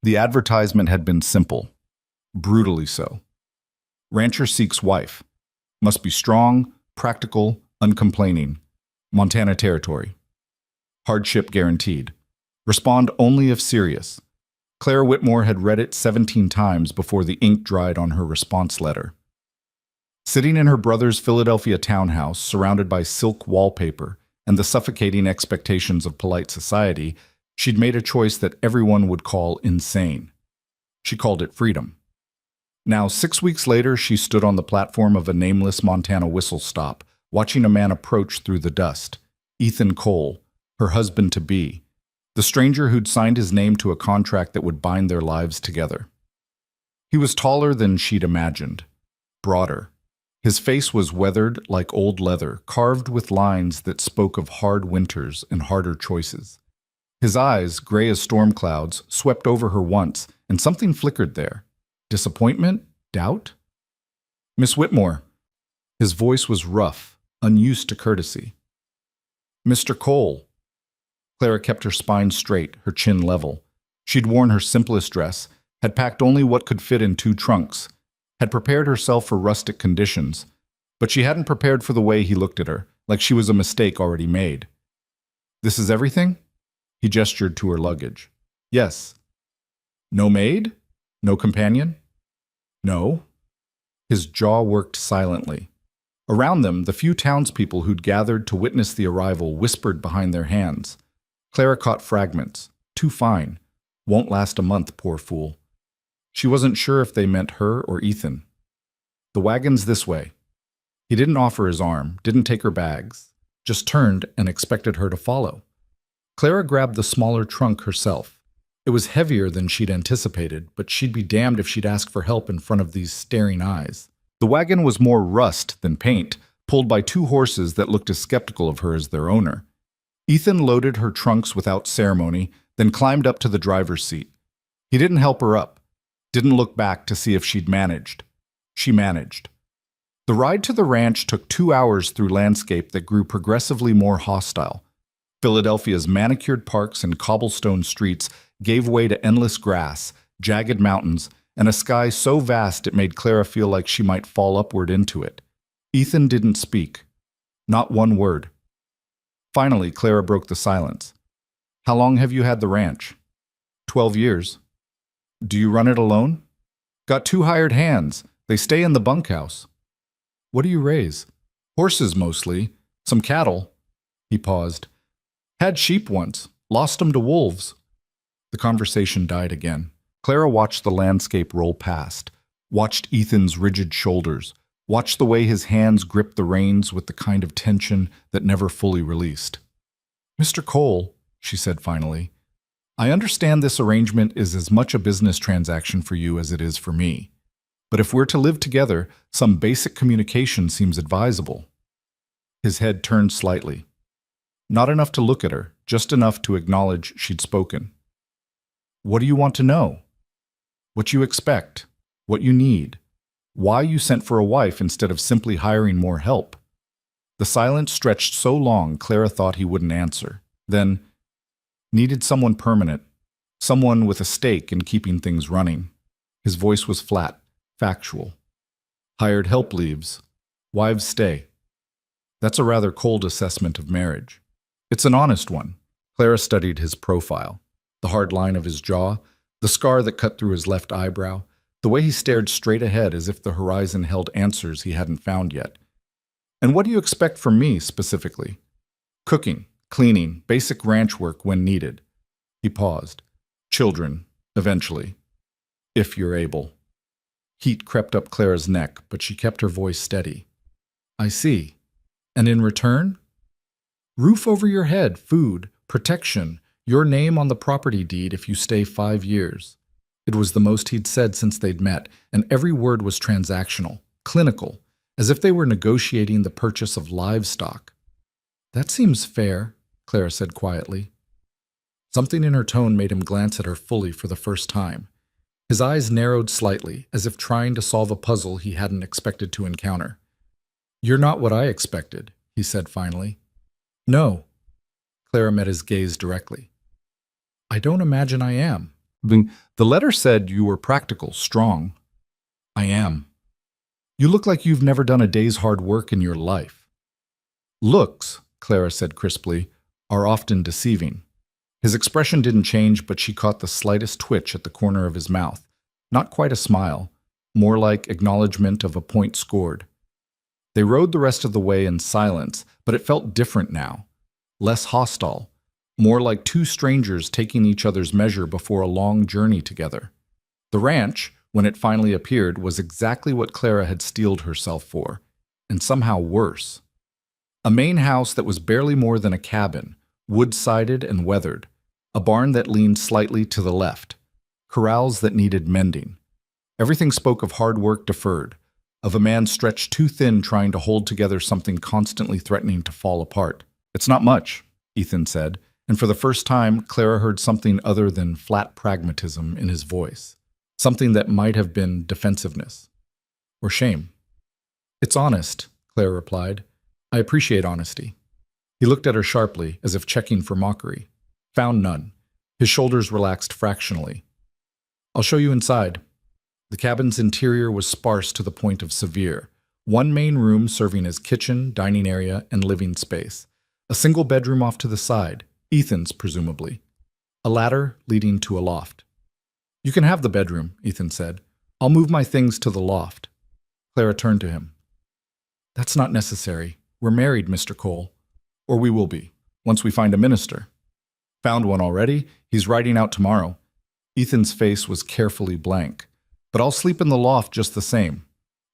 The advertisement had been simple, brutally so. Rancher seeks wife. Must be strong, practical, uncomplaining. Montana Territory. Hardship guaranteed. Respond only if serious. Clara Whitmore had read it 17 times before the ink dried on her response letter. Sitting in her brother's Philadelphia townhouse, surrounded by silk wallpaper and the suffocating expectations of polite society, she'd made a choice that everyone would call insane. She called it freedom. Now, 6 weeks later, she stood on the platform of a nameless Montana whistle stop, watching a man approach through the dust. Ethan Cole, her husband-to-be, the stranger who'd signed his name to a contract that would bind their lives together. He was taller than she'd imagined, broader. His face was weathered like old leather, carved with lines that spoke of hard winters and harder choices. His eyes, gray as storm clouds, swept over her once, and something flickered there. Disappointment? Doubt? Miss Whitmore. His voice was rough, unused to courtesy. Mr. Cole. Clara kept her spine straight, her chin level. She'd worn her simplest dress, had packed only what could fit in 2 trunks, had prepared herself for rustic conditions, but she hadn't prepared for the way he looked at her, like she was a mistake already made. This is everything? He gestured to her luggage. Yes. No maid? No companion? No. His jaw worked silently. Around them, the few townspeople who'd gathered to witness the arrival whispered behind their hands. Clara caught fragments. Too fine. Won't last a month, poor fool. She wasn't sure if they meant her or Ethan. The wagon's this way. He didn't offer his arm, didn't take her bags, just turned and expected her to follow. Clara grabbed the smaller trunk herself. It was heavier than she'd anticipated, but she'd be damned if she'd ask for help in front of these staring eyes. The wagon was more rust than paint, pulled by 2 horses that looked as skeptical of her as their owner. Ethan loaded her trunks without ceremony, then climbed up to the driver's seat. He didn't help her up, didn't look back to see if she'd managed. She managed. The ride to the ranch took 2 hours through landscape that grew progressively more hostile. Philadelphia's manicured parks and cobblestone streets gave way to endless grass, jagged mountains, and a sky so vast it made Clara feel like she might fall upward into it. Ethan didn't speak. Not one word. Finally, Clara broke the silence. How long have you had the ranch? 12 years. Do you run it alone? Got 2 hired hands. They stay in the bunkhouse. What do you raise? Horses mostly. Some cattle. He paused. Had sheep once. Lost 'em to wolves. The conversation died again. Clara watched the landscape roll past, watched Ethan's rigid shoulders, watched the way his hands gripped the reins with the kind of tension that never fully released. Mr. Cole, she said finally, I understand this arrangement is as much a business transaction for you as it is for me. But if we're to live together, some basic communication seems advisable. His head turned slightly. Not enough to look at her, just enough to acknowledge she'd spoken. What do you want to know? What you expect? What you need? Why you sent for a wife instead of simply hiring more help? The silence stretched so long Clara thought he wouldn't answer. Then, needed someone permanent, someone with a stake in keeping things running. His voice was flat, factual. Hired help leaves. Wives stay. That's a rather cold assessment of marriage. It's an honest one. Clara studied his profile. The hard line of his jaw, the scar that cut through his left eyebrow, the way he stared straight ahead as if the horizon held answers he hadn't found yet. And what do you expect from me, specifically? Cooking, cleaning, basic ranch work when needed. He paused. Children, eventually. If you're able. Heat crept up Clara's neck, but she kept her voice steady. I see. And in return? Roof over your head, food, protection, your name on the property deed if you stay 5 years. It was the most he'd said since they'd met, and every word was transactional, clinical, as if they were negotiating the purchase of livestock. That seems fair, Clara said quietly. Something in her tone made him glance at her fully for the first time. His eyes narrowed slightly, as if trying to solve a puzzle he hadn't expected to encounter. You're not what I expected, he said finally. No. Clara met his gaze directly. I don't imagine I am. The letter said you were practical, strong. I am. You look like you've never done a day's hard work in your life. Looks, Clara said crisply, are often deceiving. His expression didn't change, but she caught the slightest twitch at the corner of his mouth. Not quite a smile, more like acknowledgement of a point scored. They rode the rest of the way in silence, but it felt different now. Less hostile, more like two strangers taking each other's measure before a long journey together. The ranch, when it finally appeared, was exactly what Clara had steeled herself for, and somehow worse. A main house that was barely more than a cabin, wood-sided and weathered, a barn that leaned slightly to the left, corrals that needed mending. Everything spoke of hard work deferred, of a man stretched too thin trying to hold together something constantly threatening to fall apart. It's not much, Ethan said, and for the first time, Clara heard something other than flat pragmatism in his voice, something that might have been defensiveness or shame. It's honest, Clara replied. I appreciate honesty. He looked at her sharply, as if checking for mockery. Found none. His shoulders relaxed fractionally. I'll show you inside. The cabin's interior was sparse to the point of severe. One main room serving as kitchen, dining area, and living space. A single bedroom off to the side, Ethan's presumably. A ladder leading to a loft. You can have the bedroom, Ethan said. I'll move my things to the loft. Clara turned to him. That's not necessary. We're married, Mr. Cole. Or we will be, once we find a minister. Found one already. He's riding out tomorrow. Ethan's face was carefully blank. But I'll sleep in the loft just the same,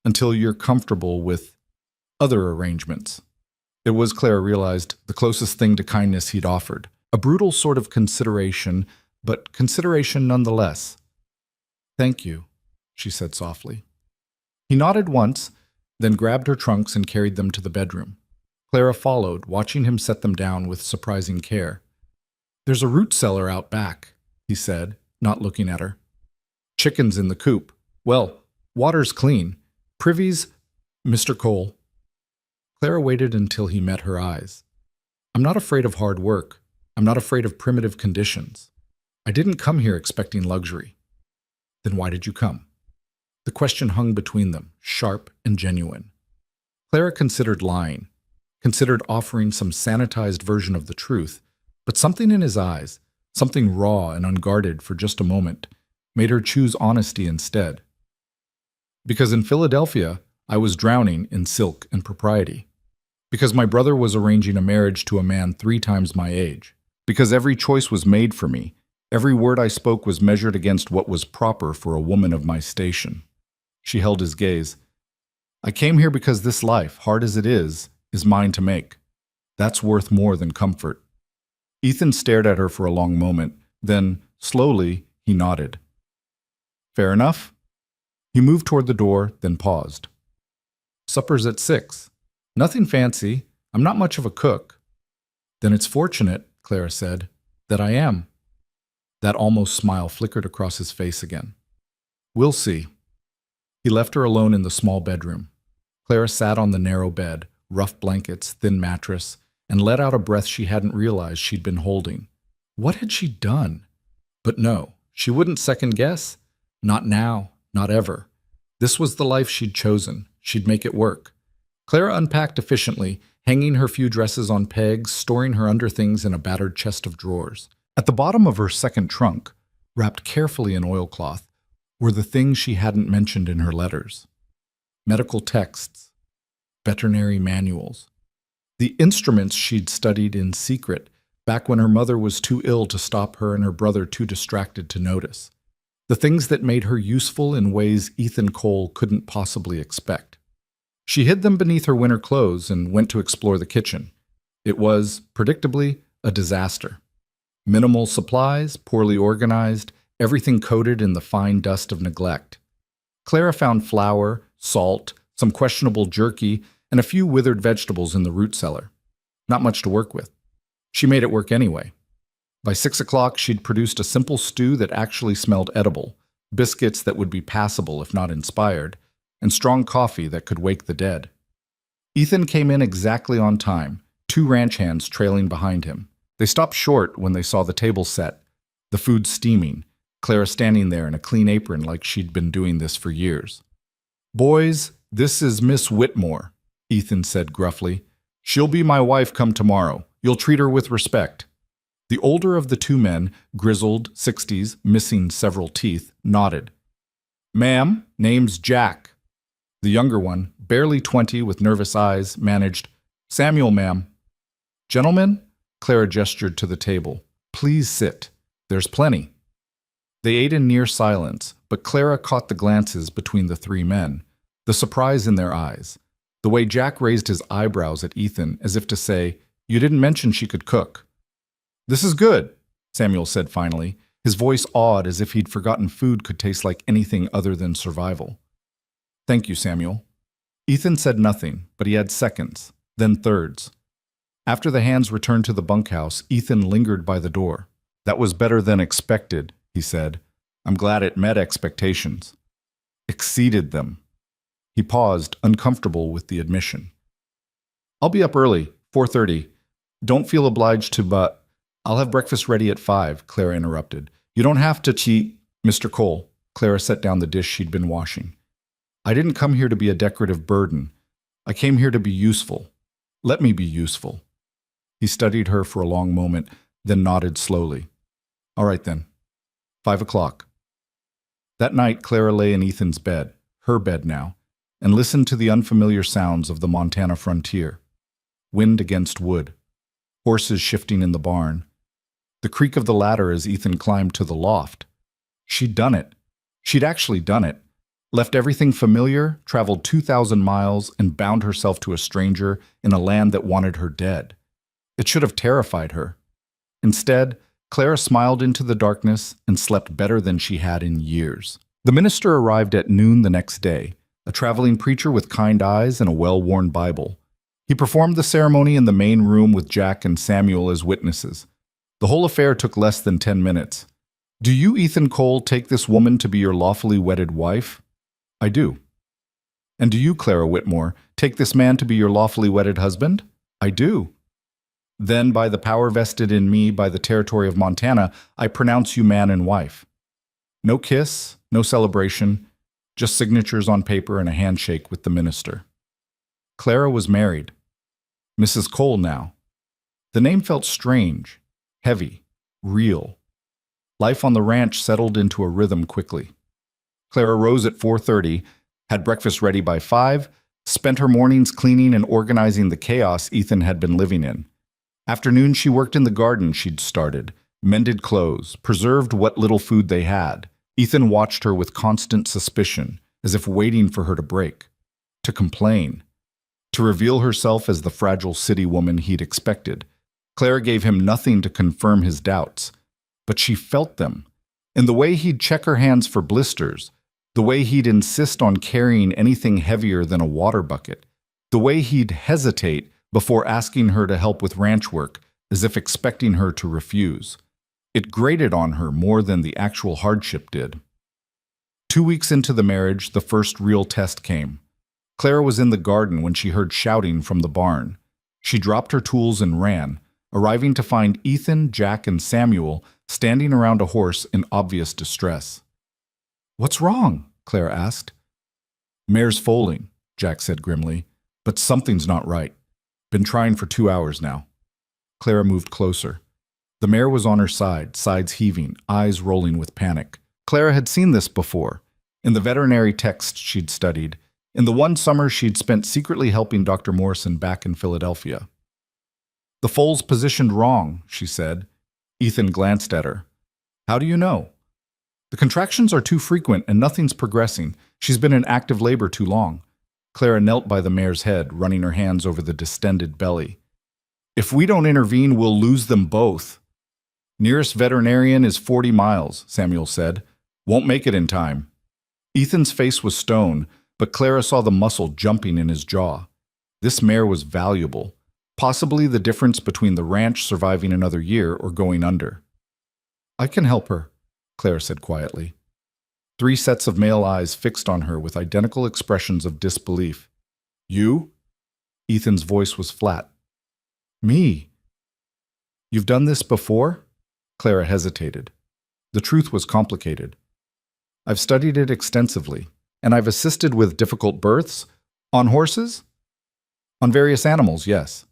until you're comfortable with other arrangements. It was, Clara realized, the closest thing to kindness he'd offered. A brutal sort of consideration, but consideration nonetheless. Thank you, she said softly. He nodded once, then grabbed her trunks and carried them to the bedroom. Clara followed, watching him set them down with surprising care. There's a root cellar out back, he said, not looking at her. Chickens in the coop. Well, water's clean. Privies, Mr. Cole. Clara waited until he met her eyes. I'm not afraid of hard work. I'm not afraid of primitive conditions. I didn't come here expecting luxury. Then why did you come? The question hung between them, sharp and genuine. Clara considered lying, considered offering some sanitized version of the truth, but something in his eyes, something raw and unguarded for just a moment, made her choose honesty instead. Because in Philadelphia, I was drowning in silk and propriety. Because my brother was arranging a marriage to a man 3 times my age. Because every choice was made for me. Every word I spoke was measured against what was proper for a woman of my station. She held his gaze. I came here because this life, hard as it is mine to make. That's worth more than comfort. Ethan stared at her for a long moment. Then, slowly, he nodded. Fair enough. He moved toward the door, then paused. Supper's at 6. Nothing fancy. I'm not much of a cook. Then it's fortunate, Clara said, that I am. That almost smile flickered across his face again. We'll see. He left her alone in the small bedroom. Clara sat on the narrow bed, rough blankets, thin mattress, and let out a breath she hadn't realized she'd been holding. What had she done? But no, she wouldn't second guess. Not now, not ever. This was the life she'd chosen. She'd make it work. Clara unpacked efficiently, hanging her few dresses on pegs, storing her underthings in a battered chest of drawers. At the bottom of her second trunk, wrapped carefully in oilcloth, were the things she hadn't mentioned in her letters. Medical texts, veterinary manuals, the instruments she'd studied in secret back when her mother was too ill to stop her and her brother too distracted to notice. The things that made her useful in ways Ethan Cole couldn't possibly expect. She hid them beneath her winter clothes and went to explore the kitchen. It was, predictably, a disaster. Minimal supplies, poorly organized, everything coated in the fine dust of neglect. Clara found flour, salt, some questionable jerky, and a few withered vegetables in the root cellar. Not much to work with. She made it work anyway. By 6 o'clock, she'd produced a simple stew that actually smelled edible, biscuits that would be passable if not inspired, and strong coffee that could wake the dead. Ethan came in exactly on time, 2 ranch hands trailing behind him. They stopped short when they saw the table set, the food steaming, Clara standing there in a clean apron like she'd been doing this for years. "Boys, this is Miss Whitmore," Ethan said gruffly. "She'll be my wife come tomorrow. You'll treat her with respect." The older of the two men, grizzled, 60s, missing several teeth, nodded. "Ma'am, name's Jack." The younger one, barely 20 with nervous eyes, managed, "Samuel, ma'am." "Gentlemen," Clara gestured to the table, "please sit. There's plenty." They ate in near silence, but Clara caught the glances between the three men, the surprise in their eyes, the way Jack raised his eyebrows at Ethan as if to say, "You didn't mention she could cook." "This is good," Samuel said finally, his voice awed as if he'd forgotten food could taste like anything other than survival. "Thank you, Samuel." Ethan said nothing, but he had seconds, then thirds. After the hands returned to the bunkhouse, Ethan lingered by the door. "That was better than expected," he said. "I'm glad it met expectations." "Exceeded them." He paused, uncomfortable with the admission. "I'll be up early, 4:30. Don't feel obliged to, but I'll have breakfast ready at 5, Clara interrupted. "You don't have to cheat, Mr. Cole." Clara set down the dish she'd been washing. "I didn't come here to be a decorative burden. I came here to be useful. Let me be useful." He studied her for a long moment, then nodded slowly. "All right then. 5 o'clock. That night, Clara lay in Ethan's bed, her bed now, and listened to the unfamiliar sounds of the Montana frontier. Wind against wood. Horses shifting in the barn. The creak of the ladder as Ethan climbed to the loft. She'd done it. She'd actually done it. Left everything familiar, traveled 2,000 miles, and bound herself to a stranger in a land that wanted her dead. It should have terrified her. Instead, Clara smiled into the darkness and slept better than she had in years. The minister arrived at noon the next day, a traveling preacher with kind eyes and a well-worn Bible. He performed the ceremony in the main room with Jack and Samuel as witnesses. The whole affair took less than 10 minutes. "Do you, Ethan Cole, take this woman to be your lawfully wedded wife?" "I do." "And do you, Clara Whitmore, take this man to be your lawfully wedded husband?" "I do." "Then, by the power vested in me by the territory of Montana, I pronounce you man and wife." No kiss, no celebration, just signatures on paper and a handshake with the minister. Clara was married. Mrs. Cole now. The name felt strange, heavy, real. Life on the ranch settled into a rhythm quickly. Clara rose at 4:30, had breakfast ready by 5, spent her mornings cleaning and organizing the chaos Ethan had been living in. Afternoon, she worked in the garden she'd started, mended clothes, preserved what little food they had. Ethan watched her with constant suspicion, as if waiting for her to break, to complain, to reveal herself as the fragile city woman he'd expected. Clara gave him nothing to confirm his doubts, but she felt them. In the way he'd check her hands for blisters, the way he'd insist on carrying anything heavier than a water bucket, the way he'd hesitate before asking her to help with ranch work, as if expecting her to refuse. It grated on her more than the actual hardship did. 2 weeks into the marriage, the first real test came. Clara was in the garden when she heard shouting from the barn. She dropped her tools and ran, arriving to find Ethan, Jack, and Samuel standing around a horse in obvious distress. "What's wrong?" Clara asked. "Mare's foaling," Jack said grimly, "but something's not right. Been trying for 2 hours now." Clara moved closer. The mare was on her side, sides heaving, eyes rolling with panic. Clara had seen this before, in the veterinary text she'd studied, in the one summer she'd spent secretly helping Dr. Morrison back in Philadelphia. "The foal's positioned wrong," she said. Ethan glanced at her. "How do you know?" "The contractions are too frequent and nothing's progressing. She's been in active labor too long." Clara knelt by the mare's head, running her hands over the distended belly. "If we don't intervene, we'll lose them both." "Nearest veterinarian is 40 miles, Samuel said. "Won't make it in time." Ethan's face was stone, but Clara saw the muscle jumping in his jaw. This mare was valuable, possibly the difference between the ranch surviving another year or going under. "I can help her," Clara said quietly. 3 sets of male eyes fixed on her with identical expressions of disbelief. "You?" Ethan's voice was flat. "Me." "You've done this before?" Clara hesitated. The truth was complicated. I've studied it extensively, and I've assisted with difficult births. On horses? On various animals, yes.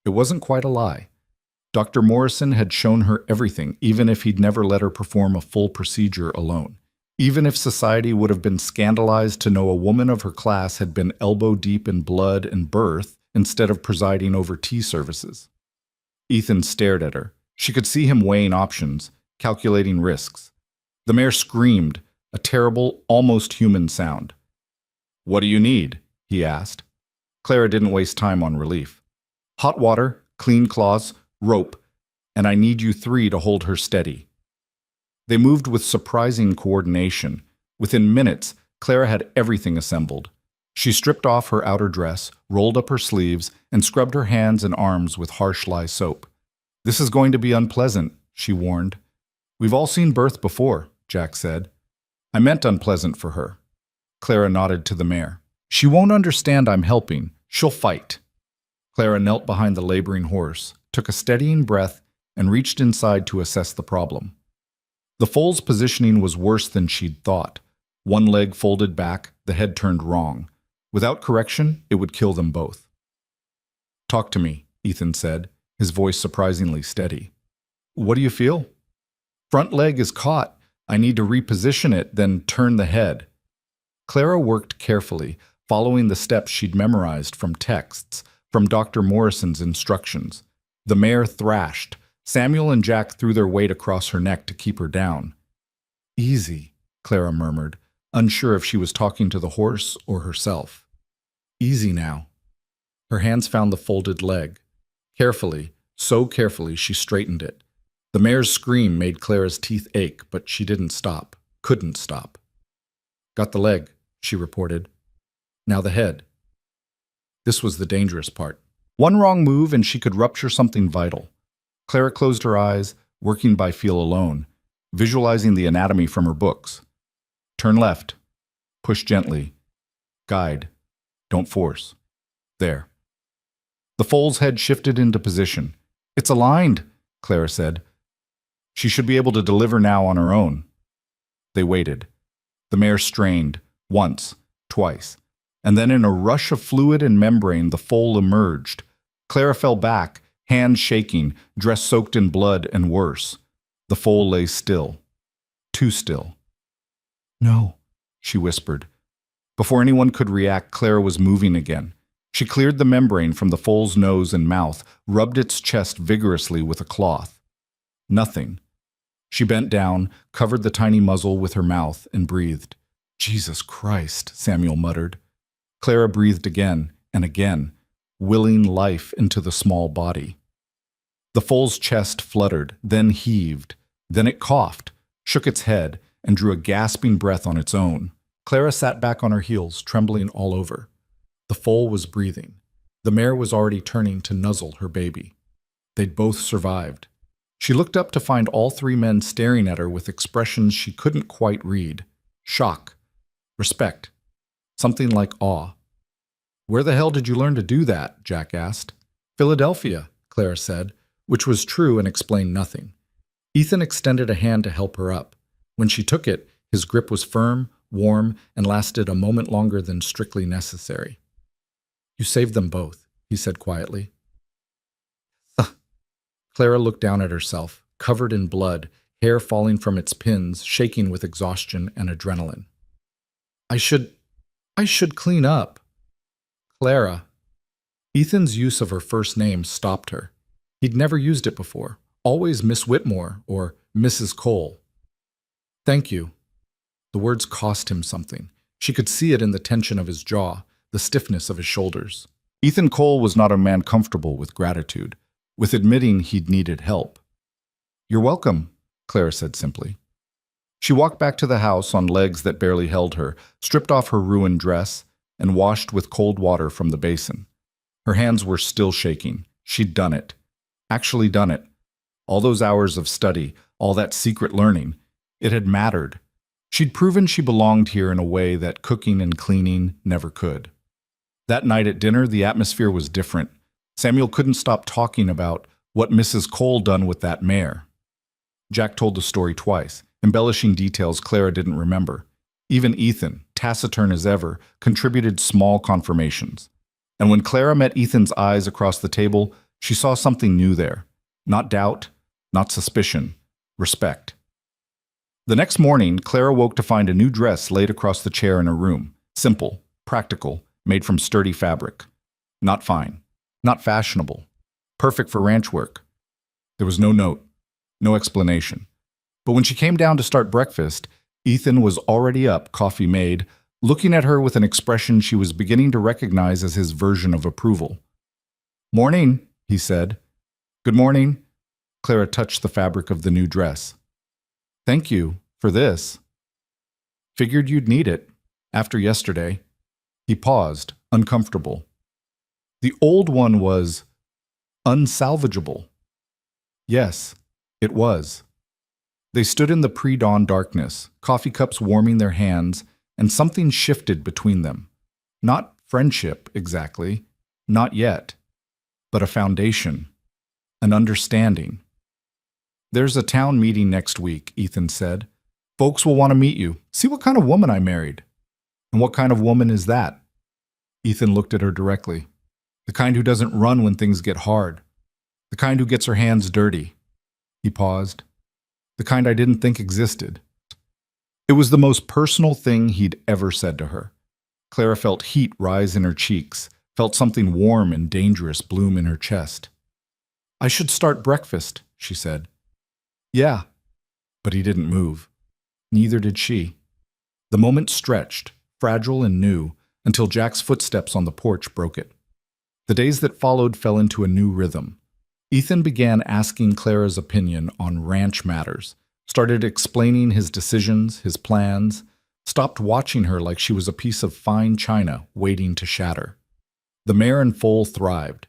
It wasn't quite a lie. Dr. Morrison had shown her everything, even if he'd never let her perform a full procedure alone. Even if society would have been scandalized to know a woman of her class had been elbow-deep in blood and birth instead of presiding over tea services. Ethan stared at her. She could see him weighing options, calculating risks. The mare screamed, a terrible, almost human sound. "What do you need?" he asked. Clara didn't waste time on relief. "Hot water, clean cloths, rope, and I need you three to hold her steady." They moved with surprising coordination. Within minutes, Clara had everything assembled. She stripped off her outer dress, rolled up her sleeves, and scrubbed her hands and arms with harsh lye soap. "This is going to be unpleasant," she warned. "We've all seen birth before," Jack said. "I meant unpleasant for her." Clara nodded to the mare. "She won't understand I'm helping. She'll fight." Clara knelt behind the laboring horse, took a steadying breath, and reached inside to assess the problem. The foal's positioning was worse than she'd thought. One leg folded back, the head turned wrong. Without correction, it would kill them both. "Talk to me," Ethan said, his voice surprisingly steady. "What do you feel?" "Front leg is caught. I need to reposition it, then turn the head." Clara worked carefully, following the steps she'd memorized from texts, from Dr. Morrison's instructions. The mare thrashed. Samuel and Jack threw their weight across her neck to keep her down. "Easy," Clara murmured, unsure if she was talking to the horse or herself. "Easy now." Her hands found the folded leg. Carefully, so carefully, she straightened it. The mare's scream made Clara's teeth ache, but she didn't stop, couldn't stop. "Got the leg," she reported. "Now the head." This was the dangerous part. One wrong move and she could rupture something vital. Clara closed her eyes, working by feel alone, visualizing the anatomy from her books. "Turn left. Push gently. Guide. Don't force. There." The foal's head shifted into position. "It's aligned," Clara said. "She should be able to deliver now on her own." They waited. The mare strained, once, twice, and then in a rush of fluid and membrane, the foal emerged. Clara fell back, hands shaking, dress soaked in blood and worse. The foal lay still. Too still. "No," she whispered. Before anyone could react, Clara was moving again. She cleared the membrane from the foal's nose and mouth, rubbed its chest vigorously with a cloth. Nothing. She bent down, covered the tiny muzzle with her mouth, and breathed. "Jesus Christ," Samuel muttered. Clara breathed again and again, willing life into the small body. The foal's chest fluttered, then heaved. Then it coughed, shook its head, and drew a gasping breath on its own. Clara sat back on her heels, trembling all over. The foal was breathing. The mare was already turning to nuzzle her baby. They'd both survived. She looked up to find all three men staring at her with expressions she couldn't quite read. Shock. Respect. Something like awe. "Where the hell did you learn to do that?" Jack asked. "Philadelphia," Clara said, which was true and explained nothing. Ethan extended a hand to help her up. When she took it, his grip was firm, warm, and lasted a moment longer than strictly necessary. "You saved them both," he said quietly. Clara looked down at herself, covered in blood, hair falling from its pins, shaking with exhaustion and adrenaline. I should clean up." "Clara." Ethan's use of her first name stopped her. He'd never used it before, always Miss Whitmore or Mrs. Cole. "Thank you." The words cost him something. She could see it in the tension of his jaw, the stiffness of his shoulders. Ethan Cole was not a man comfortable with gratitude, with admitting he'd needed help. "You're welcome," Clara said simply. She walked back to the house on legs that barely held her, stripped off her ruined dress, and washed with cold water from the basin. Her hands were still shaking. She'd done it. Actually done it. All those hours of study, all that secret learning, it had mattered. She'd proven she belonged here in a way that cooking and cleaning never could. That night at dinner, the atmosphere was different. Samuel couldn't stop talking about what Mrs. Cole done with that mare. Jack told the story twice. embellishing details Clara didn't remember. Even Ethan, taciturn as ever, contributed small confirmations. And when Clara met Ethan's eyes across the table, she saw something new there. Not doubt, not suspicion, respect. The next morning, Clara woke to find a new dress laid across the chair in her room. Simple, practical, made from sturdy fabric. Not fine, not fashionable. Perfect for ranch work. There was no note, no explanation. But when she came down to start breakfast, Ethan was already up, coffee made, looking at her with an expression she was beginning to recognize as his version of approval. "Morning," he said. "Good morning." Clara touched the fabric of the new dress. "Thank you for this. Figured you'd need it after yesterday." He paused, uncomfortable. The old one was unsalvageable. Yes, it was. They stood in the pre-dawn darkness, coffee cups warming their hands, and something shifted between them. Not friendship, exactly, not yet, but a foundation, an understanding. "There's a town meeting next week," Ethan said. "Folks will want to meet you. See what kind of woman I married." "And what kind of woman is that?" Ethan looked at her directly. "The kind who doesn't run when things get hard. The kind who gets her hands dirty." He paused. "The kind I didn't think existed." It was the most personal thing he'd ever said to her. Clara felt heat rise in her cheeks, felt something warm and dangerous bloom in her chest. "I should start breakfast," she said. "Yeah." But he didn't move. Neither did she. The moment stretched, fragile and new, until Jack's footsteps on the porch broke it. The days that followed fell into a new rhythm. Ethan began asking Clara's opinion on ranch matters, started explaining his decisions, his plans, stopped watching her like she was a piece of fine china waiting to shatter. The mare and foal thrived.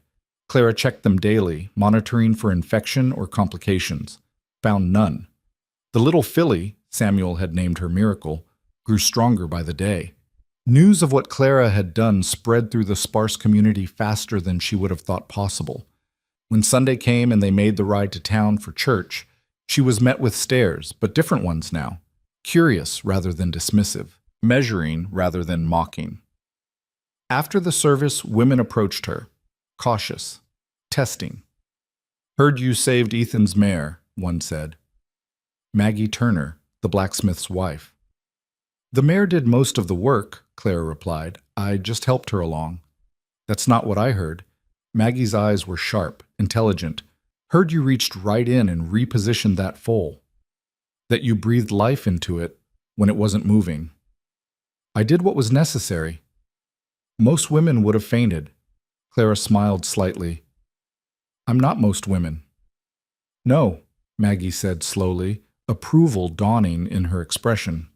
Clara checked them daily, monitoring for infection or complications. Found none. The little filly, Samuel had named her Miracle, grew stronger by the day. News of what Clara had done spread through the sparse community faster than she would have thought possible. When Sunday came and they made the ride to town for church, she was met with stares, but different ones now. Curious rather than dismissive, measuring rather than mocking. After the service, women approached her, cautious, testing. "Heard you saved Ethan's mare," one said. Maggie Turner, the blacksmith's wife. "The mare did most of the work," Clara replied. "I just helped her along." "That's not what I heard." Maggie's eyes were sharp, intelligent. "Heard you reached right in and repositioned that foal. That you breathed life into it when it wasn't moving." "I did what was necessary." "Most women would have fainted." Clara smiled slightly. "I'm not most women." "No," Maggie said slowly, approval dawning in her expression.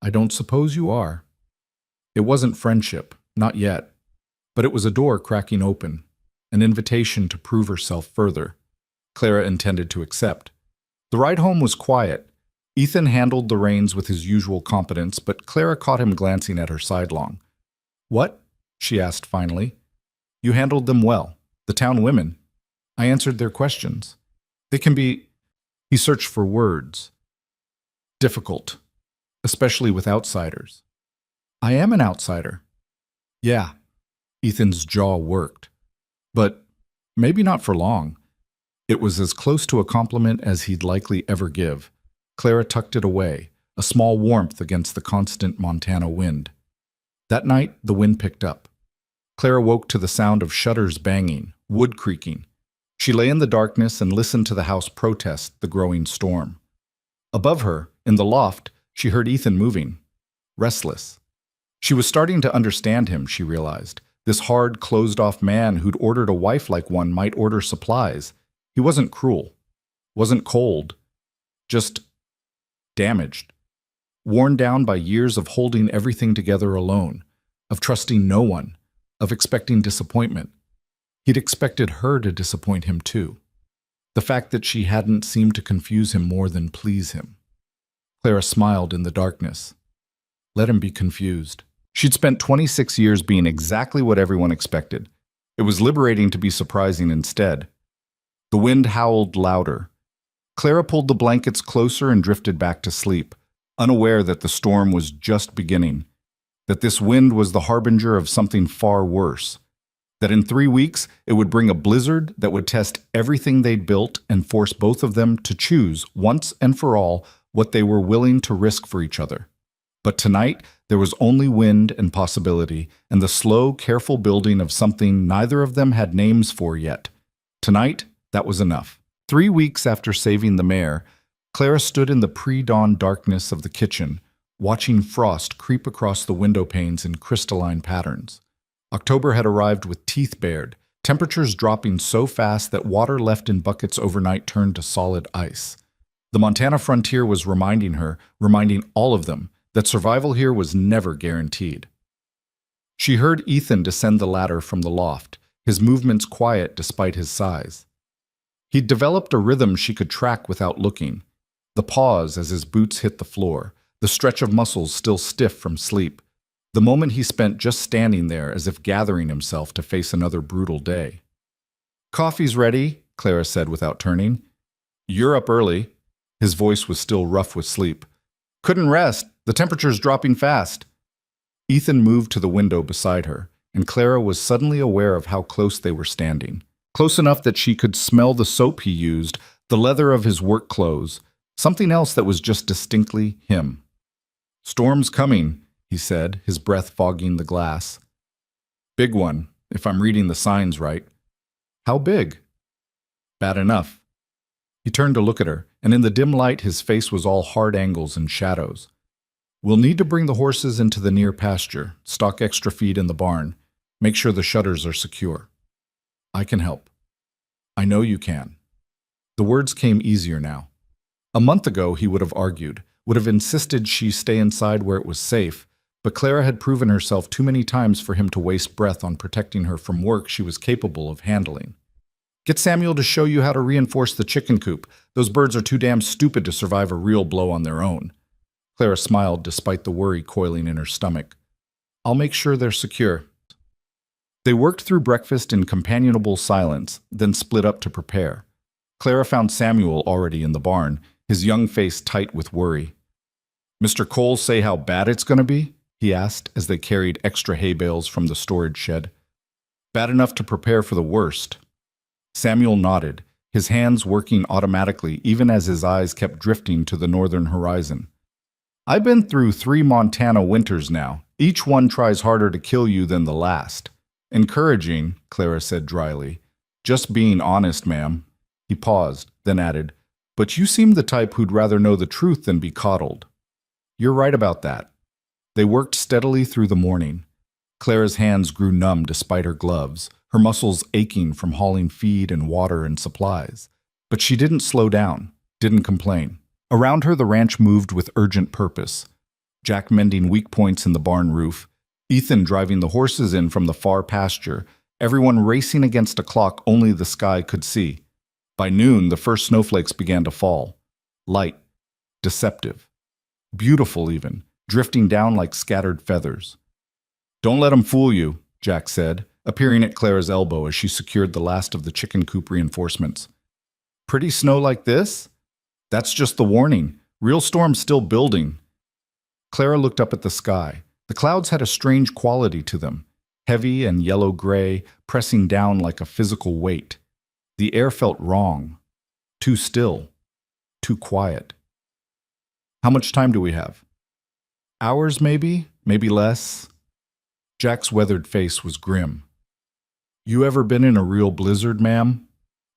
"I don't suppose you are." It wasn't friendship, not yet. But it was a door cracking open, an invitation to prove herself further. Clara intended to accept. The ride home was quiet. Ethan handled the reins with his usual competence, but Clara caught him glancing at her sidelong. "What?" she asked finally. "You handled them well. The town women. I answered their questions. They can be—" He searched for words. "Difficult, especially with outsiders." "I am an outsider." "Yeah." Ethan's jaw worked. "But maybe not for long." It was as close to a compliment as he'd likely ever give. Clara tucked it away, a small warmth against the constant Montana wind. That night, the wind picked up. Clara woke to the sound of shutters banging, wood creaking. She lay in the darkness and listened to the house protest the growing storm. Above her, in the loft, she heard Ethan moving, restless. She was starting to understand him, she realized. This hard, closed-off man who'd ordered a wife like one might order supplies. He wasn't cruel, wasn't cold, just damaged, worn down by years of holding everything together alone, of trusting no one, of expecting disappointment. He'd expected her to disappoint him too. The fact that she hadn't seemed to confuse him more than please him. Clara smiled in the darkness. Let him be confused. She'd spent 26 years being exactly what everyone expected. It was liberating to be surprising instead. The wind howled louder. Clara pulled the blankets closer and drifted back to sleep, unaware that the storm was just beginning, that this wind was the harbinger of something far worse, that in 3 weeks it would bring a blizzard that would test everything they'd built and force both of them to choose, once and for all, what they were willing to risk for each other. But tonight, there was only wind and possibility, and the slow, careful building of something neither of them had names for yet. Tonight, that was enough. 3 weeks after saving the mare, Clara stood in the pre-dawn darkness of the kitchen, watching frost creep across the window panes in crystalline patterns. October had arrived with teeth bared, temperatures dropping so fast that water left in buckets overnight turned to solid ice. The Montana frontier was reminding her, reminding all of them, that survival here was never guaranteed. She heard Ethan descend the ladder from the loft, his movements quiet despite his size. He'd developed a rhythm she could track without looking, the pause as his boots hit the floor, the stretch of muscles still stiff from sleep, the moment he spent just standing there as if gathering himself to face another brutal day. "Coffee's ready," Clara said without turning. "You're up early." His voice was still rough with sleep. "Couldn't rest. The temperature's dropping fast." Ethan moved to the window beside her, and Clara was suddenly aware of how close they were standing. Close enough that she could smell the soap he used, the leather of his work clothes, something else that was just distinctly him. "Storm's coming," he said, his breath fogging the glass. "Big one, if I'm reading the signs right." "How big?" "Bad enough." He turned to look at her, and in the dim light his face was all hard angles and shadows. "We'll need to bring the horses into the near pasture, stock extra feed in the barn, make sure the shutters are secure." "I can help." "I know you can." The words came easier now. A month ago he would have argued, would have insisted she stay inside where it was safe, but Clara had proven herself too many times for him to waste breath on protecting her from work she was capable of handling. "Get Samuel to show you how to reinforce the chicken coop. Those birds are too damn stupid to survive a real blow on their own." Clara smiled despite the worry coiling in her stomach. "I'll make sure they're secure." They worked through breakfast in companionable silence, then split up to prepare. Clara found Samuel already in the barn, his young face tight with worry. "Mr. Cole say how bad it's going to be?" he asked as they carried extra hay bales from the storage shed. "Bad enough to prepare for the worst." Samuel nodded, his hands working automatically even as his eyes kept drifting to the northern horizon. "I've been through 3 Montana winters now. Each one tries harder to kill you than the last." "Encouraging," Clara said dryly. "Just being honest, ma'am." He paused, then added, "But you seem the type who'd rather know the truth than be coddled." "You're right about that." They worked steadily through the morning. Clara's hands grew numb despite her gloves, her muscles aching from hauling feed and water and supplies. But she didn't slow down, didn't complain. Around her the ranch moved with urgent purpose. Jack mending weak points in the barn roof, Ethan driving the horses in from the far pasture, everyone racing against a clock only the sky could see. By noon, the first snowflakes began to fall. Light, deceptive, beautiful even, drifting down like scattered feathers. "Don't let 'em fool you," Jack said, appearing at Clara's elbow as she secured the last of the chicken coop reinforcements. "Pretty snow like this?" "That's just the warning. Real storm's still building." Clara looked up at the sky. The clouds had a strange quality to them, heavy and yellow-gray, pressing down like a physical weight. The air felt wrong, too still, too quiet. "How much time do we have?" "Hours, maybe less." Jack's weathered face was grim. "You ever been in a real blizzard, ma'am?"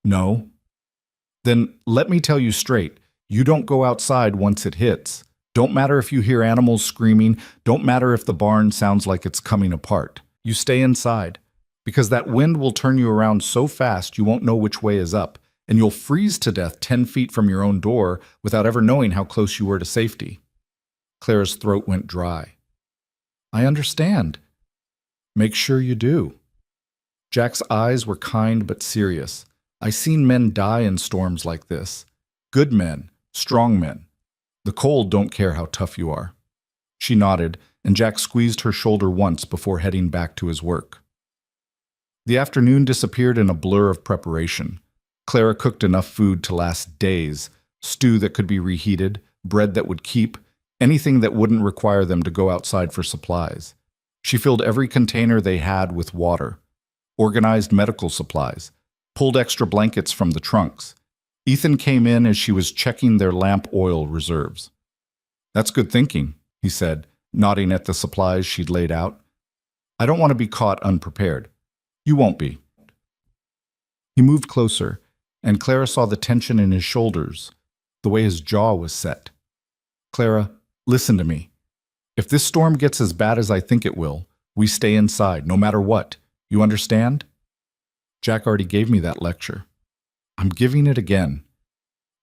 "No." "Then let me tell you straight, you don't go outside once it hits. Don't matter if you hear animals screaming, don't matter if the barn sounds like it's coming apart. You stay inside, because that wind will turn you around so fast you won't know which way is up, and you'll freeze to death 10 feet from your own door without ever knowing how close you were to safety." Clara's throat went dry. "I understand." "Make sure you do." Jack's eyes were kind but serious. "I've seen men die in storms like this. Good men, strong men. The cold don't care how tough you are." She nodded, and Jack squeezed her shoulder once before heading back to his work. The afternoon disappeared in a blur of preparation. Clara cooked enough food to last days, stew that could be reheated, bread that would keep, anything that wouldn't require them to go outside for supplies. She filled every container they had with water, organized medical supplies, pulled extra blankets from the trunks. Ethan came in as she was checking their lamp oil reserves. "That's good thinking," he said, nodding at the supplies she'd laid out. "I don't want to be caught unprepared." "You won't be." He moved closer, and Clara saw the tension in his shoulders, the way his jaw was set. "Clara, listen to me. If this storm gets as bad as I think it will, we stay inside, no matter what. You understand?" "Jack already gave me that lecture. I'm giving it again."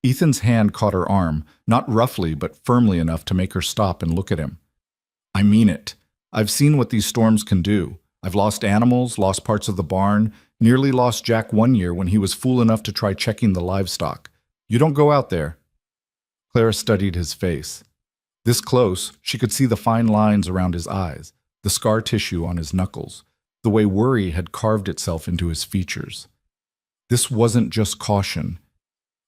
Ethan's hand caught her arm, not roughly but firmly enough to make her stop and look at him. "I mean it. I've seen what these storms can do. I've lost animals, lost parts of the barn, nearly lost Jack one year when he was fool enough to try checking the livestock. You don't go out there." Clara studied his face. This close, she could see the fine lines around his eyes, the scar tissue on his knuckles, the way worry had carved itself into his features. This wasn't just caution.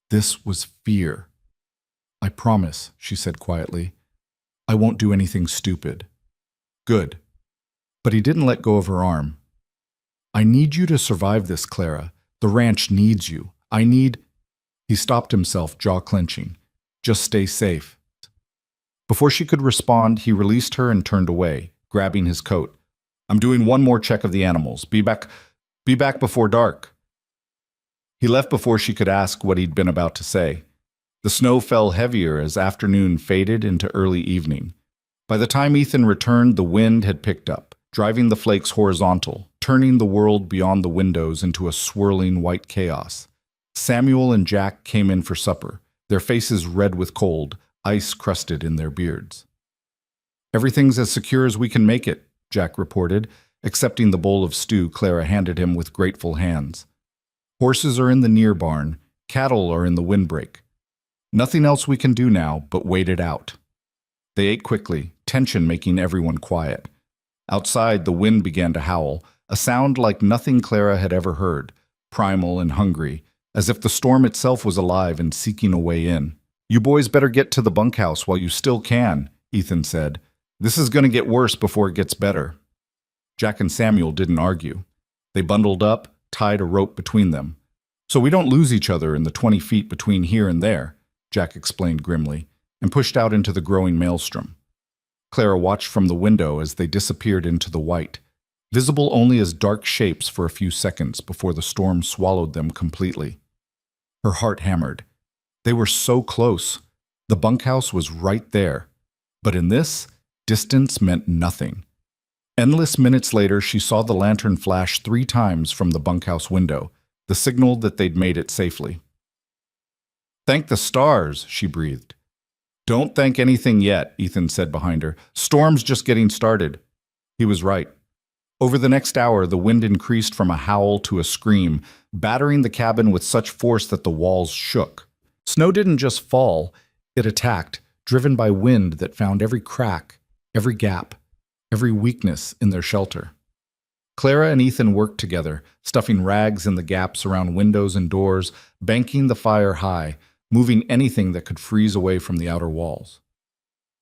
This was fear. "I promise," she said quietly. "I won't do anything stupid." "Good." But he didn't let go of her arm. "I need you to survive this, Clara. The ranch needs you. I need—" He stopped himself, jaw clenching. "Just stay safe." Before she could respond, he released her and turned away, grabbing his coat. "I'm doing one more check of the animals. Be back before dark." He left before she could ask what he'd been about to say. The snow fell heavier as afternoon faded into early evening. By the time Ethan returned, the wind had picked up, driving the flakes horizontal, turning the world beyond the windows into a swirling white chaos. Samuel and Jack came in for supper, their faces red with cold, ice crusted in their beards. "Everything's as secure as we can make it," Jack reported, accepting the bowl of stew Clara handed him with grateful hands. "Horses are in the near barn, cattle are in the windbreak. Nothing else we can do now but wait it out." They ate quickly, tension making everyone quiet. Outside, the wind began to howl, a sound like nothing Clara had ever heard, primal and hungry, as if the storm itself was alive and seeking a way in. "You boys better get to the bunkhouse while you still can," Ethan said. "This is going to get worse before it gets better." Jack and Samuel didn't argue. They bundled up, tied a rope between them. "So we don't lose each other in the 20 feet between here and there," Jack explained grimly, and pushed out into the growing maelstrom. Clara watched from the window as they disappeared into the white, visible only as dark shapes for a few seconds before the storm swallowed them completely. Her heart hammered. They were so close. The bunkhouse was right there. But in this, distance meant nothing. Endless minutes later, she saw the lantern flash 3 times from the bunkhouse window, the signal that they'd made it safely. "Thank the stars," she breathed. "Don't thank anything yet," Ethan said behind her. "Storm's just getting started." He was right. Over the next hour, the wind increased from a howl to a scream, battering the cabin with such force that the walls shook. Snow didn't just fall, it attacked, driven by wind that found every crack, every gap, every weakness in their shelter. Clara and Ethan worked together, stuffing rags in the gaps around windows and doors, banking the fire high, moving anything that could freeze away from the outer walls.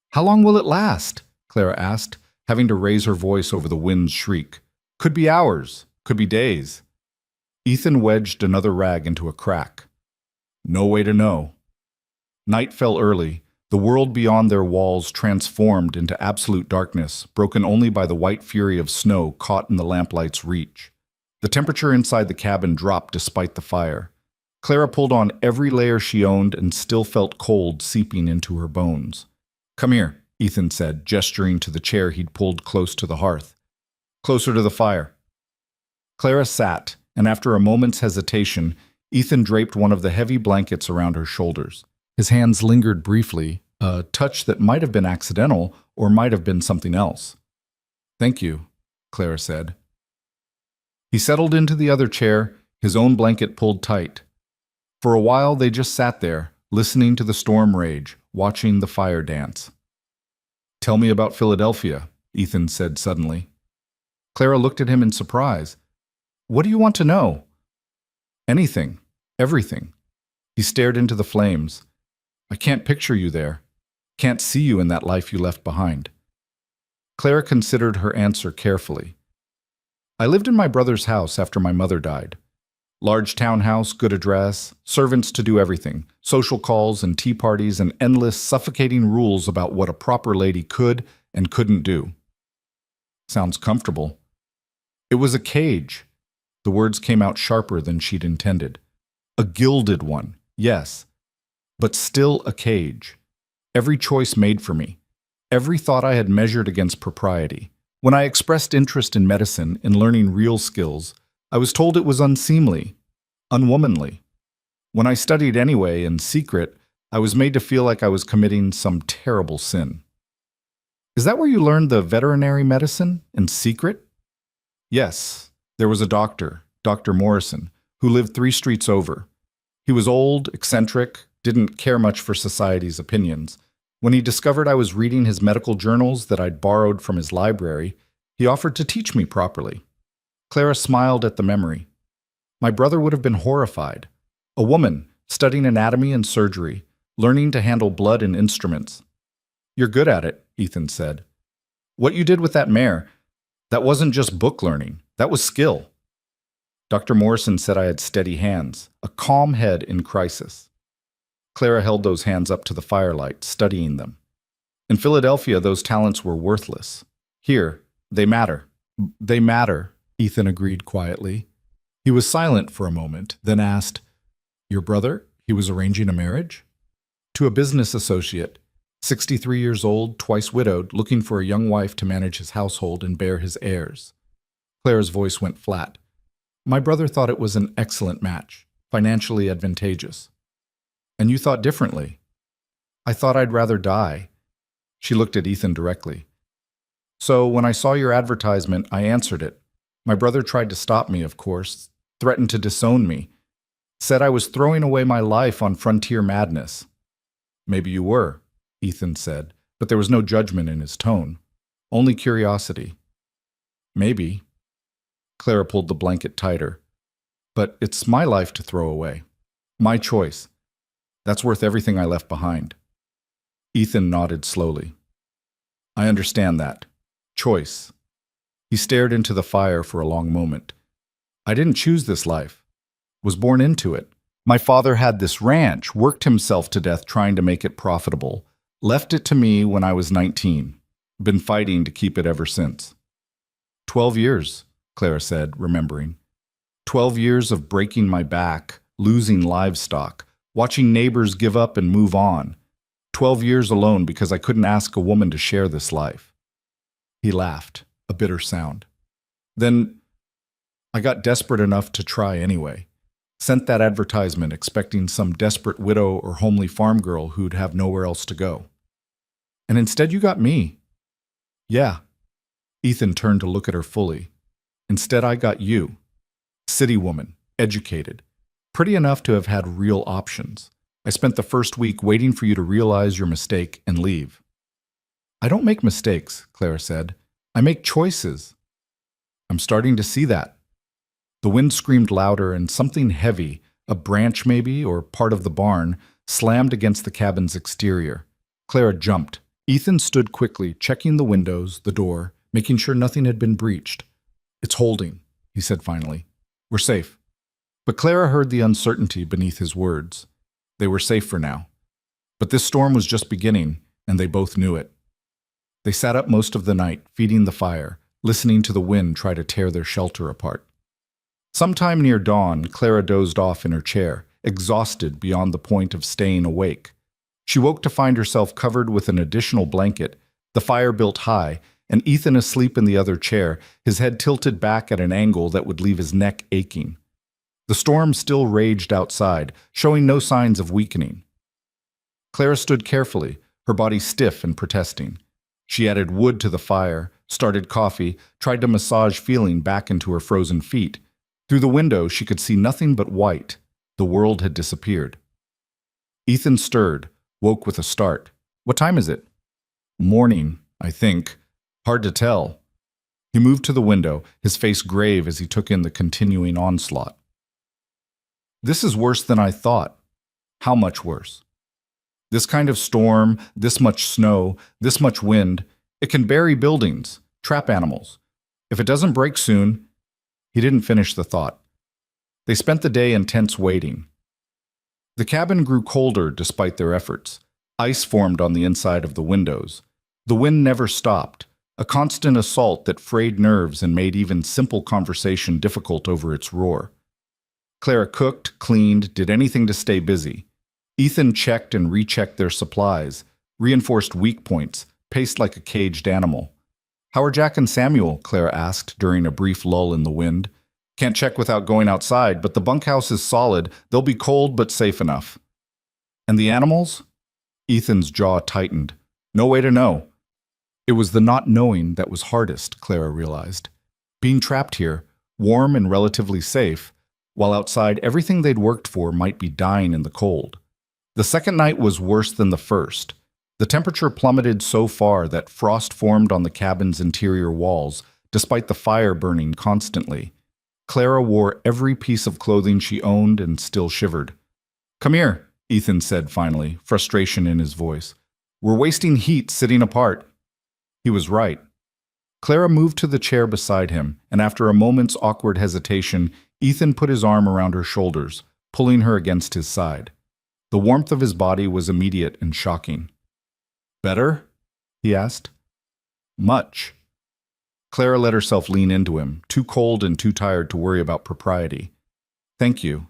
"How long will it last?" Clara asked, having to raise her voice over the wind's shriek. "Could be hours, could be days." Ethan wedged another rag into a crack. "No way to know." Night fell early. The world beyond their walls transformed into absolute darkness, broken only by the white fury of snow caught in the lamplight's reach. The temperature inside the cabin dropped despite the fire. Clara pulled on every layer she owned and still felt cold seeping into her bones. "Come here," Ethan said, gesturing to the chair he'd pulled close to the hearth. "Closer to the fire." Clara sat, and after a moment's hesitation, Ethan draped one of the heavy blankets around her shoulders. His hands lingered briefly, a touch that might have been accidental or might have been something else. "Thank you," Clara said. He settled into the other chair, his own blanket pulled tight. For a while they just sat there, listening to the storm rage, watching the fire dance. "Tell me about Philadelphia," Ethan said suddenly. Clara looked at him in surprise. "What do you want to know?" "Anything. Everything." He stared into the flames. I can't picture you there. Can't see you in that life you left behind. Clara considered her answer carefully. I lived in my brother's house after my mother died. Large townhouse, good address, servants to do everything, social calls and tea parties and endless, suffocating rules about what a proper lady could and couldn't do. Sounds comfortable. It was a cage. The words came out sharper than she'd intended. A gilded one, yes, but still a cage. Every choice made for me. Every thought I had measured against propriety. When I expressed interest in medicine, in learning real skills, I was told it was unseemly, unwomanly. When I studied anyway, in secret, I was made to feel like I was committing some terrible sin. Is that where you learned the veterinary medicine, in secret? Yes, there was a doctor, Dr. Morrison, who lived 3 streets over. He was old, eccentric, didn't care much for society's opinions. When he discovered I was reading his medical journals that I'd borrowed from his library, he offered to teach me properly. Clara smiled at the memory. My brother would have been horrified. A woman, studying anatomy and surgery, learning to handle blood and instruments. You're good at it, Ethan said. What you did with that mare, that wasn't just book learning, that was skill. Dr. Morrison said I had steady hands, a calm head in crisis. Clara held those hands up to the firelight, studying them. In Philadelphia, those talents were worthless. Here, they matter. They matter, Ethan agreed quietly. He was silent for a moment, then asked, Your brother, he was arranging a marriage? To a business associate, 63 years old, twice widowed, looking for a young wife to manage his household and bear his heirs. Clara's voice went flat. My brother thought it was an excellent match, financially advantageous. And you thought differently. I thought I'd rather die. She looked at Ethan directly. So when I saw your advertisement, I answered it. My brother tried to stop me, of course, threatened to disown me, said I was throwing away my life on frontier madness. Maybe you were, Ethan said, but there was no judgment in his tone, only curiosity. Maybe. Clara pulled the blanket tighter. But it's my life to throw away. My choice. That's worth everything I left behind. Ethan nodded slowly. I understand that. Choice. He stared into the fire for a long moment. I didn't choose this life. Was born into it. My father had this ranch, worked himself to death trying to make it profitable. Left it to me when I was 19. Been fighting to keep it ever since. 12 years, Clara said, remembering. 12 years of breaking my back, losing livestock, watching neighbors give up and move on. 12 years alone because I couldn't ask a woman to share this life. He laughed, a bitter sound. Then I got desperate enough to try anyway. Sent that advertisement expecting some desperate widow or homely farm girl who'd have nowhere else to go. And instead you got me. Yeah. Ethan turned to look at her fully. Instead I got you. City woman, educated. Pretty enough to have had real options. I spent the first week waiting for you to realize your mistake and leave. I don't make mistakes, Clara said. I make choices. I'm starting to see that. The wind screamed louder and something heavy, a branch maybe, or part of the barn, slammed against the cabin's exterior. Clara jumped. Ethan stood quickly, checking the windows, the door, making sure nothing had been breached. It's holding, he said finally. We're safe. But Clara heard the uncertainty beneath his words. They were safe for now. But this storm was just beginning, and they both knew it. They sat up most of the night, feeding the fire, listening to the wind try to tear their shelter apart. Sometime near dawn, Clara dozed off in her chair, exhausted beyond the point of staying awake. She woke to find herself covered with an additional blanket, the fire built high, and Ethan asleep in the other chair, his head tilted back at an angle that would leave his neck aching. The storm still raged outside, showing no signs of weakening. Clara stood carefully, her body stiff and protesting. She added wood to the fire, started coffee, tried to massage feeling back into her frozen feet. Through the window, she could see nothing but white. The world had disappeared. Ethan stirred, woke with a start. What time is it? Morning, I think. Hard to tell. He moved to the window, his face grave as he took in the continuing onslaught. This is worse than I thought. How much worse? This kind of storm, this much snow, this much wind, it can bury buildings, trap animals. If it doesn't break soon, he didn't finish the thought. They spent the day in tense waiting. The cabin grew colder despite their efforts. Ice formed on the inside of the windows. The wind never stopped, a constant assault that frayed nerves and made even simple conversation difficult over its roar. Clara cooked, cleaned, did anything to stay busy. Ethan checked and rechecked their supplies, reinforced weak points, paced like a caged animal. "How are Jack and Samuel?" Clara asked during a brief lull in the wind. "Can't check without going outside, but the bunkhouse is solid. They'll be cold but safe enough." "And the animals?" Ethan's jaw tightened. "No way to know." It was the not knowing that was hardest, Clara realized. Being trapped here, warm and relatively safe, while outside everything they'd worked for might be dying in the cold. The second night was worse than the first. The temperature plummeted so far that frost formed on the cabin's interior walls, despite the fire burning constantly. Clara wore every piece of clothing she owned and still shivered. "Come here," Ethan said finally, frustration in his voice. "We're wasting heat sitting apart." He was right. Clara moved to the chair beside him, and after a moment's awkward hesitation, Ethan put his arm around her shoulders, pulling her against his side. The warmth of his body was immediate and shocking. "Better?" he asked. "Much." Clara let herself lean into him, too cold and too tired to worry about propriety. "Thank you."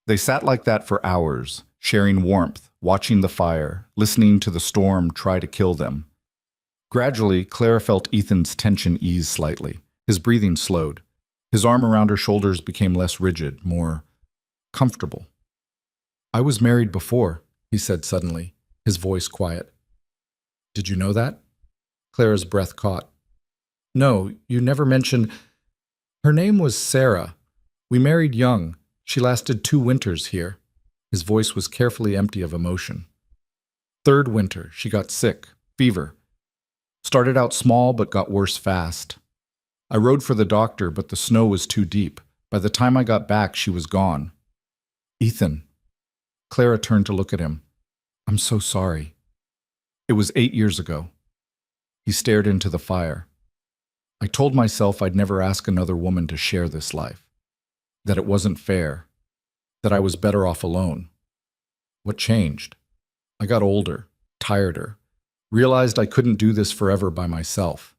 They sat like that for hours, sharing warmth, watching the fire, listening to the storm try to kill them. Gradually, Clara felt Ethan's tension ease slightly. His breathing slowed. His arm around her shoulders became less rigid, more comfortable. "I was married before," he said suddenly, his voice quiet. "Did you know that?" Clara's breath caught. "No, you never mentioned—" "Her name was Sarah. We married young. She lasted 2 winters here." His voice was carefully empty of emotion. "Third winter, she got sick, fever. Started out small but got worse fast. I rode for the doctor, but the snow was too deep. By the time I got back, she was gone." "Ethan." Clara turned to look at him. "I'm so sorry." "It was 8 years ago." He stared into the fire. "I told myself I'd never ask another woman to share this life. That it wasn't fair. That I was better off alone. What changed? I got older, tireder. Realized I couldn't do this forever by myself."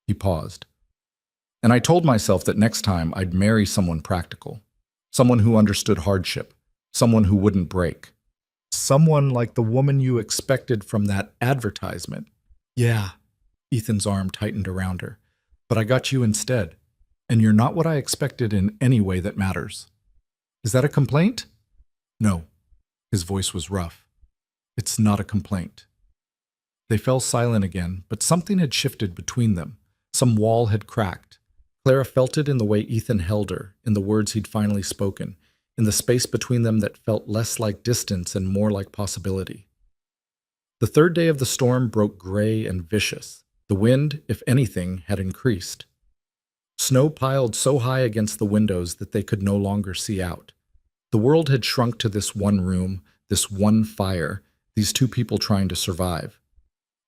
He paused. "And I told myself that next time I'd marry someone practical. Someone who understood hardship. Someone who wouldn't break. Someone like the woman you expected from that advertisement." "Yeah." Ethan's arm tightened around her. "But I got you instead. And you're not what I expected in any way that matters." "Is that a complaint?" "No." His voice was rough. "It's not a complaint." They fell silent again, but something had shifted between them. Some wall had cracked. Clara felt it in the way Ethan held her, in the words he'd finally spoken, in the space between them that felt less like distance and more like possibility. The third day of the storm broke gray and vicious. The wind, if anything, had increased. Snow piled so high against the windows that they could no longer see out. The world had shrunk to this one room, this one fire, these 2 people trying to survive.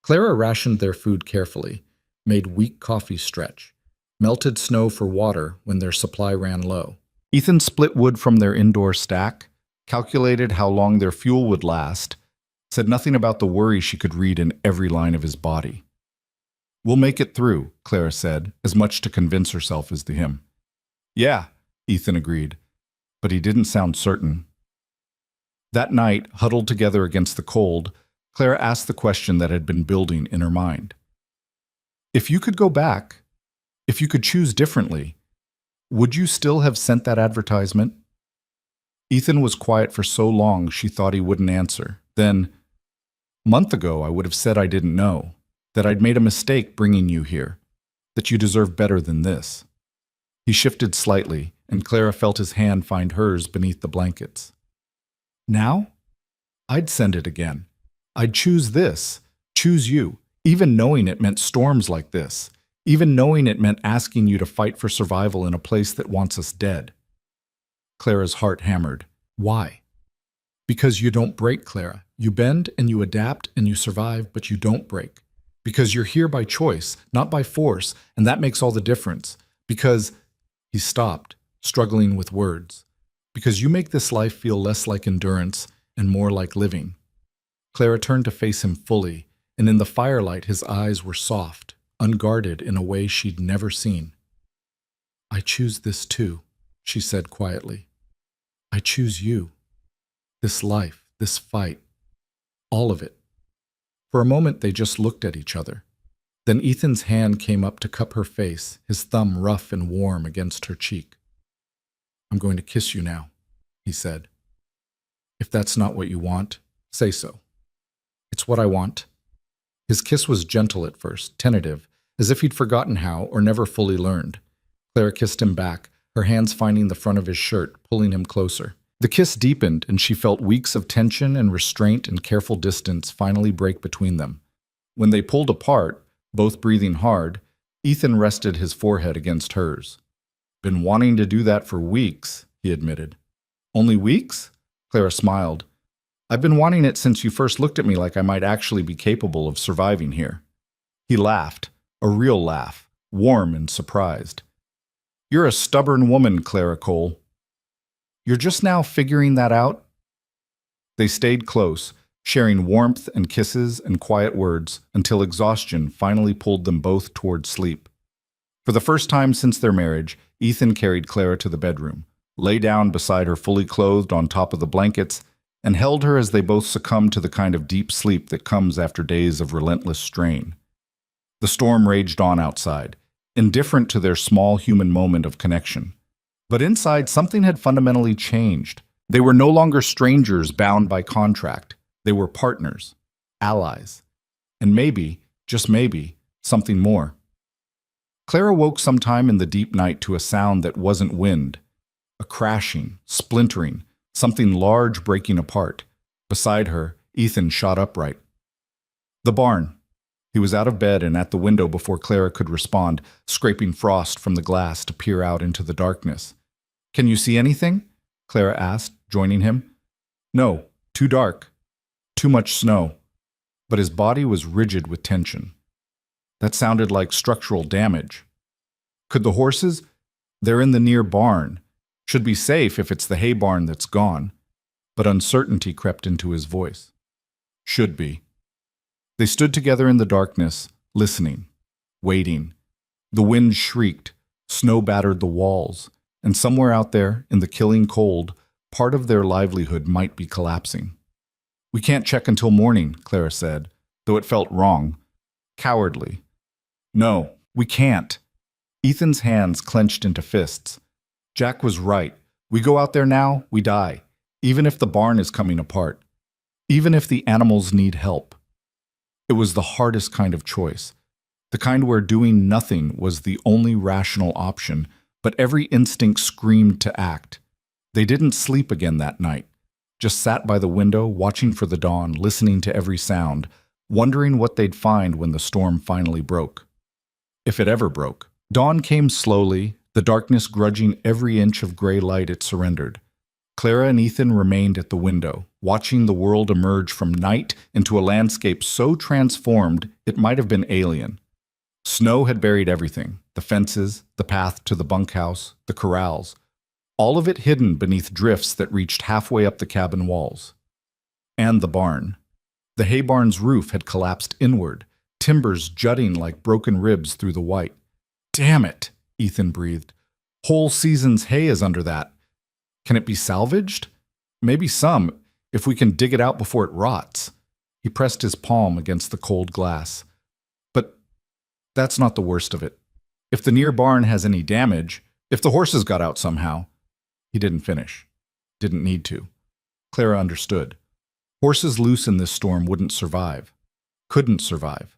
Clara rationed their food carefully, made weak coffee stretch, melted snow for water when their supply ran low. Ethan split wood from their indoor stack, calculated how long their fuel would last, said nothing about the worry she could read in every line of his body. "We'll make it through," Clara said, as much to convince herself as to him. "Yeah," Ethan agreed, but he didn't sound certain. That night, huddled together against the cold, Clara asked the question that had been building in her mind. "If you could go back, if you could choose differently, would you still have sent that advertisement?" Ethan was quiet for so long she thought he wouldn't answer. Then, "A month ago I would have said I didn't know, that I'd made a mistake bringing you here, that you deserve better than this." He shifted slightly, and Clara felt his hand find hers beneath the blankets. "Now? I'd send it again. I'd choose this, choose you, even knowing it meant storms like this, even knowing it meant asking you to fight for survival in a place that wants us dead." Clara's heart hammered. "Why?" "Because you don't break, Clara. You bend and you adapt and you survive, but you don't break. Because you're here by choice, not by force, and that makes all the difference. Because he stopped, struggling with words. Because you make this life feel less like endurance and more like living. Clara turned to face him fully, and in the firelight his eyes were soft, unguarded in a way she'd never seen. I choose this too, she said quietly. I choose you. This life, this fight, all of it. For a moment they just looked at each other. Then Ethan's hand came up to cup her face, his thumb rough and warm against her cheek. I'm going to kiss you now, he said. If that's not what you want, say so. It's what I want. His kiss was gentle at first, tentative, as if he'd forgotten how or never fully learned. Clara kissed him back, her hands finding the front of his shirt, pulling him closer. The kiss deepened, and she felt weeks of tension and restraint and careful distance finally break between them. When they pulled apart, both breathing hard, Ethan rested his forehead against hers. Been wanting to do that for weeks, he admitted. Only weeks? Clara smiled. I've been wanting it since you first looked at me like I might actually be capable of surviving here. He laughed, a real laugh, warm and surprised. You're a stubborn woman, Clara Cole. You're just now figuring that out? They stayed close, sharing warmth and kisses and quiet words until exhaustion finally pulled them both toward sleep. For the first time since their marriage, Ethan carried Clara to the bedroom, lay down beside her fully clothed on top of the blankets, and held her as they both succumbed to the kind of deep sleep that comes after days of relentless strain. The storm raged on outside, indifferent to their small human moment of connection. But inside, something had fundamentally changed. They were no longer strangers bound by contract. They were partners, allies, and maybe, just maybe, something more. Clara woke sometime in the deep night to a sound that wasn't wind, a crashing, splintering, something large breaking apart. Beside her, Ethan shot upright. The barn. He was out of bed and at the window before Clara could respond, scraping frost from the glass to peer out into the darkness. Can you see anything? Clara asked, joining him. No, too dark. Too much snow. But his body was rigid with tension. That sounded like structural damage. Could the horses? They're in the near barn. Should be safe if it's the hay barn that's gone. But uncertainty crept into his voice. Should be. They stood together in the darkness, listening, waiting. The wind shrieked, snow battered the walls, and somewhere out there, in the killing cold, part of their livelihood might be collapsing. We can't check until morning, Clara said, though it felt wrong. Cowardly. No, we can't. Ethan's hands clenched into fists. Jack was right. We go out there now, we die. Even if the barn is coming apart. Even if the animals need help. It was the hardest kind of choice. The kind where doing nothing was the only rational option, but every instinct screamed to act. They didn't sleep again that night. Just sat by the window, watching for the dawn, listening to every sound, wondering what they'd find when the storm finally broke. If it ever broke. Dawn came slowly, the darkness grudging every inch of gray light it surrendered. Clara and Ethan remained at the window, watching the world emerge from night into a landscape so transformed it might have been alien. Snow had buried everything, the fences, the path to the bunkhouse, the corrals, all of it hidden beneath drifts that reached halfway up the cabin walls. And the barn. The hay barn's roof had collapsed inward, timbers jutting like broken ribs through the white. Damn it, Ethan breathed. Whole season's hay is under that. Can it be salvaged? Maybe some, if we can dig it out before it rots. He pressed his palm against the cold glass. But that's not the worst of it. If the near barn has any damage, if the horses got out somehow. He didn't finish. Didn't need to. Clara understood. Horses loose in this storm wouldn't survive. Couldn't survive.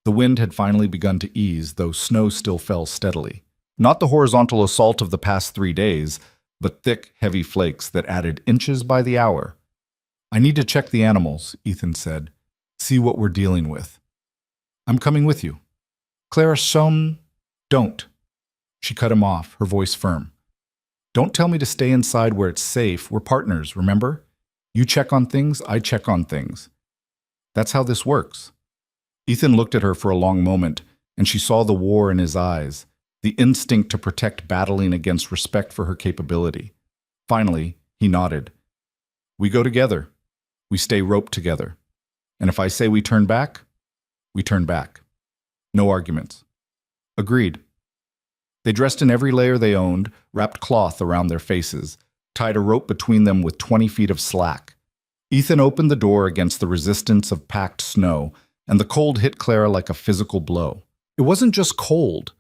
The wind had finally begun to ease, though snow still fell steadily. Not the horizontal assault of the past 3 days, but thick, heavy flakes that added inches by the hour. I need to check the animals, Ethan said. See what we're dealing with. I'm coming with you. Clara, don't. She cut him off, her voice firm. Don't tell me to stay inside where it's safe. We're partners, remember? You check on things, I check on things. That's how this works. Ethan looked at her for a long moment, and she saw the war in his eyes, the instinct to protect battling against respect for her capability. Finally, he nodded. We go together. We stay roped together. And if I say we turn back, we turn back. No arguments. Agreed. They dressed in every layer they owned, wrapped cloth around their faces, tied a rope between them with 20 feet of slack. Ethan opened the door against the resistance of packed snow, and the cold hit Clara like a physical blow. It wasn't just cold.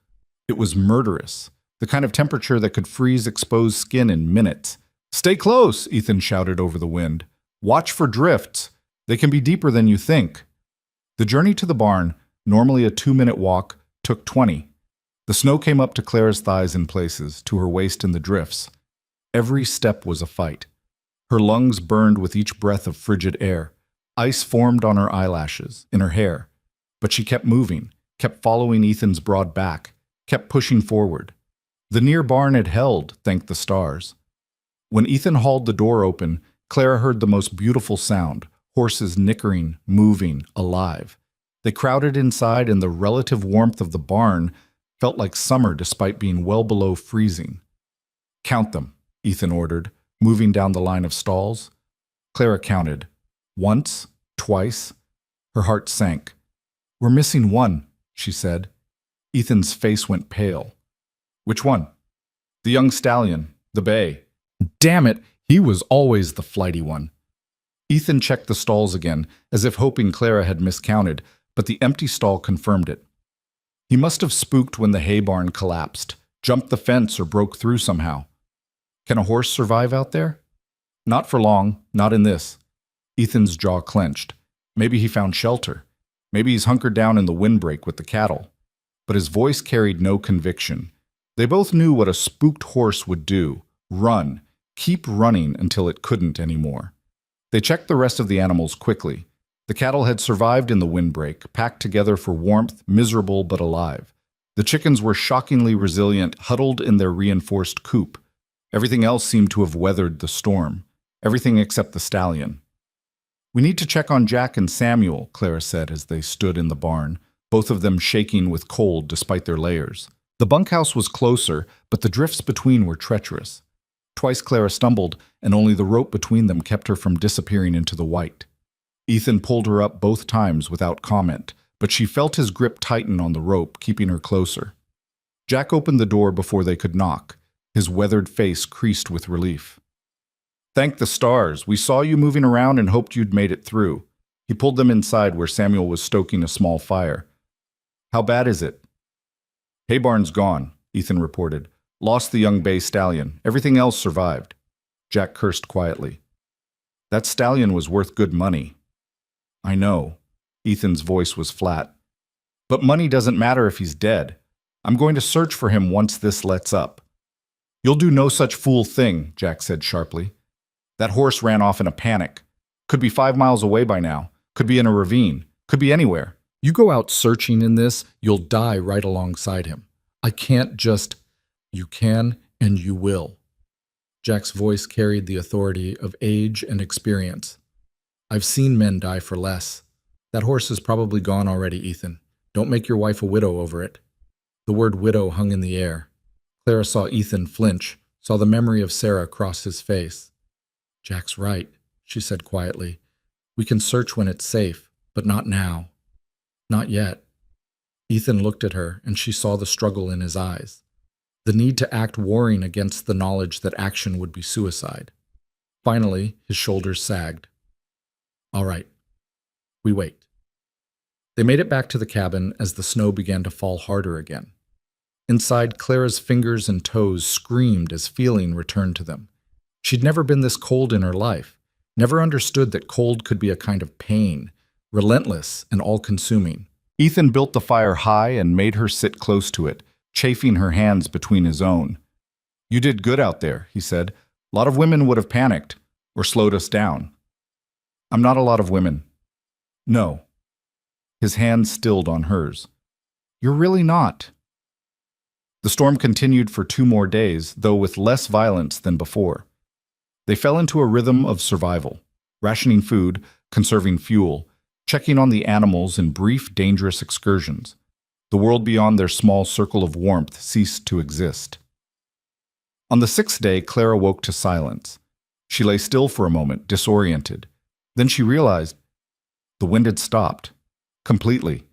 It was murderous, the kind of temperature that could freeze exposed skin in minutes. Stay close, Ethan shouted over the wind. Watch for drifts. They can be deeper than you think. The journey to the barn, normally a 2-minute walk, took 20. The snow came up to Clara's thighs in places, to her waist in the drifts. Every step was a fight. Her lungs burned with each breath of frigid air. Ice formed on her eyelashes, in her hair. But she kept moving, kept following Ethan's broad back, kept pushing forward. The near barn had held, thank the stars. When Ethan hauled the door open, Clara heard the most beautiful sound, horses nickering, moving, alive. They crowded inside, and the relative warmth of the barn felt like summer despite being well below freezing. Count them, Ethan ordered, moving down the line of stalls. Clara counted. Once, twice. Her heart sank. We're missing one, she said. Ethan's face went pale. Which one? The young stallion, the bay. Damn it, he was always the flighty one. Ethan checked the stalls again, as if hoping Clara had miscounted, but the empty stall confirmed it. He must have spooked when the hay barn collapsed, jumped the fence, or broke through somehow. Can a horse survive out there? Not for long, not in this. Ethan's jaw clenched. Maybe he found shelter. Maybe he's hunkered down in the windbreak with the cattle. But his voice carried no conviction. They both knew what a spooked horse would do. Run. Keep running until it couldn't anymore. They checked the rest of the animals quickly. The cattle had survived in the windbreak, packed together for warmth, miserable but alive. The chickens were shockingly resilient, huddled in their reinforced coop. Everything else seemed to have weathered the storm. Everything except the stallion. We need to check on Jack and Samuel, Clara said as they stood in the barn, both of them shaking with cold despite their layers. The bunkhouse was closer, but the drifts between were treacherous. Twice Clara stumbled, and only the rope between them kept her from disappearing into the white. Ethan pulled her up both times without comment, but she felt his grip tighten on the rope, keeping her closer. Jack opened the door before they could knock, his weathered face creased with relief. Thank the stars. We saw you moving around and hoped you'd made it through. He pulled them inside where Samuel was stoking a small fire. How bad is it? Hay barn's gone, Ethan reported. Lost the young bay stallion. Everything else survived. Jack cursed quietly. That stallion was worth good money. I know. Ethan's voice was flat. But money doesn't matter if he's dead. I'm going to search for him once this lets up. You'll do no such fool thing, Jack said sharply. That horse ran off in a panic. Could be 5 miles away by now. Could be in a ravine. Could be anywhere. You go out searching in this, you'll die right alongside him. I can't just... You can and you will. Jack's voice carried the authority of age and experience. I've seen men die for less. That horse is probably gone already, Ethan. Don't make your wife a widow over it. The word widow hung in the air. Clara saw Ethan flinch, saw the memory of Sarah cross his face. Jack's right, she said quietly. We can search when it's safe, but not now. Not yet. Ethan looked at her, and she saw the struggle in his eyes. The need to act warring against the knowledge that action would be suicide. Finally, his shoulders sagged. All right. We wait. They made it back to the cabin as the snow began to fall harder again. Inside, Clara's fingers and toes screamed as feeling returned to them. She'd never been this cold in her life, never understood that cold could be a kind of pain, relentless and all-consuming. Ethan built the fire high and made her sit close to it, chafing her hands between his own. You did good out there, he said. A lot of women would have panicked or slowed us down. I'm not a lot of women. No. His hand stilled on hers. You're really not. The storm continued for 2 more days, though with less violence than before. They fell into a rhythm of survival. rationing food, conserving fuel, checking on the animals in brief, dangerous excursions. The world beyond their small circle of warmth ceased to exist. On the sixth day, Clara woke to silence. She lay still for a moment, disoriented. Then she realized the wind had stopped. Completely.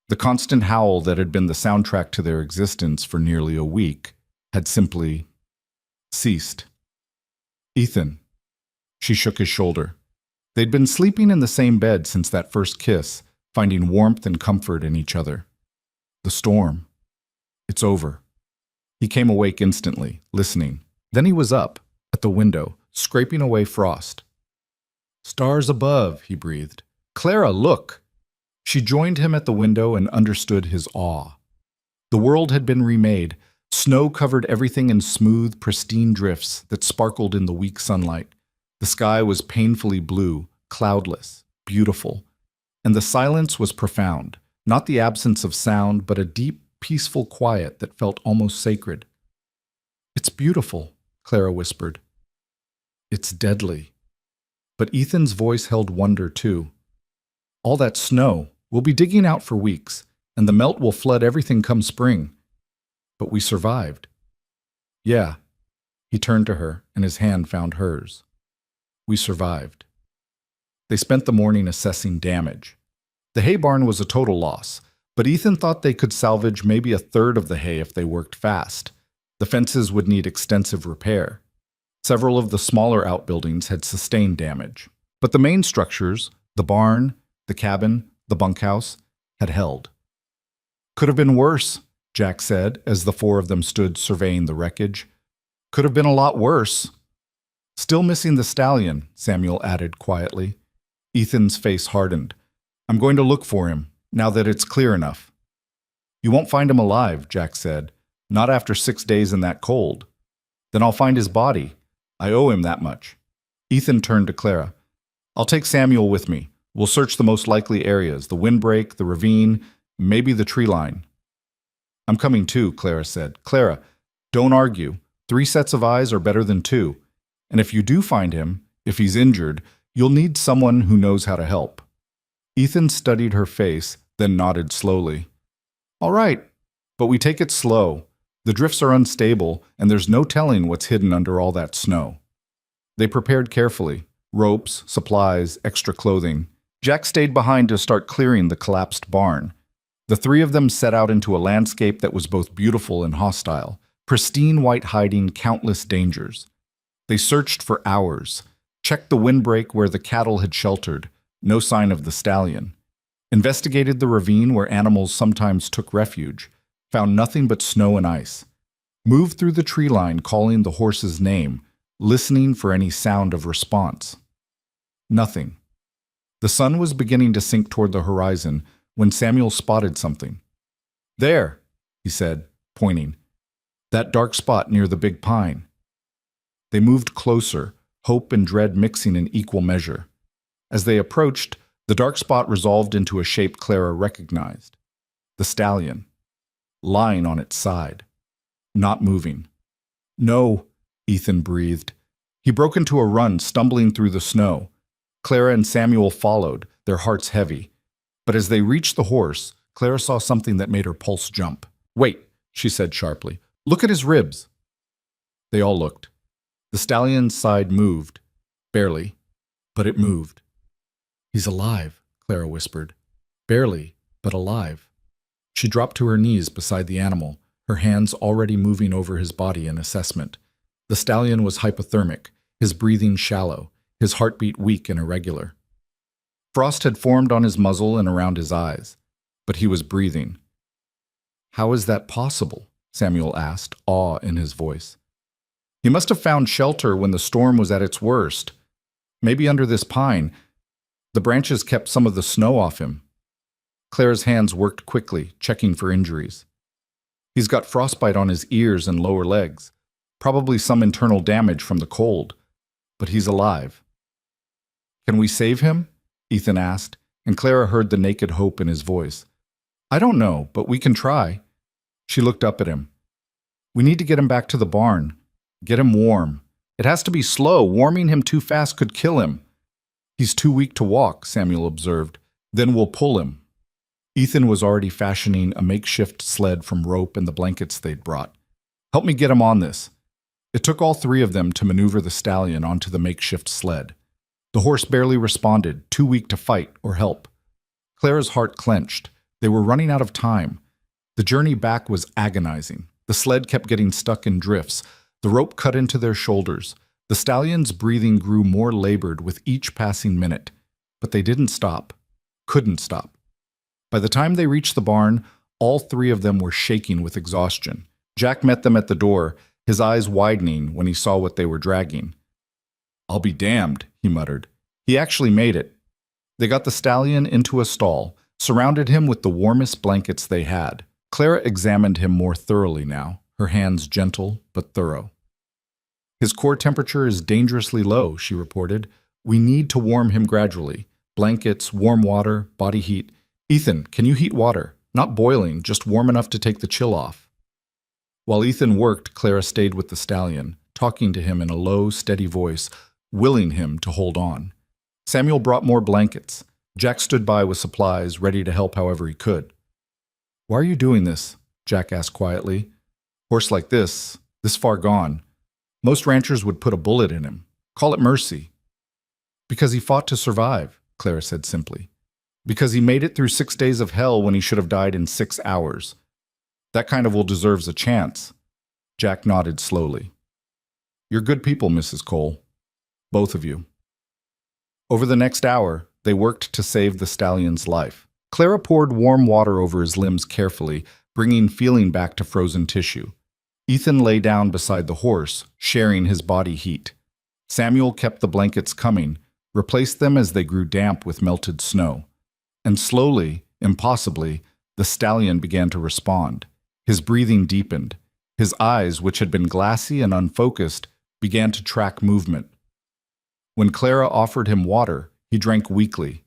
The constant howl that had been the soundtrack to their existence for nearly a week had simply ceased. Ethan. She shook his shoulder. They'd been sleeping in the same bed since that first kiss, finding warmth and comfort in each other. The storm. It's over. He came awake instantly, listening. Then he was up, at the window, scraping away frost. Stars above, he breathed. Clara, look! She joined him at the window and understood his awe. The world had been remade. Snow covered everything in smooth, pristine drifts that sparkled in the weak sunlight. The sky was painfully blue, cloudless, beautiful. And the silence was profound, not the absence of sound, but a deep, peaceful quiet that felt almost sacred. It's beautiful, Clara whispered. It's deadly. But Ethan's voice held wonder, too. All that snow, we'll be digging out for weeks, and the melt will flood everything come spring. But we survived. Yeah. He turned to her, and his hand found hers. We survived. They spent the morning assessing damage. The hay barn was a total loss, but Ethan thought they could salvage maybe a third of the hay if they worked fast. The fences would need extensive repair. Several of the smaller outbuildings had sustained damage, but the main structures, the barn, the cabin, the bunkhouse, had held. Could have been worse, Jack said as the four of them stood surveying the wreckage. Could have been a lot worse. Still missing the stallion, Samuel added quietly. Ethan's face hardened. I'm going to look for him, now that it's clear enough. You won't find him alive, Jack said. Not after 6 days in that cold. Then I'll find his body. I owe him that much. Ethan turned to Clara. I'll take Samuel with me. We'll search the most likely areas, the windbreak, the ravine, maybe the tree line. I'm coming too, Clara said. Clara, don't argue. 3 sets of eyes are better than 2. And if you do find him, if he's injured, you'll need someone who knows how to help. Ethan studied her face, then nodded slowly. All right, but we take it slow. The drifts are unstable, and there's no telling what's hidden under all that snow. They prepared carefully. Ropes, supplies, extra clothing. Jack stayed behind to start clearing the collapsed barn. The 3 of them set out into a landscape that was both beautiful and hostile. Pristine white hiding countless dangers. They searched for hours, checked the windbreak where the cattle had sheltered, no sign of the stallion. Investigated the ravine where animals sometimes took refuge, found nothing but snow and ice. Moved through the tree line calling the horse's name, listening for any sound of response. Nothing. The sun was beginning to sink toward the horizon when Samuel spotted something. There, he said, pointing. That dark spot near the big pine. They moved closer, hope and dread mixing in equal measure. As they approached, the dark spot resolved into a shape Clara recognized. The stallion. Lying on its side. Not moving. No, Ethan breathed. He broke into a run, stumbling through the snow. Clara and Samuel followed, their hearts heavy. But as they reached the horse, Clara saw something that made her pulse jump. Wait, she said sharply. Look at his ribs. They all looked. The stallion's side moved. Barely, but it moved. He's alive, Clara whispered. Barely, but alive. She dropped to her knees beside the animal, her hands already moving over his body in assessment. The stallion was hypothermic, his breathing shallow, his heartbeat weak and irregular. Frost had formed on his muzzle and around his eyes, but he was breathing. How is that possible? Samuel asked, awe in his voice. He must have found shelter when the storm was at its worst. Maybe under this pine. The branches kept some of the snow off him. Clara's hands worked quickly, checking for injuries. He's got frostbite on his ears and lower legs, probably some internal damage from the cold, but he's alive. Can we save him? Ethan asked, and Clara heard the naked hope in his voice. I don't know, but we can try. She looked up at him. We need to get him back to the barn. Get him warm. It has to be slow. Warming him too fast could kill him. He's too weak to walk, Samuel observed. Then we'll pull him. Ethan was already fashioning a makeshift sled from rope and the blankets they'd brought. Help me get him on this. It took all three of them to maneuver the stallion onto the makeshift sled. The horse barely responded, too weak to fight or help. Clara's heart clenched. They were running out of time. The journey back was agonizing. The sled kept getting stuck in drifts. The rope cut into their shoulders. The stallion's breathing grew more labored with each passing minute. But they didn't stop. Couldn't stop. By the time they reached the barn, all three of them were shaking with exhaustion. Jack met them at the door, his eyes widening when he saw what they were dragging. "I'll be damned," he muttered. He actually made it. They got the stallion into a stall, surrounded him with the warmest blankets they had. Clara examined him more thoroughly now, her hands gentle but thorough. "His core temperature is dangerously low," she reported. "We need to warm him gradually. Blankets, warm water, body heat. Ethan, can you heat water? Not boiling, just warm enough to take the chill off." While Ethan worked, Clara stayed with the stallion, talking to him in a low, steady voice, willing him to hold on. Samuel brought more blankets. Jack stood by with supplies, ready to help however he could. "Why are you doing this?" Jack asked quietly. "Horse like this far gone. Most ranchers would put a bullet in him. Call it mercy." "Because he fought to survive," Clara said simply. "Because he made it through 6 days of hell when he should have died in 6 hours. That kind of will deserves a chance." Jack nodded slowly. "You're good people, Mrs. Cole. Both of you." Over the next hour, they worked to save the stallion's life. Clara poured warm water over his limbs carefully, bringing feeling back to frozen tissue. Ethan lay down beside the horse, sharing his body heat. Samuel kept the blankets coming, replaced them as they grew damp with melted snow. And slowly, impossibly, the stallion began to respond. His breathing deepened. His eyes, which had been glassy and unfocused, began to track movement. When Clara offered him water, he drank weakly.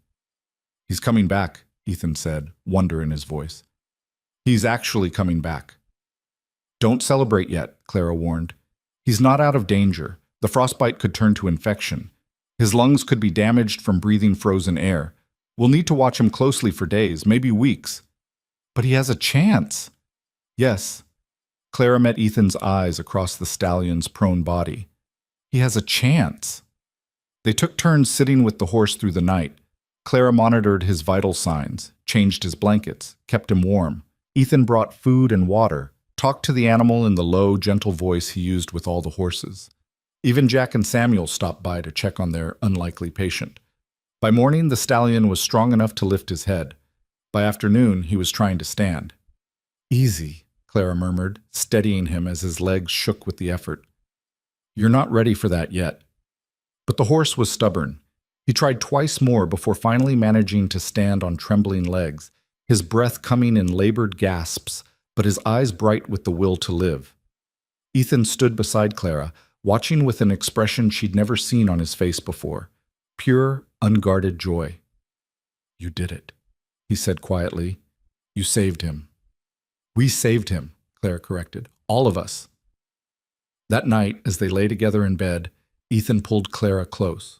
"He's coming back," Ethan said, wonder in his voice. "He's actually coming back." "Don't celebrate yet," Clara warned. "He's not out of danger. The frostbite could turn to infection. His lungs could be damaged from breathing frozen air. We'll need to watch him closely for days, maybe weeks." "But he has a chance." "Yes." Clara met Ethan's eyes across the stallion's prone body. "He has a chance." They took turns sitting with the horse through the night. Clara monitored his vital signs, changed his blankets, kept him warm. Ethan brought food and water, talked to the animal in the low, gentle voice he used with all the horses. Even Jack and Samuel stopped by to check on their unlikely patient. By morning, the stallion was strong enough to lift his head. By afternoon, he was trying to stand. "Easy," Clara murmured, steadying him as his legs shook with the effort. "You're not ready for that yet." But the horse was stubborn. He tried twice more before finally managing to stand on trembling legs, his breath coming in labored gasps, but his eyes bright with the will to live. Ethan stood beside Clara, watching with an expression she'd never seen on his face before. Pure, unguarded joy. "You did it," he said quietly. "You saved him." "We saved him," Clara corrected. "All of us." That night, as they lay together in bed, Ethan pulled Clara close.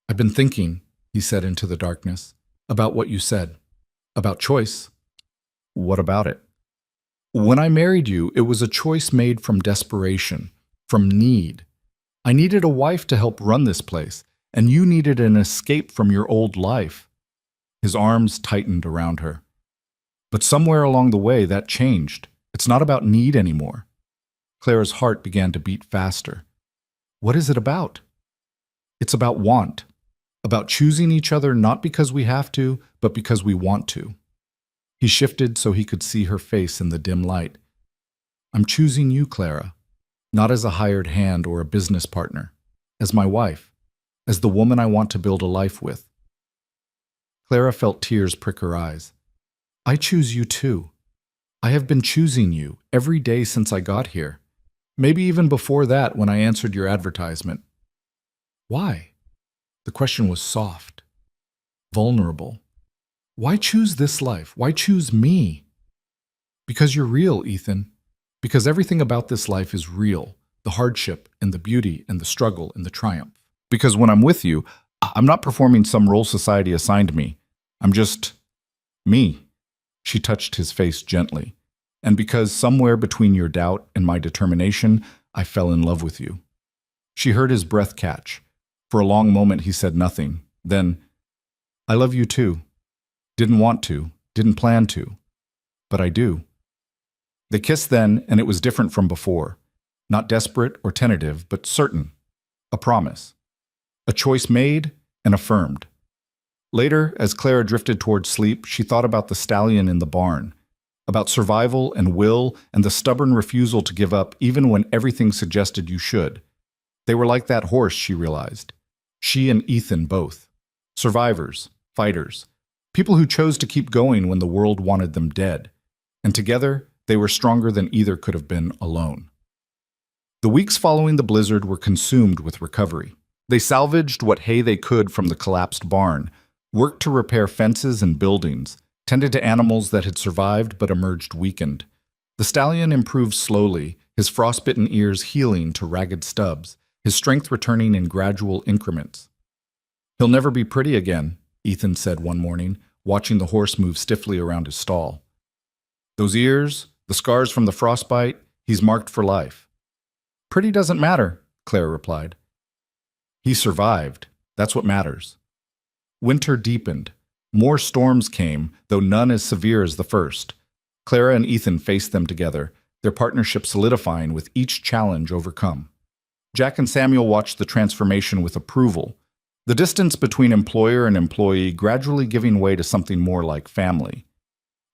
"I've been thinking," he said into the darkness, "about what you said. About choice." "What about it?" "When I married you, it was a choice made from desperation, from need. I needed a wife to help run this place, and you needed an escape from your old life." His arms tightened around her. "But somewhere along the way, that changed. It's not about need anymore." Clara's heart began to beat faster. "What is it about?" "It's about want. About choosing each other not because we have to, but because we want to." He shifted so he could see her face in the dim light. "I'm choosing you, Clara, not as a hired hand or a business partner, as my wife, as the woman I want to build a life with." Clara felt tears prick her eyes. "I choose you too. I have been choosing you every day since I got here. Maybe even before that when I answered your advertisement." "Why?" The question was soft, vulnerable. "Why choose this life? Why choose me?" "Because you're real, Ethan. Because everything about this life is real. The hardship and the beauty and the struggle and the triumph. Because when I'm with you, I'm not performing some role society assigned me. I'm just me. She touched his face gently. And because somewhere between your doubt and my determination, I fell in love with you. She heard his breath catch. For a long moment, he said nothing. Then, I love you too. Didn't want to, didn't plan to. But I do. They kissed then, and it was different from before. Not desperate or tentative, but certain. A promise. A choice made and affirmed. Later, as Clara drifted towards sleep, she thought about the stallion in the barn, about survival and will and the stubborn refusal to give up even when everything suggested you should. They were like that horse, she realized. She and Ethan both. Survivors, fighters, people who chose to keep going when the world wanted them dead. And together, they were stronger than either could have been alone. The weeks following the blizzard were consumed with recovery. They salvaged what hay they could from the collapsed barn, worked to repair fences and buildings, tended to animals that had survived but emerged weakened. The stallion improved slowly, his frostbitten ears healing to ragged stubs, his strength returning in gradual increments. He'll never be pretty again, Ethan said one morning, watching the horse move stiffly around his stall. Those ears, the scars from the frostbite, he's marked for life. Pretty doesn't matter, Clara replied. He survived. That's what matters. Winter deepened. More storms came, though none as severe as the first. Clara and Ethan faced them together, their partnership solidifying with each challenge overcome. Jack and Samuel watched the transformation with approval, the distance between employer and employee gradually giving way to something more like family.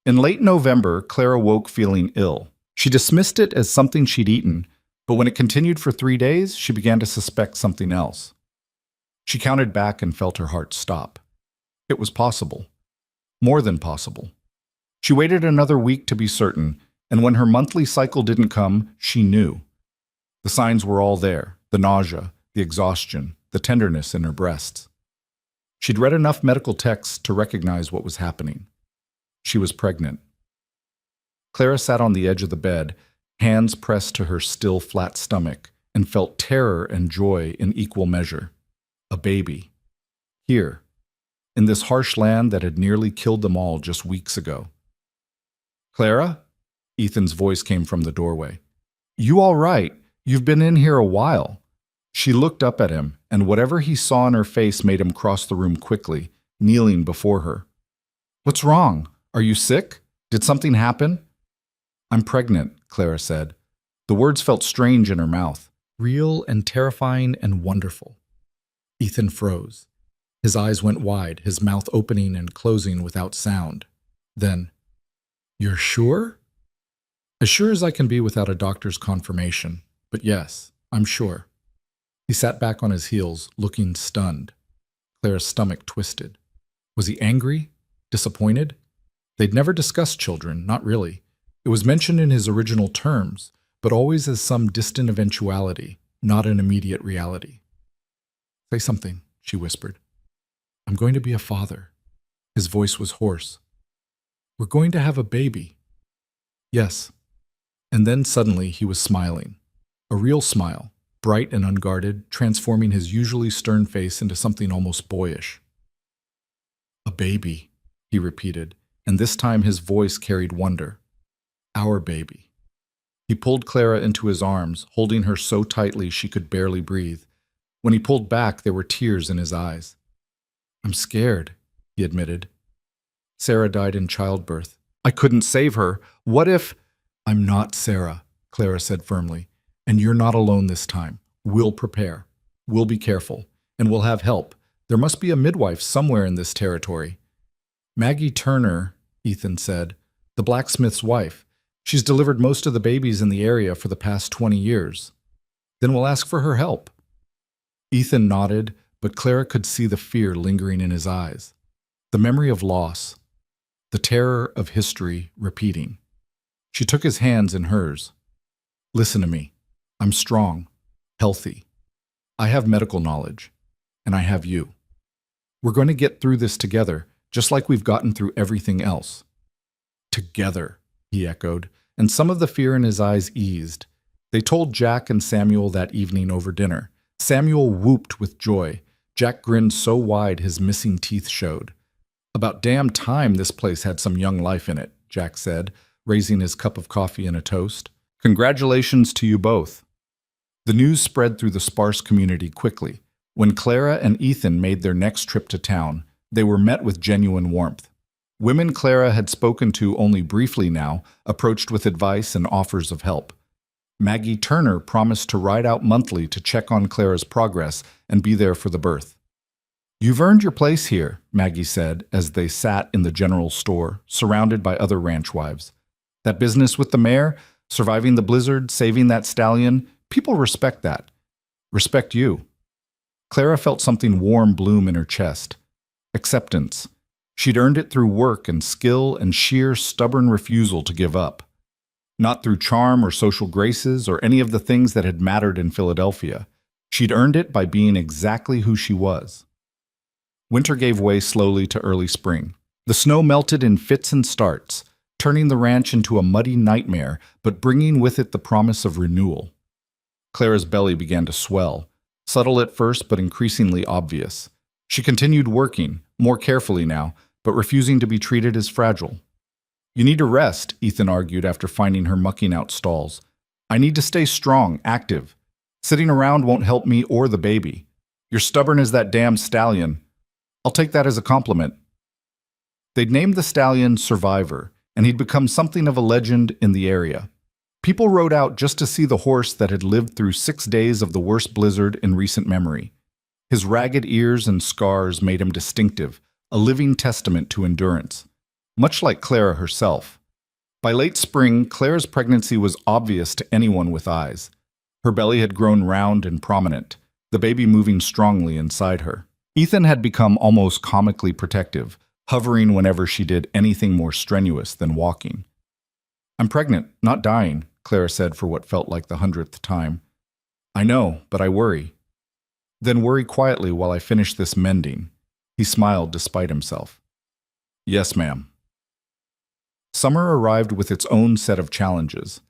In late November, Clara woke feeling ill. She dismissed it as something she'd eaten, but when it continued for 3 days, she began to suspect something else. She counted back and felt her heart stop. It was possible. More than possible. She waited another week to be certain, and when her monthly cycle didn't come, she knew. The signs were all there, the nausea, the exhaustion, the tenderness in her breasts. She'd read enough medical texts to recognize what was happening. She was pregnant. Clara sat on the edge of the bed, hands pressed to her still flat stomach, and felt terror and joy in equal measure. A baby. Here, in this harsh land that had nearly killed them all just weeks ago. Clara? Ethan's voice came from the doorway. You all right? You've been in here a while. She looked up at him, and whatever he saw in her face made him cross the room quickly, kneeling before her. What's wrong? Are you sick? Did something happen? I'm pregnant, Clara said. The words felt strange in her mouth, real and terrifying and wonderful. Ethan froze. His eyes went wide, his mouth opening and closing without sound. Then, You're sure? As sure as I can be without a doctor's confirmation, but yes, I'm sure. He sat back on his heels, looking stunned. Clara's stomach twisted. Was he angry? Disappointed? They'd never discussed children, not really. It was mentioned in his original terms, but always as some distant eventuality, not an immediate reality. Say something, she whispered. I'm going to be a father. His voice was hoarse. We're going to have a baby. Yes. And then suddenly he was smiling. A real smile, bright and unguarded, transforming his usually stern face into something almost boyish. A baby, he repeated, and this time his voice carried wonder. Our baby. He pulled Clara into his arms, holding her so tightly she could barely breathe. When he pulled back, there were tears in his eyes. I'm scared, he admitted. Sarah died in childbirth. I couldn't save her. What if... I'm not Sarah, Clara said firmly. And you're not alone this time. We'll prepare. We'll be careful. And we'll have help. There must be a midwife somewhere in this territory. Maggie Turner, Ethan said, the blacksmith's wife. She's delivered most of the babies in the area for the past 20 years. Then we'll ask for her help. Ethan nodded, but Clara could see the fear lingering in his eyes. The memory of loss. The terror of history repeating. She took his hands in hers. Listen to me. I'm strong, healthy. I have medical knowledge, and I have you. We're going to get through this together, just like we've gotten through everything else. Together, he echoed, and some of the fear in his eyes eased. They told Jack and Samuel that evening over dinner. Samuel whooped with joy. Jack grinned so wide his missing teeth showed. "About damn time this place had some young life in it," Jack said, raising his cup of coffee in a toast. "Congratulations to you both." The news spread through the sparse community quickly. When Clara and Ethan made their next trip to town, they were met with genuine warmth. Women Clara had spoken to only briefly now approached with advice and offers of help. Maggie Turner promised to ride out monthly to check on Clara's progress and be there for the birth. "You've earned your place here," Maggie said as they sat in the general store, surrounded by other ranch wives. "That business with the mare, surviving the blizzard, saving that stallion, people respect that. Respect you." Clara felt something warm bloom in her chest. Acceptance. She'd earned it through work and skill and sheer stubborn refusal to give up. Not through charm or social graces or any of the things that had mattered in Philadelphia. She'd earned it by being exactly who she was. Winter gave way slowly to early spring. The snow melted in fits and starts, turning the ranch into a muddy nightmare, but bringing with it the promise of renewal. Clara's belly began to swell, subtle at first but increasingly obvious. She continued working, more carefully now, but refusing to be treated as fragile. "You need to rest," Ethan argued after finding her mucking out stalls. "I need to stay strong, active. Sitting around won't help me or the baby. You're stubborn as that damn stallion. I'll take that as a compliment." They'd named the stallion Survivor, and he'd become something of a legend in the area. People rode out just to see the horse that had lived through 6 days of the worst blizzard in recent memory. His ragged ears and scars made him distinctive, a living testament to endurance. Much like Clara herself. By late spring, Clara's pregnancy was obvious to anyone with eyes. Her belly had grown round and prominent, the baby moving strongly inside her. Ethan had become almost comically protective, hovering whenever she did anything more strenuous than walking. "I'm pregnant, not dying," Clara said for what felt like the 100th time. "I know, but I worry." "Then worry quietly while I finish this mending." He smiled despite himself. "Yes, ma'am." Summer arrived with its own set of challenges.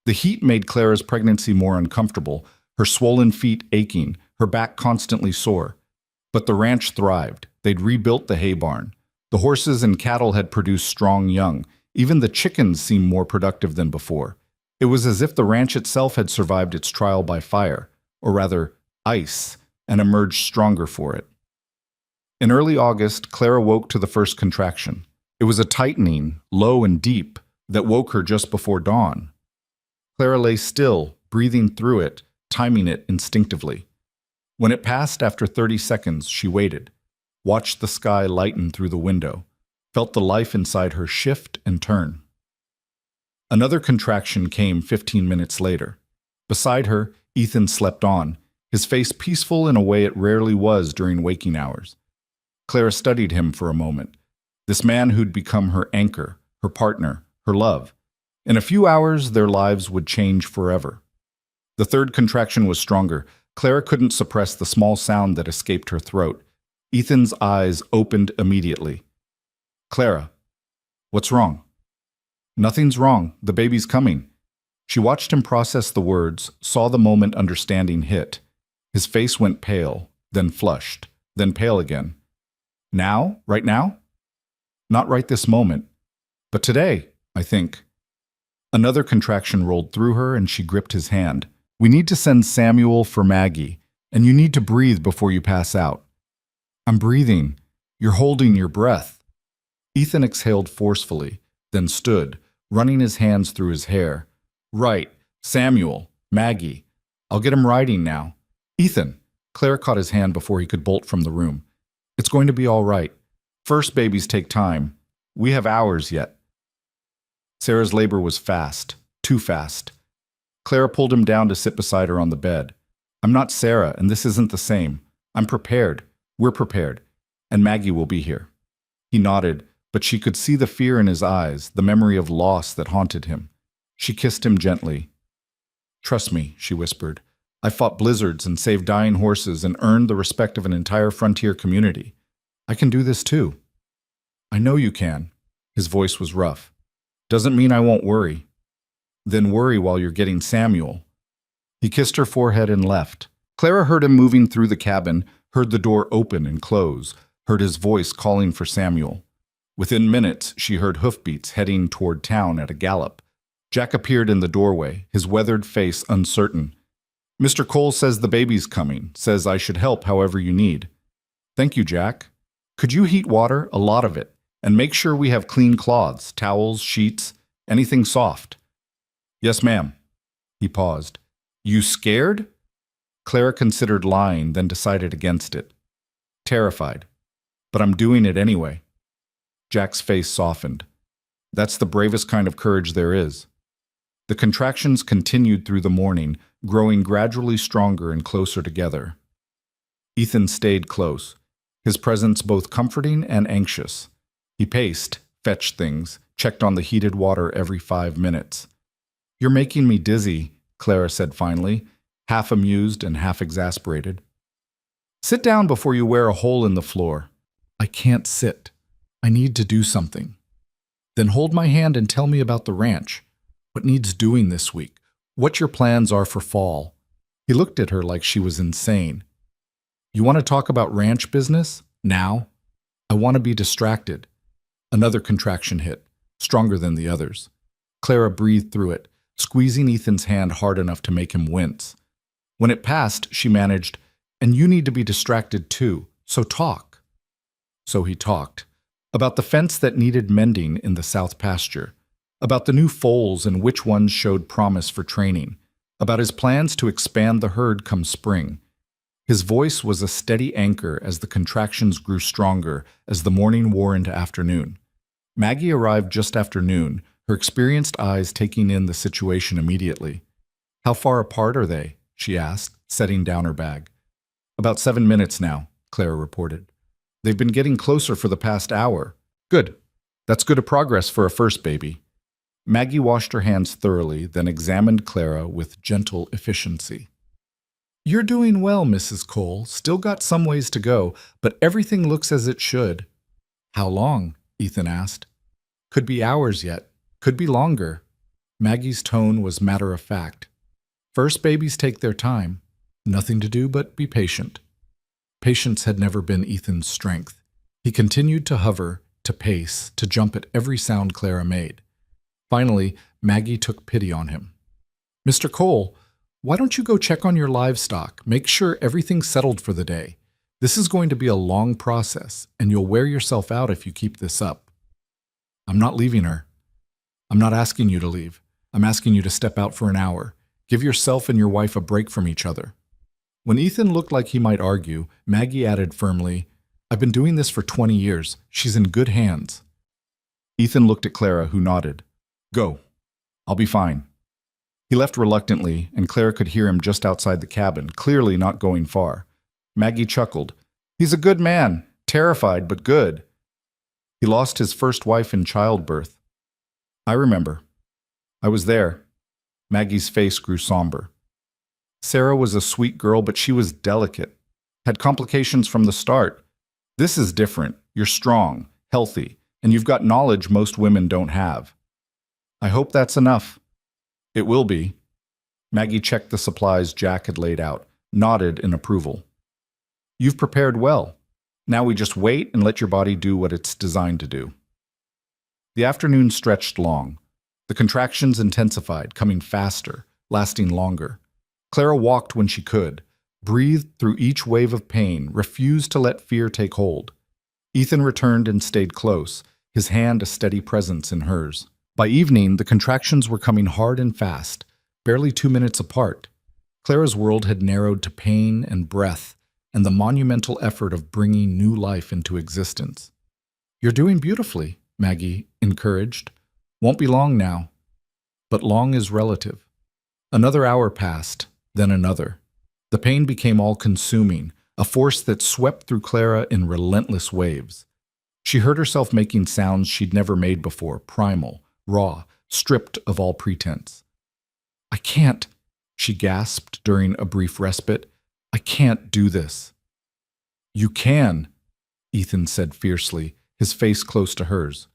The heat made Clara's pregnancy more uncomfortable, her swollen feet aching, her back constantly sore. But the ranch thrived. They'd rebuilt the hay barn. The horses and cattle had produced strong young. Even the chickens seemed more productive than before. It was as if the ranch itself had survived its trial by fire, or rather, ice, and emerged stronger for it. In early August, Clara woke to the first contraction. It was a tightening, low and deep, that woke her just before dawn. Clara lay still, breathing through it, timing it instinctively. When it passed after 30 seconds, she waited, watched the sky lighten through the window, felt the life inside her shift and turn. Another contraction came 15 minutes later. Beside her, Ethan slept on, his face peaceful in a way it rarely was during waking hours. Clara studied him for a moment. This man who'd become her anchor, her partner, her love. In a few hours, their lives would change forever. The third contraction was stronger. Clara couldn't suppress the small sound that escaped her throat. Ethan's eyes opened immediately. "Clara, what's wrong?" "Nothing's wrong. The baby's coming." She watched him process the words, saw the moment understanding hit. His face went pale, then flushed, then pale again. "Now? Right now?" "Not right this moment. But today, I think." Another contraction rolled through her and she gripped his hand. "We need to send Samuel for Maggie, and you need to breathe before you pass out." "I'm breathing. You're holding your breath." Ethan exhaled forcefully, then stood, running his hands through his hair. "Right. Samuel. Maggie. I'll get him riding now." "Ethan." Clara caught his hand before he could bolt from the room. "It's going to be all right. First babies take time. We have hours yet." Sarah's labor was fast, too fast. Clara pulled him down to sit beside her on the bed. "I'm not Sarah, and this isn't the same. I'm prepared. We're prepared. And Maggie will be here." He nodded, but she could see the fear in his eyes, the memory of loss that haunted him. She kissed him gently. "Trust me," she whispered. "I fought blizzards and saved dying horses and earned the respect of an entire frontier community. I can do this too." "I know you can." His voice was rough. "Doesn't mean I won't worry." "Then worry while you're getting Samuel." He kissed her forehead and left. Clara heard him moving through the cabin, heard the door open and close, heard his voice calling for Samuel. Within minutes, she heard hoofbeats heading toward town at a gallop. Jack appeared in the doorway, his weathered face uncertain. "Mr. Cole says the baby's coming, says I should help however you need." "Thank you, Jack. Could you heat water, a lot of it, and make sure we have clean cloths, towels, sheets, anything soft?" "Yes, ma'am." He paused. "You scared?" Clara considered lying, then decided against it. "Terrified. But I'm doing it anyway." Jack's face softened. "That's the bravest kind of courage there is." The contractions continued through the morning, growing gradually stronger and closer together. Ethan stayed close, his presence both comforting and anxious. He paced, fetched things, checked on the heated water every 5 minutes. "You're making me dizzy," Clara said finally, half amused and half exasperated. "Sit down before you wear a hole in the floor." "I can't sit. I need to do something." "Then hold my hand and tell me about the ranch. What needs doing this week? What your plans are for fall." He looked at her like she was insane. "You want to talk about ranch business? Now? I want to be distracted." Another contraction hit, stronger than the others. Clara breathed through it, squeezing Ethan's hand hard enough to make him wince. When it passed, she managed, "And you need to be distracted too, so talk." So he talked. About the fence that needed mending in the south pasture. About the new foals and which ones showed promise for training. About his plans to expand the herd come spring. His voice was a steady anchor as the contractions grew stronger as the morning wore into afternoon. Maggie arrived just after noon, her experienced eyes taking in the situation immediately. "How far apart are they?" she asked, setting down her bag. "About 7 minutes now," Clara reported. "They've been getting closer for the past hour." "Good. That's good progress for a first baby." Maggie washed her hands thoroughly, then examined Clara with gentle efficiency. "You're doing well, Mrs. Cole. Still got some ways to go, but everything looks as it should." "How long?" Ethan asked. "Could be hours yet. Could be longer." Maggie's tone was matter-of-fact. "First babies take their time. Nothing to do but be patient." Patience had never been Ethan's strength. He continued to hover, to pace, to jump at every sound Clara made. Finally, Maggie took pity on him. "Mr. Cole, why don't you go check on your livestock, make sure everything's settled for the day? This is going to be a long process, and you'll wear yourself out if you keep this up." "I'm not leaving her." "I'm not asking you to leave. I'm asking you to step out for an hour. Give yourself and your wife a break from each other." When Ethan looked like he might argue, Maggie added firmly, "I've been doing this for 20 years. She's in good hands." Ethan looked at Clara, who nodded. "Go. I'll be fine." He left reluctantly, and Clara could hear him just outside the cabin, clearly not going far. Maggie chuckled. "He's a good man. Terrified, but good. He lost his first wife in childbirth." "I remember. I was there." Maggie's face grew somber. "Sarah was a sweet girl, but she was delicate. Had complications from the start. This is different. You're strong, healthy, and you've got knowledge most women don't have." "I hope that's enough." "It will be." Maggie checked the supplies Jack had laid out, nodded in approval. "You've prepared well. Now we just wait and let your body do what it's designed to do." The afternoon stretched long. The contractions intensified, coming faster, lasting longer. Clara walked when she could, breathed through each wave of pain, refused to let fear take hold. Ethan returned and stayed close, his hand a steady presence in hers. By evening, the contractions were coming hard and fast, barely 2 minutes apart. Clara's world had narrowed to pain and breath, and the monumental effort of bringing new life into existence. "You're doing beautifully," Maggie encouraged. "Won't be long now." But long is relative. Another hour passed, then another. The pain became all-consuming, a force that swept through Clara in relentless waves. She heard herself making sounds she'd never made before, primal, raw, stripped of all pretense. "I can't," she gasped during a brief respite. "I can't do this." "You can," Ethan said fiercely, his face close to hers.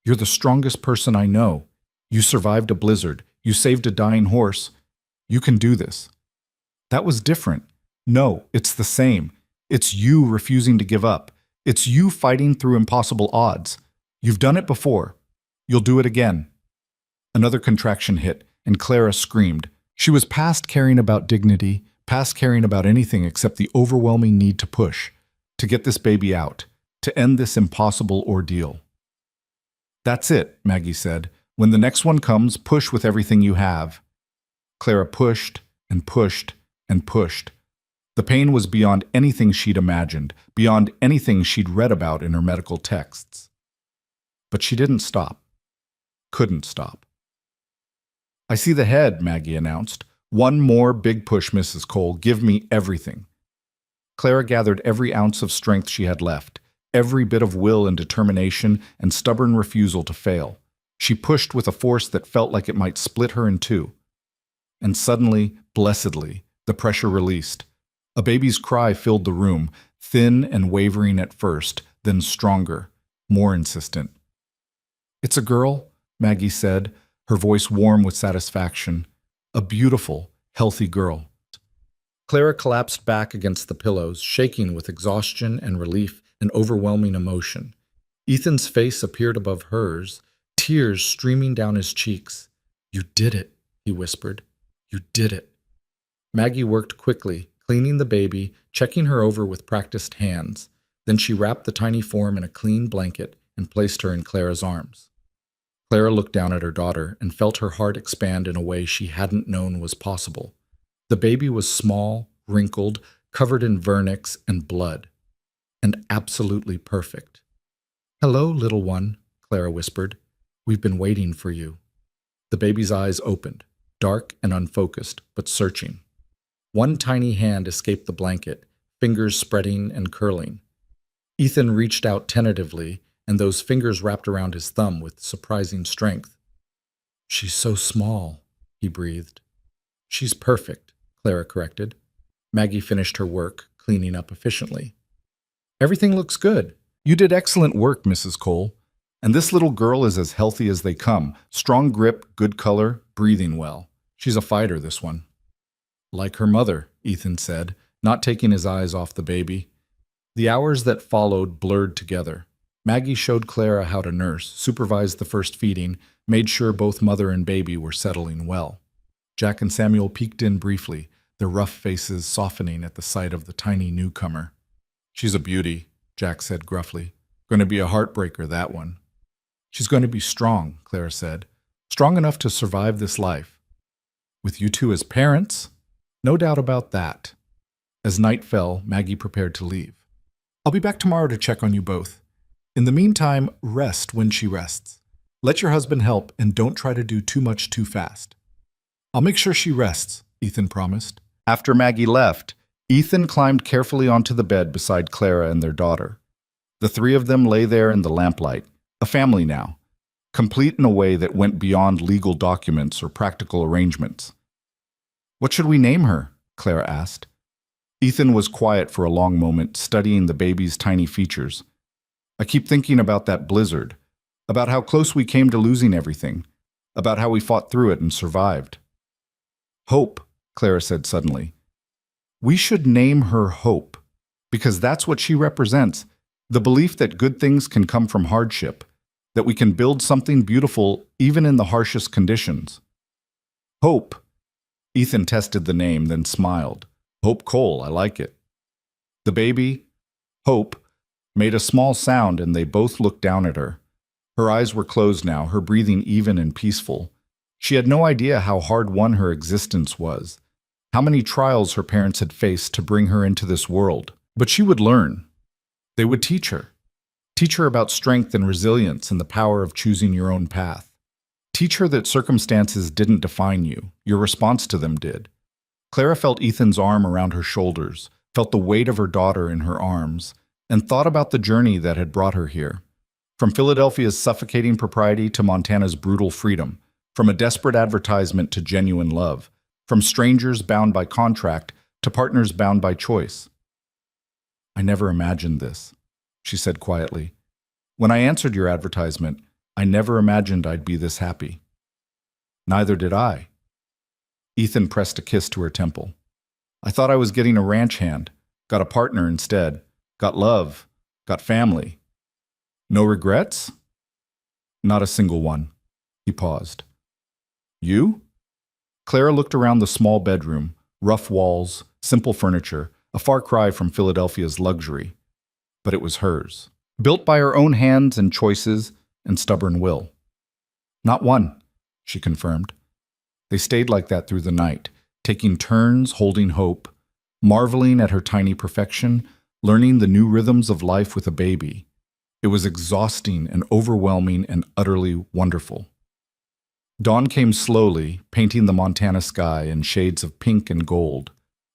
"You're the strongest person I know. You survived a blizzard. You saved a dying horse. You can do this." "That was different." "No, it's the same. It's you refusing to give up. It's you fighting through impossible odds. You've done it before. You'll do it again. Another contraction hit, and Clara screamed. She was past caring about dignity, past caring about anything except the overwhelming need to push, to get this baby out, to end this impossible ordeal. That's it, Maggie said. When the next one comes, push with everything you have. Clara pushed and pushed and pushed. The pain was beyond anything she'd imagined, beyond anything she'd read about in her medical texts. But she didn't stop. Couldn't stop. I see the head, Maggie announced. One more big push, Mrs. Cole. Give me everything. Clara gathered every ounce of strength she had left, every bit of will and determination and stubborn refusal to fail. She pushed with a force that felt like it might split her in two. And suddenly, blessedly, the pressure released. A baby's cry filled the room, thin and wavering at first, then stronger, more insistent. "It's a girl," Maggie said, her voice warm with satisfaction. "A beautiful, healthy girl." Clara collapsed back against the pillows, shaking with exhaustion and relief and overwhelming emotion. Ethan's face appeared above hers, tears streaming down his cheeks. "You did it," he whispered. "You did it." Maggie worked quickly, cleaning the baby, checking her over with practiced hands. Then she wrapped the tiny form in a clean blanket and placed her in Clara's arms. Clara looked down at her daughter and felt her heart expand in a way she hadn't known was possible. The baby was small, wrinkled, covered in vernix and blood, and absolutely perfect. "Hello, little one," Clara whispered. "We've been waiting for you." The baby's eyes opened, dark and unfocused, but searching. One tiny hand escaped the blanket, fingers spreading and curling. Ethan reached out tentatively, and those fingers wrapped around his thumb with surprising strength. "She's so small," he breathed. "She's perfect," Clara corrected. Maggie finished her work, cleaning up efficiently. "Everything looks good. You did excellent work, Mrs. Cole. And this little girl is as healthy as they come. Strong grip, good color, breathing well. She's a fighter, this one." "Like her mother," Ethan said, not taking his eyes off the baby. The hours that followed blurred together. Maggie showed Clara how to nurse, supervised the first feeding, made sure both mother and baby were settling well. Jack and Samuel peeked in briefly, their rough faces softening at the sight of the tiny newcomer. "She's a beauty," Jack said gruffly. "Going to be a heartbreaker, that one." "She's going to be strong," Clara said. "Strong enough to survive this life. With you two as parents? No doubt about that." As night fell, Maggie prepared to leave. "I'll be back tomorrow to check on you both. In the meantime, rest when she rests. Let your husband help and don't try to do too much too fast." "I'll make sure she rests," Ethan promised. After Maggie left, Ethan climbed carefully onto the bed beside Clara and their daughter. The three of them lay there in the lamplight, a family now, complete in a way that went beyond legal documents or practical arrangements. "What should we name her?" Clara asked. Ethan was quiet for a long moment, studying the baby's tiny features. "I keep thinking about that blizzard, about how close we came to losing everything, about how we fought through it and survived." "Hope," Clara said suddenly. "We should name her Hope, because that's what she represents, the belief that good things can come from hardship, that we can build something beautiful even in the harshest conditions." "Hope." Ethan tested the name, then smiled. "Hope Cole, I like it." The baby, Hope, made a small sound and they both looked down at her. Her eyes were closed now, her breathing even and peaceful. She had no idea how hard-won her existence was, how many trials her parents had faced to bring her into this world. But she would learn. They would teach her. Teach her about strength and resilience and the power of choosing your own path. Teach her that circumstances didn't define you, your response to them did. Clara felt Ethan's arm around her shoulders, felt the weight of her daughter in her arms, and thought about the journey that had brought her here. From Philadelphia's suffocating propriety to Montana's brutal freedom, from a desperate advertisement to genuine love, from strangers bound by contract to partners bound by choice. "I never imagined this," she said quietly. "When I answered your advertisement, I never imagined I'd be this happy." "Neither did I." Ethan pressed a kiss to her temple. "I thought I was getting a ranch hand, Got a partner instead. Got love. Got family. No regrets? Not a single one. He paused. You? Clara looked around the small bedroom, rough walls, simple furniture, a far cry from Philadelphia's luxury. But it was hers. Built by her own hands and choices and stubborn will. Not one, she confirmed. They stayed like that through the night, taking turns holding hope, marveling at her tiny perfection, learning the new rhythms of life with a baby. It was exhausting and overwhelming and utterly wonderful. Dawn came slowly, painting the Montana sky in shades of pink and gold.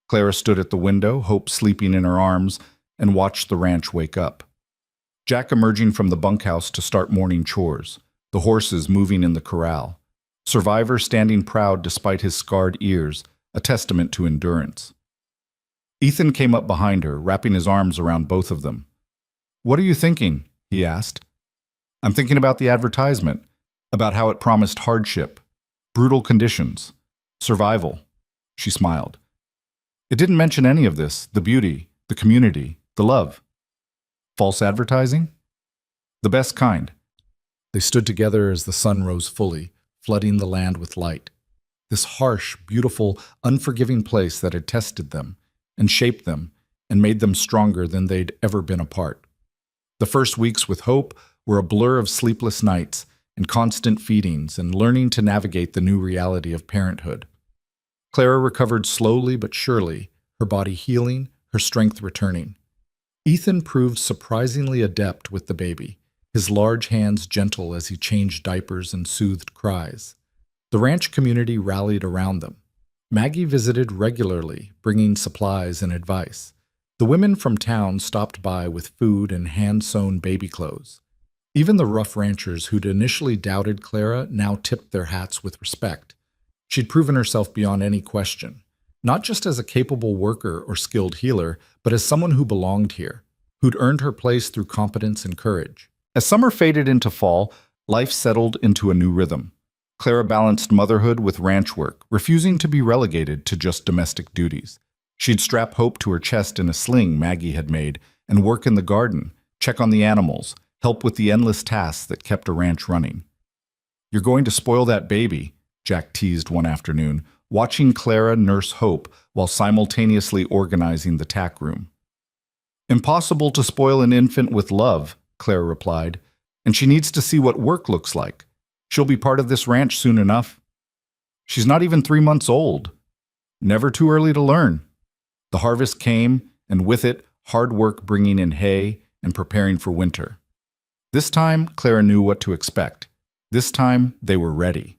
Clara stood at the window, Hope sleeping in her arms, and watched the ranch wake up. Jack emerging from the bunkhouse to start morning chores, the horses moving in the corral. Survivor standing proud despite his scarred ears, a testament to endurance. Ethan came up behind her, wrapping his arms around both of them. "What are you thinking?" he asked. "I'm thinking about the advertisement, about how it promised hardship, brutal conditions, survival." She smiled. "It didn't mention any of this, the beauty, the community, the love." "False advertising?" "The best kind." They stood together as the sun rose fully, flooding the land with light. This harsh, beautiful, unforgiving place that had tested them, and shaped them, and made them stronger than they'd ever been apart. The first weeks with Hope were a blur of sleepless nights, and constant feedings, and learning to navigate the new reality of parenthood. Clara recovered slowly but surely, her body healing, her strength returning. Ethan proved surprisingly adept with the baby, his large hands gentle as he changed diapers and soothed cries. The ranch community rallied around them. Maggie visited regularly, bringing supplies and advice. The women from town stopped by with food and hand-sewn baby clothes. Even the rough ranchers who'd initially doubted Clara now tipped their hats with respect. She'd proven herself beyond any question, not just as a capable worker or skilled healer, but as someone who belonged here, who'd earned her place through competence and courage. As summer faded into fall, life settled into a new rhythm. Clara balanced motherhood with ranch work, refusing to be relegated to just domestic duties. She'd strap Hope to her chest in a sling Maggie had made and work in the garden, check on the animals, help with the endless tasks that kept a ranch running. "You're going to spoil that baby," Jack teased one afternoon, watching Clara nurse Hope while simultaneously organizing the tack room. "Impossible to spoil an infant with love," Clara replied, "and she needs to see what work looks like. She'll be part of this ranch soon enough. She's not even 3 months old. Never too early to learn." The harvest came, and with it, hard work bringing in hay and preparing for winter. This time, Clara knew what to expect. This time, they were ready.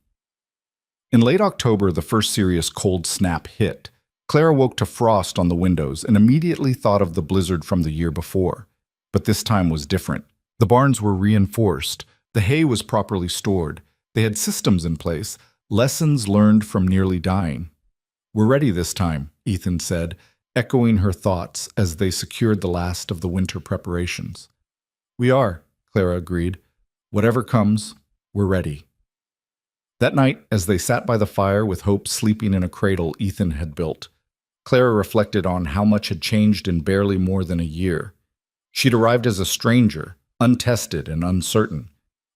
In late October, the first serious cold snap hit. Clara woke to frost on the windows and immediately thought of the blizzard from the year before. But this time was different. The barns were reinforced. The hay was properly stored. They had systems in place, lessons learned from nearly dying. "We're ready this time," Ethan said, echoing her thoughts as they secured the last of the winter preparations. "We are," Clara agreed. "Whatever comes, we're ready." That night, as they sat by the fire with Hope sleeping in a cradle Ethan had built, Clara reflected on how much had changed in barely more than a year. She'd arrived as a stranger, untested and uncertain.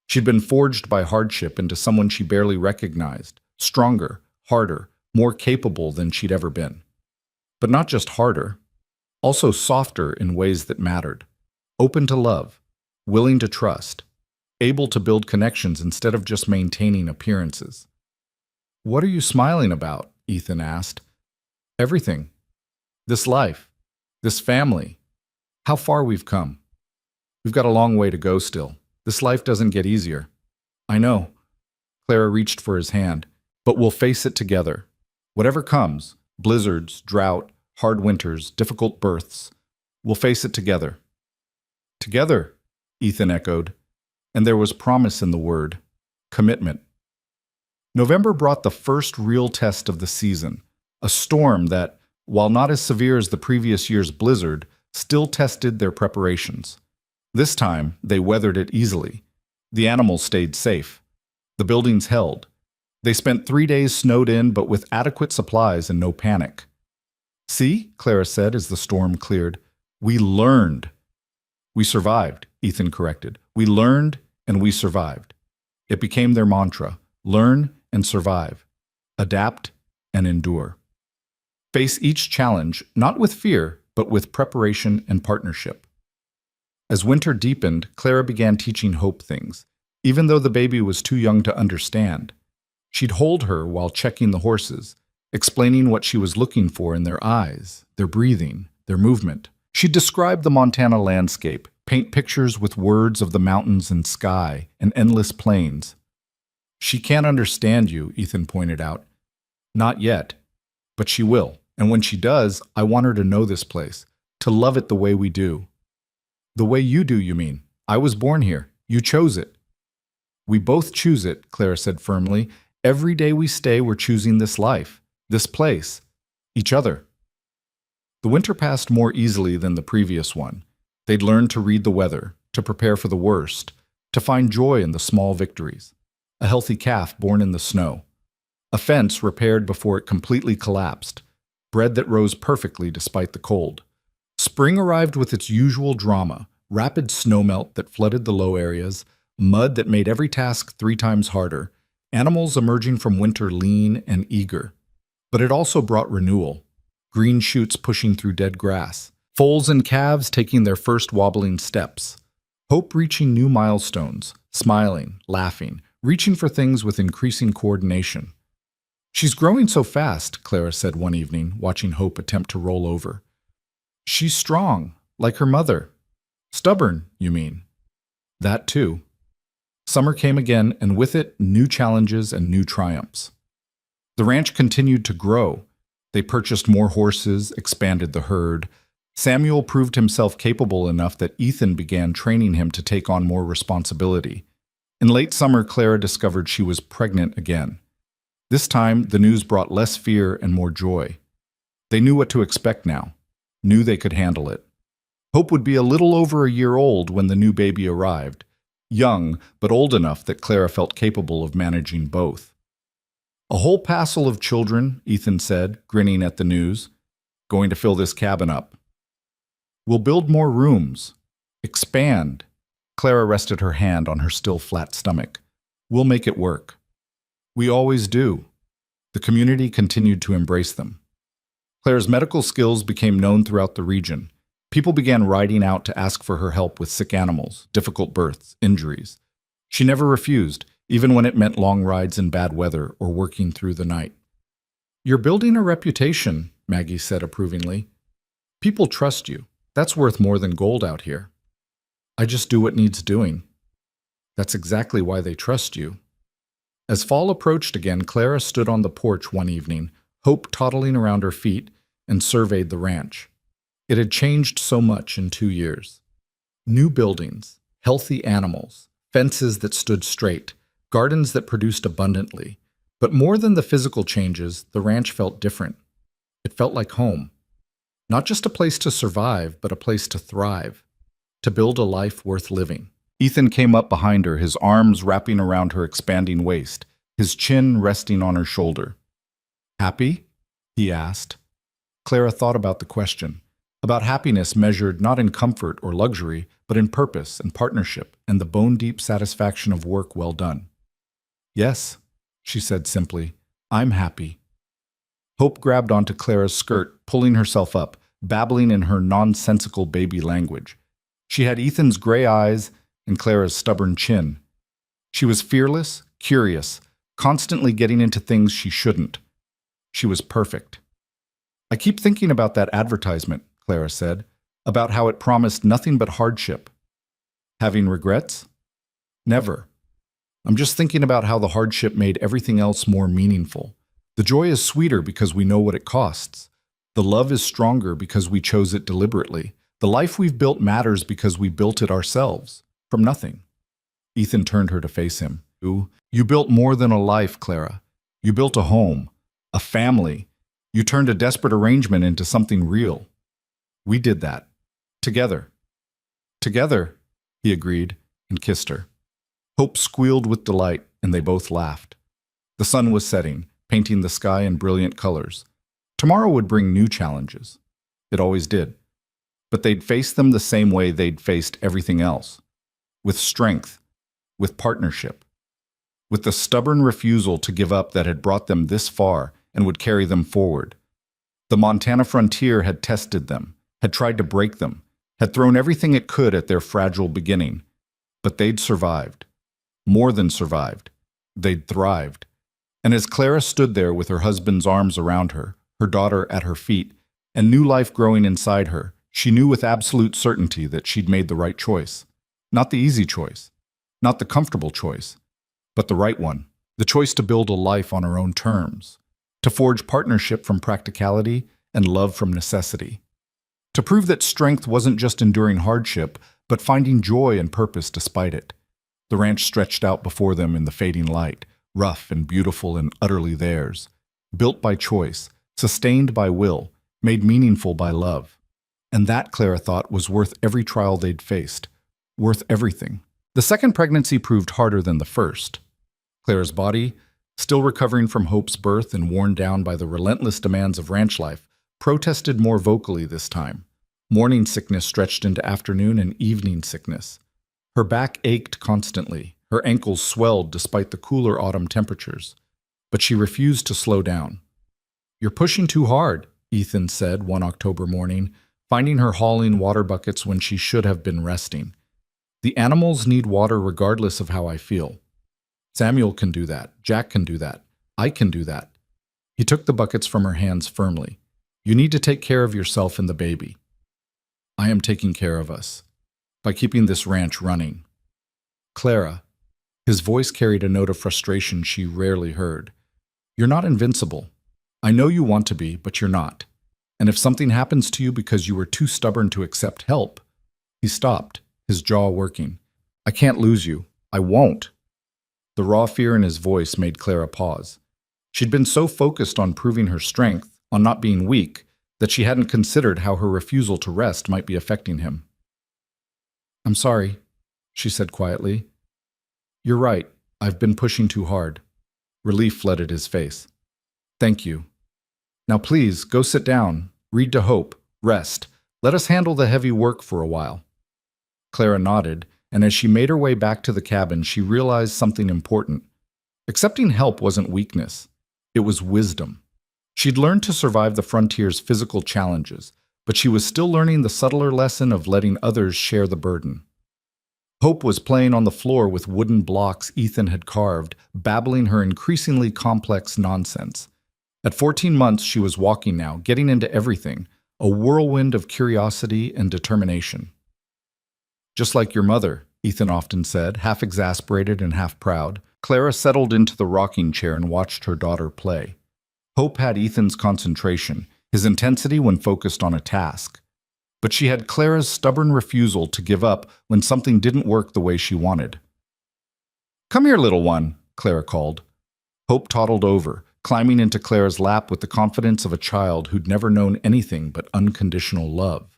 She'd been forged by hardship into someone she barely recognized, stronger, harder, more capable than she'd ever been. But not just harder, also softer in ways that mattered, open to love, willing to trust, able to build connections instead of just maintaining appearances. "What are you smiling about?" Ethan asked. "Everything. This life. This family. How far we've come. We've got a long way to go still. This life doesn't get easier." "I know." Clara reached for his hand. "But we'll face it together. Whatever comes, blizzards, drought, hard winters, difficult births, we'll face it together." "Together," Ethan echoed. And there was promise in the word, commitment. November brought the first real test of the season, a storm that, while not as severe as the previous year's blizzard, still tested their preparations. This time, they weathered it easily. The animals stayed safe. The buildings held. They spent 3 days snowed in, but with adequate supplies and no panic. See, Clara said as the storm cleared. We learned. We survived, Ethan corrected. We learned and we survived. It became their mantra: learn and survive, adapt and endure. Face each challenge not with fear, but with preparation and partnership. As winter deepened, Clara began teaching Hope things, even though the baby was too young to understand. She'd hold her while checking the horses, explaining what she was looking for in their eyes, their breathing, their movement. She'd describe the Montana landscape, paint pictures with words of the mountains and sky and endless plains. She can't understand you, Ethan pointed out. Not yet, but she will. And when she does, I want her to know this place, to love it the way we do. The way you do, you mean? I was born here. You chose it. We both choose it, Clara said firmly. Every day we stay, we're choosing this life, this place, each other. The winter passed more easily than the previous one. They'd learned to read the weather, to prepare for the worst, to find joy in the small victories. A healthy calf born in the snow. A fence repaired before it completely collapsed. Bread that rose perfectly despite the cold. Spring arrived with its usual drama, rapid snowmelt that flooded the low areas, mud that made every task 3 times harder, animals emerging from winter lean and eager. But it also brought renewal. Green shoots pushing through dead grass. Foals and calves taking their first wobbling steps. Hope reaching new milestones, smiling, laughing, reaching for things with increasing coordination. She's growing so fast, Clara said one evening, watching Hope attempt to roll over. She's strong, like her mother. Stubborn, you mean? That too. Summer came again, and with it, new challenges and new triumphs. The ranch continued to grow. They purchased more horses, expanded the herd. Samuel proved himself capable enough that Ethan began training him to take on more responsibility. In late summer, Clara discovered she was pregnant again. This time, the news brought less fear and more joy. They knew what to expect now, knew they could handle it. Hope would be a little over a year old when the new baby arrived, young but old enough that Clara felt capable of managing both. A whole passel of children, Ethan said, grinning at the news. Going to fill this cabin up. We'll build more rooms. Expand. Clara rested her hand on her still flat stomach. We'll make it work. We always do. The community continued to embrace them. Clara's medical skills became known throughout the region. People began riding out to ask for her help with sick animals, difficult births, injuries. She never refused, even when it meant long rides in bad weather or working through the night. You're building a reputation, Maggie said approvingly. People trust you. That's worth more than gold out here. I just do what needs doing. That's exactly why they trust you. As fall approached again, Clara stood on the porch one evening, Hope toddling around her feet, and surveyed the ranch. It had changed so much in 2 years. New buildings, healthy animals, fences that stood straight, gardens that produced abundantly. But more than the physical changes, the ranch felt different. It felt like home. Not just a place to survive, but a place to thrive, to build a life worth living. Ethan came up behind her, his arms wrapping around her expanding waist, his chin resting on her shoulder. Happy? He asked. Clara thought about the question, about happiness measured not in comfort or luxury, but in purpose and partnership and the bone-deep satisfaction of work well done. Yes, she said simply, I'm happy. Hope grabbed onto Clara's skirt, pulling herself up, babbling in her nonsensical baby language. She had Ethan's gray eyes and Clara's stubborn chin. She was fearless, curious, constantly getting into things she shouldn't. She was perfect. I keep thinking about that advertisement, Clara said, about how it promised nothing but hardship. Having regrets? Never. I'm just thinking about how the hardship made everything else more meaningful. The joy is sweeter because we know what it costs. The love is stronger because we chose it deliberately. The life we've built matters because we built it ourselves, from nothing. Ethan turned her to face him. You built more than a life, Clara. You built a home, a family. You turned a desperate arrangement into something real. We did that. Together. Together, he agreed and kissed her. Hope squealed with delight, and they both laughed. The sun was setting, painting the sky in brilliant colors. Tomorrow would bring new challenges. It always did. But they'd face them the same way they'd faced everything else. With strength, with partnership, with the stubborn refusal to give up that had brought them this far and would carry them forward. The Montana frontier had tested them, had tried to break them, had thrown everything it could at their fragile beginning. But they'd survived. More than survived. They'd thrived. And as Clara stood there with her husband's arms around her, her daughter at her feet, and new life growing inside her, she knew with absolute certainty that she'd made the right choice. Not the easy choice, not the comfortable choice, but the right one. The choice to build a life on her own terms, to forge partnership from practicality and love from necessity. To prove that strength wasn't just enduring hardship, but finding joy and purpose despite it. The ranch stretched out before them in the fading light, rough and beautiful and utterly theirs. Built by choice, sustained by will, made meaningful by love. And that, Clara thought, was worth every trial they'd faced. Worth everything. The second pregnancy proved harder than the first. Clara's body, still recovering from Hope's birth and worn down by the relentless demands of ranch life, protested more vocally this time. Morning sickness stretched into afternoon and evening sickness. Her back ached constantly. Her ankles swelled despite the cooler autumn temperatures. But she refused to slow down. "You're pushing too hard," Ethan said one October morning, finding her hauling water buckets when she should have been resting. "The animals need water regardless of how I feel. Samuel can do that. Jack can do that. I can do that." He took the buckets from her hands firmly. "You need to take care of yourself and the baby. I am taking care of us. By keeping this ranch running." "Clara," his voice carried a note of frustration she rarely heard. "You're not invincible. I know you want to be, but you're not. And if something happens to you because you were too stubborn to accept help..." He stopped, his jaw working. "I can't lose you. I won't." The raw fear in his voice made Clara pause. She'd been so focused on proving her strength, on not being weak, that she hadn't considered how her refusal to rest might be affecting him. "I'm sorry," she said quietly. "You're right. I've been pushing too hard." Relief flooded his face. "Thank you. Now please, go sit down, read to Hope, rest. Let us handle the heavy work for a while." Clara nodded, and as she made her way back to the cabin, she realized something important. Accepting help wasn't weakness. It was wisdom. She'd learned to survive the frontier's physical challenges, but she was still learning the subtler lesson of letting others share the burden. Hope was playing on the floor with wooden blocks Ethan had carved, babbling her increasingly complex nonsense. At 14 months, she was walking now, getting into everything, a whirlwind of curiosity and determination. "Just like your mother," Ethan often said, half exasperated and half proud. Clara settled into the rocking chair and watched her daughter play. Hope had Ethan's concentration, his intensity when focused on a task. But she had Clara's stubborn refusal to give up when something didn't work the way she wanted. "Come here, little one," Clara called. Hope toddled over, climbing into Clara's lap with the confidence of a child who'd never known anything but unconditional love.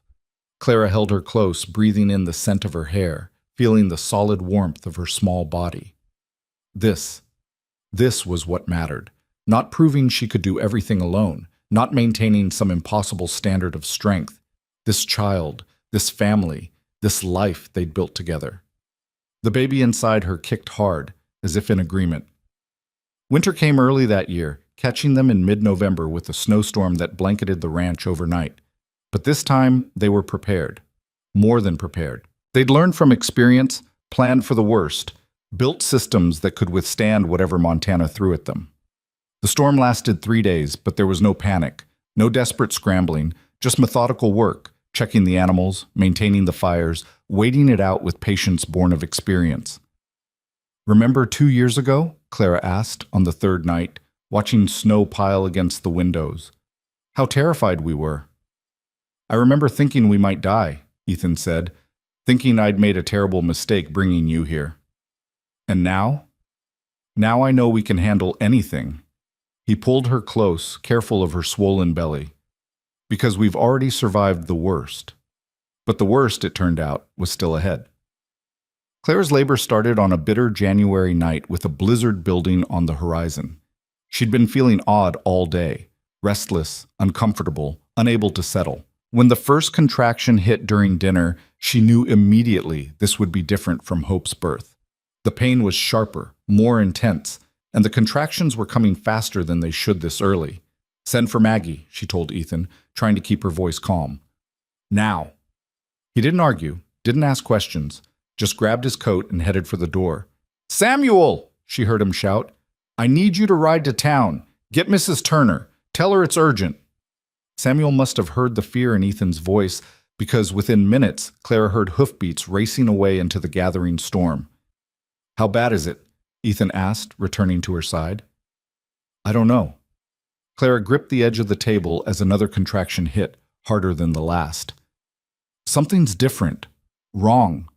Clara held her close, breathing in the scent of her hair, feeling the solid warmth of her small body. This was what mattered. Not proving she could do everything alone, not maintaining some impossible standard of strength. This child, this family, this life they'd built together. The baby inside her kicked hard, as if in agreement. Winter came early that year, catching them in mid-November with a snowstorm that blanketed the ranch overnight. But this time, they were prepared. More than prepared. They'd learned from experience, planned for the worst, built systems that could withstand whatever Montana threw at them. The storm lasted 3 days, but there was no panic, no desperate scrambling, just methodical work, checking the animals, maintaining the fires, waiting it out with patience born of experience. "Remember 2 years ago?" Clara asked on the third night, watching snow pile against the windows. "How terrified we were." "I remember thinking we might die," Ethan said, "thinking I'd made a terrible mistake bringing you here. And now? Now I know we can handle anything." He pulled her close, careful of her swollen belly. "Because we've already survived the worst." But the worst, it turned out, was still ahead. Clara's labor started on a bitter January night with a blizzard building on the horizon. She'd been feeling odd all day, restless, uncomfortable, unable to settle. When the first contraction hit during dinner, she knew immediately this would be different from Hope's birth. The pain was sharper, more intense, and the contractions were coming faster than they should this early. "Send for Maggie," she told Ethan, trying to keep her voice calm. "Now." He didn't argue, didn't ask questions, just grabbed his coat and headed for the door. "Samuel!" she heard him shout. "I need you to ride to town. Get Mrs. Turner. Tell her it's urgent." Samuel must have heard the fear in Ethan's voice because within minutes, Clara heard hoofbeats racing away into the gathering storm. "How bad is it?" Ethan asked, returning to her side. "I don't know." Clara gripped the edge of the table as another contraction hit, harder than the last. "Something's different. Wrong."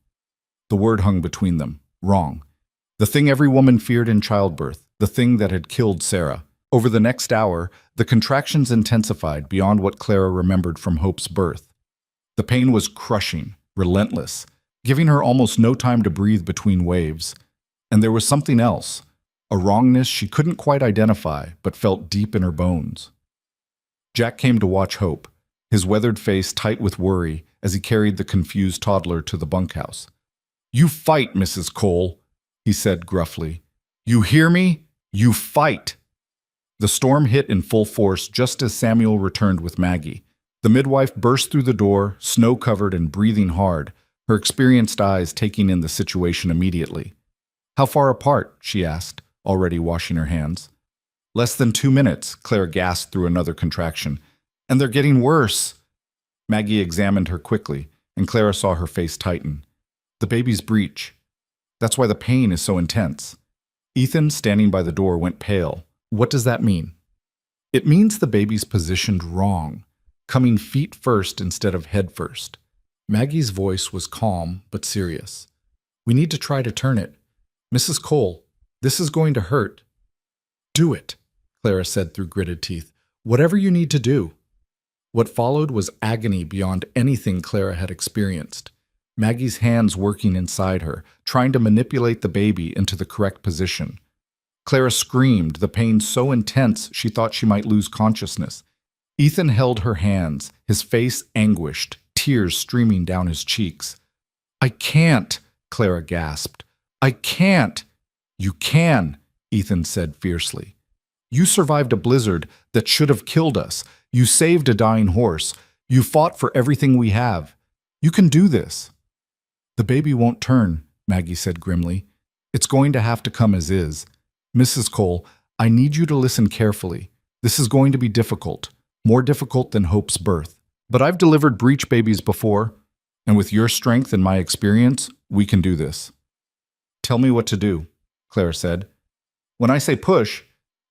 The word hung between them. Wrong. The thing every woman feared in childbirth, the thing that had killed Sarah. Over the next hour, the contractions intensified beyond what Clara remembered from Hope's birth. The pain was crushing, relentless, giving her almost no time to breathe between waves. And there was something else, a wrongness she couldn't quite identify but felt deep in her bones. Jack came to watch Hope, his weathered face tight with worry as he carried the confused toddler to the bunkhouse. "You fight, Mrs. Cole," he said gruffly. "You hear me? You fight!" The storm hit in full force just as Samuel returned with Maggie. The midwife burst through the door, snow-covered and breathing hard, her experienced eyes taking in the situation immediately. "How far apart?" she asked, already washing her hands. "Less than 2 minutes," Claire gasped through another contraction. "And they're getting worse." Maggie examined her quickly, and Clara saw her face tighten. "The baby's breech. That's why the pain is so intense." Ethan, standing by the door, went pale. "What does that mean?" "It means the baby's positioned wrong, coming feet first instead of head first." Maggie's voice was calm but serious. "We need to try to turn it. Mrs. Cole, this is going to hurt." "Do it," Clara said through gritted teeth. "Whatever you need to do." What followed was agony beyond anything Clara had experienced. Maggie's hands working inside her, trying to manipulate the baby into the correct position. Clara screamed, the pain so intense she thought she might lose consciousness. Ethan held her hands, his face anguished, tears streaming down his cheeks. "I can't," Clara gasped. "I can't." "You can," Ethan said fiercely. "You survived a blizzard that should have killed us. You saved a dying horse. You fought for everything we have. You can do this." "The baby won't turn," Maggie said grimly. "It's going to have to come as is. Mrs. Cole, I need you to listen carefully. This is going to be difficult, more difficult than Hope's birth. But I've delivered breech babies before, and with your strength and my experience, we can do this." "Tell me what to do," Clara said. "When I say push,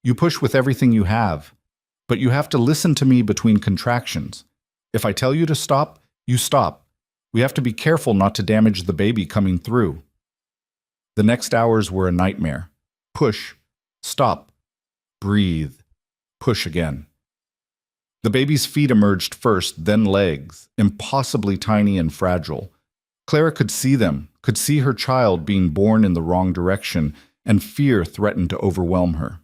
you push with everything you have. But you have to listen to me between contractions. If I tell you to stop, you stop. We have to be careful not to damage the baby coming through." The next hours were a nightmare. Push, stop, breathe, push again. The baby's feet emerged first, then legs, impossibly tiny and fragile. Clara could see them, could see her child being born in the wrong direction, and fear threatened to overwhelm her.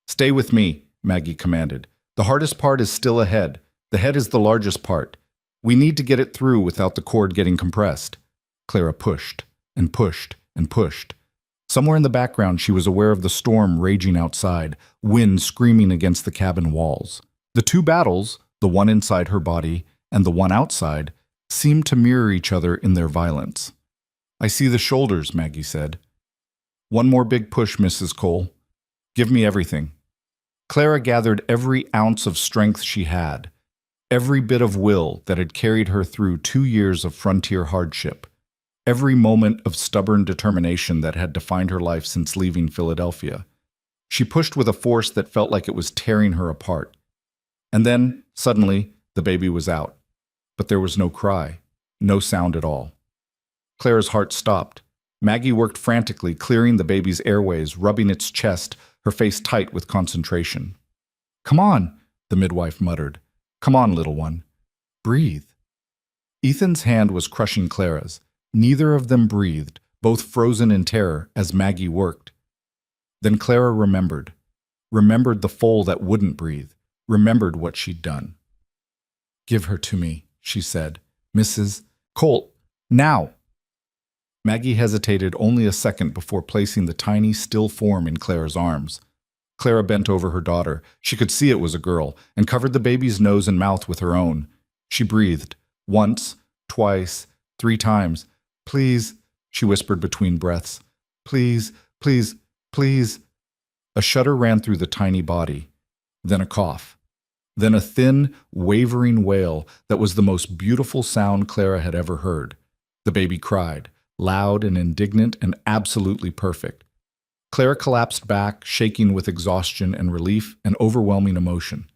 "Stay with me," Maggie commanded. "The hardest part is still ahead. The head is the largest part. We need to get it through without the cord getting compressed." Clara pushed and pushed and pushed. Somewhere in the background, she was aware of the storm raging outside, wind screaming against the cabin walls. The two battles, the one inside her body and the one outside, seemed to mirror each other in their violence. "I see the shoulders," Maggie said. "One more big push, Mrs. Cole. Give me everything." Clara gathered every ounce of strength she had, every bit of will that had carried her through 2 years of frontier hardship, every moment of stubborn determination that had defined her life since leaving Philadelphia. She pushed with a force that felt like it was tearing her apart. And then, suddenly, the baby was out. But there was no cry, no sound at all. Clara's heart stopped. Maggie worked frantically, clearing the baby's airways, rubbing its chest, her face tight with concentration. "Come on," the midwife muttered. "Come on, little one. Breathe." Ethan's hand was crushing Clara's. Neither of them breathed, both frozen in terror as Maggie worked. Then Clara remembered the foal that wouldn't breathe, remembered what she'd done. "Give her to me," she said. "Mrs. Colt, now!" Maggie hesitated only a second before placing the tiny, still form in Clara's arms. Clara bent over her daughter. She could see it was a girl, and covered the baby's nose and mouth with her own. She breathed, once, twice, 3 times. "Please," she whispered between breaths. "Please, please, please." A shudder ran through the tiny body, then a cough, then a thin, wavering wail that was the most beautiful sound Clara had ever heard. The baby cried, loud and indignant and absolutely perfect. Clara collapsed back, shaking with exhaustion and relief and overwhelming emotion.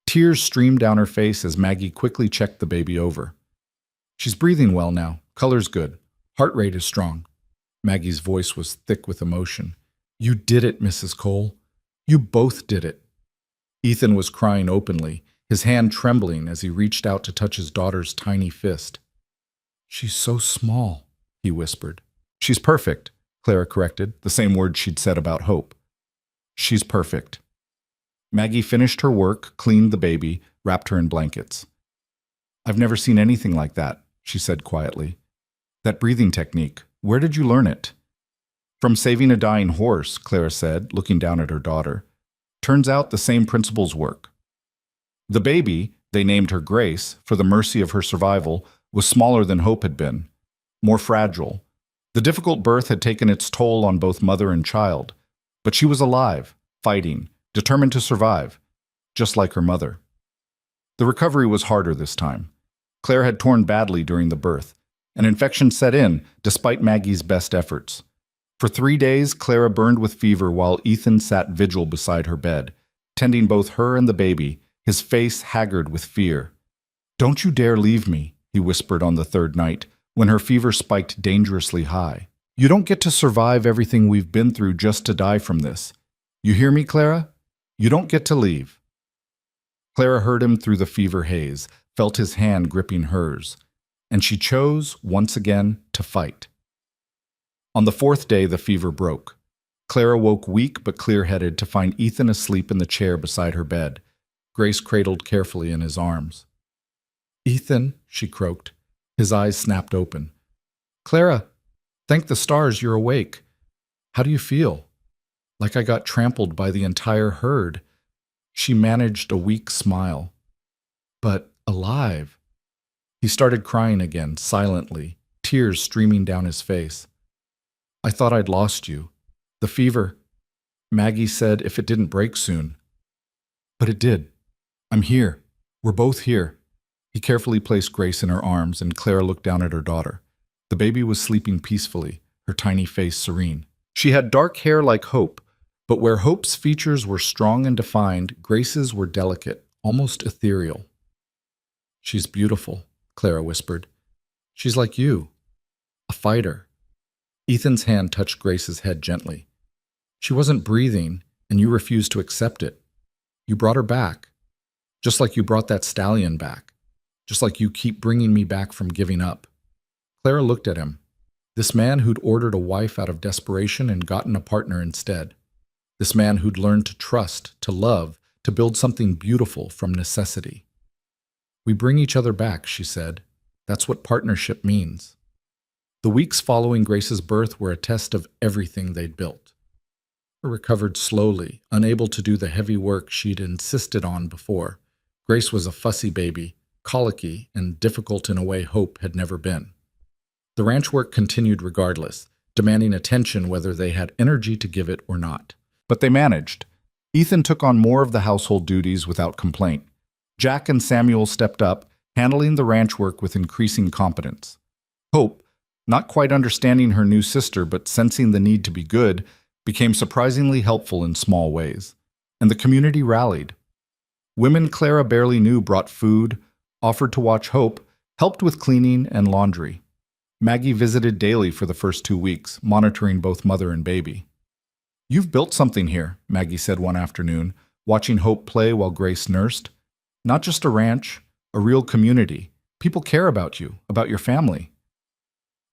Tears streamed down her face as Maggie quickly checked the baby over. "She's breathing well now. Color's good. Heart rate is strong." Maggie's voice was thick with emotion. "You did it, Mrs. Cole. You both did it." Ethan was crying openly, his hand trembling as he reached out to touch his daughter's tiny fist. "She's so small," he whispered. "She's perfect," Clara corrected, the same word she'd said about Hope. "She's perfect." Maggie finished her work, cleaned the baby, wrapped her in blankets. "I've never seen anything like that," she said quietly. "That breathing technique, where did you learn it?" "From saving a dying horse," Clara said, looking down at her daughter. "Turns out the same principles work." The baby, they named her Grace, for the mercy of her survival, was smaller than Hope had been, more fragile. The difficult birth had taken its toll on both mother and child, but she was alive, fighting, determined to survive, just like her mother. The recovery was harder this time. Claire had torn badly during the birth. An infection set in, despite Maggie's best efforts. For 3 days, Clara burned with fever while Ethan sat vigil beside her bed, tending both her and the baby, his face haggard with fear. "Don't you dare leave me," he whispered on the 3rd night, when her fever spiked dangerously high. "You don't get to survive everything we've been through just to die from this. You hear me, Clara? You don't get to leave." Clara heard him through the fever haze, felt his hand gripping hers, and she chose, once again, to fight. On the 4th day, the fever broke. Clara woke weak but clear-headed to find Ethan asleep in the chair beside her bed, Grace cradled carefully in his arms. "Ethan," she croaked. His eyes snapped open. "Clara, thank the stars you're awake. How do you feel?" "Like I got trampled by the entire herd." She managed a weak smile. "But alive." He started crying again, silently, tears streaming down his face. "I thought I'd lost you. The fever. Maggie said if it didn't break soon. But it did. I'm here. We're both here." He carefully placed Grace in her arms, and Clara looked down at her daughter. The baby was sleeping peacefully, her tiny face serene. She had dark hair like Hope, but where Hope's features were strong and defined, Grace's were delicate, almost ethereal. "She's beautiful," Clara whispered. "She's like you, a fighter." Ethan's hand touched Grace's head gently. "She wasn't breathing, and you refused to accept it. You brought her back, just like you brought that stallion back, just like you keep bringing me back from giving up." Clara looked at him. This man who'd ordered a wife out of desperation and gotten a partner instead. This man who'd learned to trust, to love, to build something beautiful from necessity. "We bring each other back," she said. "That's what partnership means." The weeks following Grace's birth were a test of everything they'd built. She recovered slowly, unable to do the heavy work she'd insisted on before. Grace was a fussy baby, colicky, and difficult in a way Hope had never been. The ranch work continued regardless, demanding attention whether they had energy to give it or not. But they managed. Ethan took on more of the household duties without complaint. Jack and Samuel stepped up, handling the ranch work with increasing competence. Hope, not quite understanding her new sister but sensing the need to be good, became surprisingly helpful in small ways. And the community rallied. Women Clara barely knew brought food, offered to watch Hope, helped with cleaning and laundry. Maggie visited daily for the first 2 weeks, monitoring both mother and baby. "You've built something here," Maggie said one afternoon, watching Hope play while Grace nursed. "Not just a ranch, a real community. People care about you, about your family."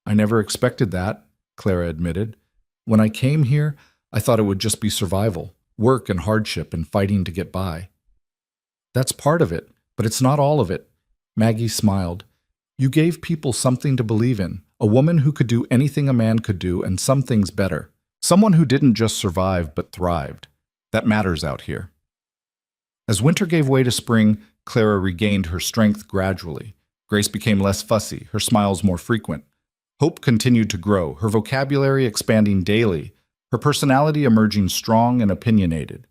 "I never expected that," Clara admitted. "When I came here, I thought it would just be survival, work and hardship and fighting to get by." That's part of it, but it's not all of it. Maggie smiled. You gave people something to believe in, a woman who could do anything a man could do and some things better. Someone who didn't just survive but thrived. That matters out here. As winter gave way to spring, Clara regained her strength gradually. Grace became less fussy, her smiles more frequent. Hope continued to grow, her vocabulary expanding daily, her personality emerging strong and opinionated.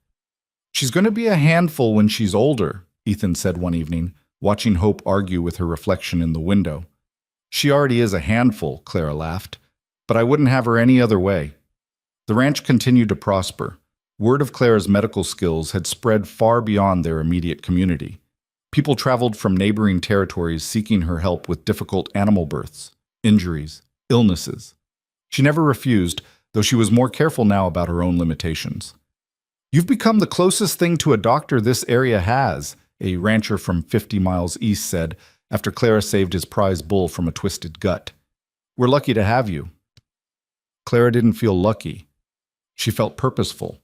She's going to be a handful when she's older, Ethan said one evening, watching Hope argue with her reflection in the window. She already is a handful, Clara laughed, but I wouldn't have her any other way. The ranch continued to prosper. Word of Clara's medical skills had spread far beyond their immediate community. People traveled from neighboring territories seeking her help with difficult animal births, injuries, illnesses. She never refused, though she was more careful now about her own limitations. You've become the closest thing to a doctor this area has, a rancher from 50 miles east said, after Clara saved his prize bull from a twisted gut. We're lucky to have you. Clara didn't feel lucky. She felt purposeful.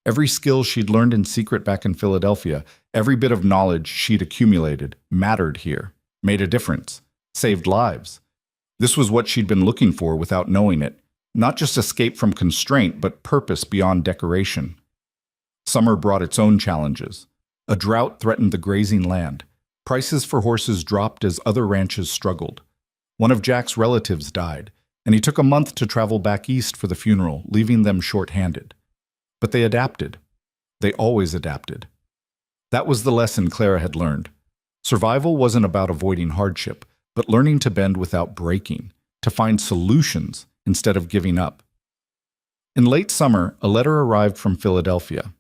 Every skill she'd learned in secret back in Philadelphia, every bit of knowledge she'd accumulated, mattered here, made a difference, saved lives. This was what she'd been looking for without knowing it, not just escape from constraint, but purpose beyond decoration. Summer brought its own challenges. A drought threatened the grazing land. Prices for horses dropped as other ranches struggled. One of Jack's relatives died, and he took a month to travel back east for the funeral, leaving them short-handed. But they adapted. They always adapted. That was the lesson Clara had learned. Survival wasn't about avoiding hardship, but learning to bend without breaking, to find solutions instead of giving up. In late summer, a letter arrived from Philadelphia.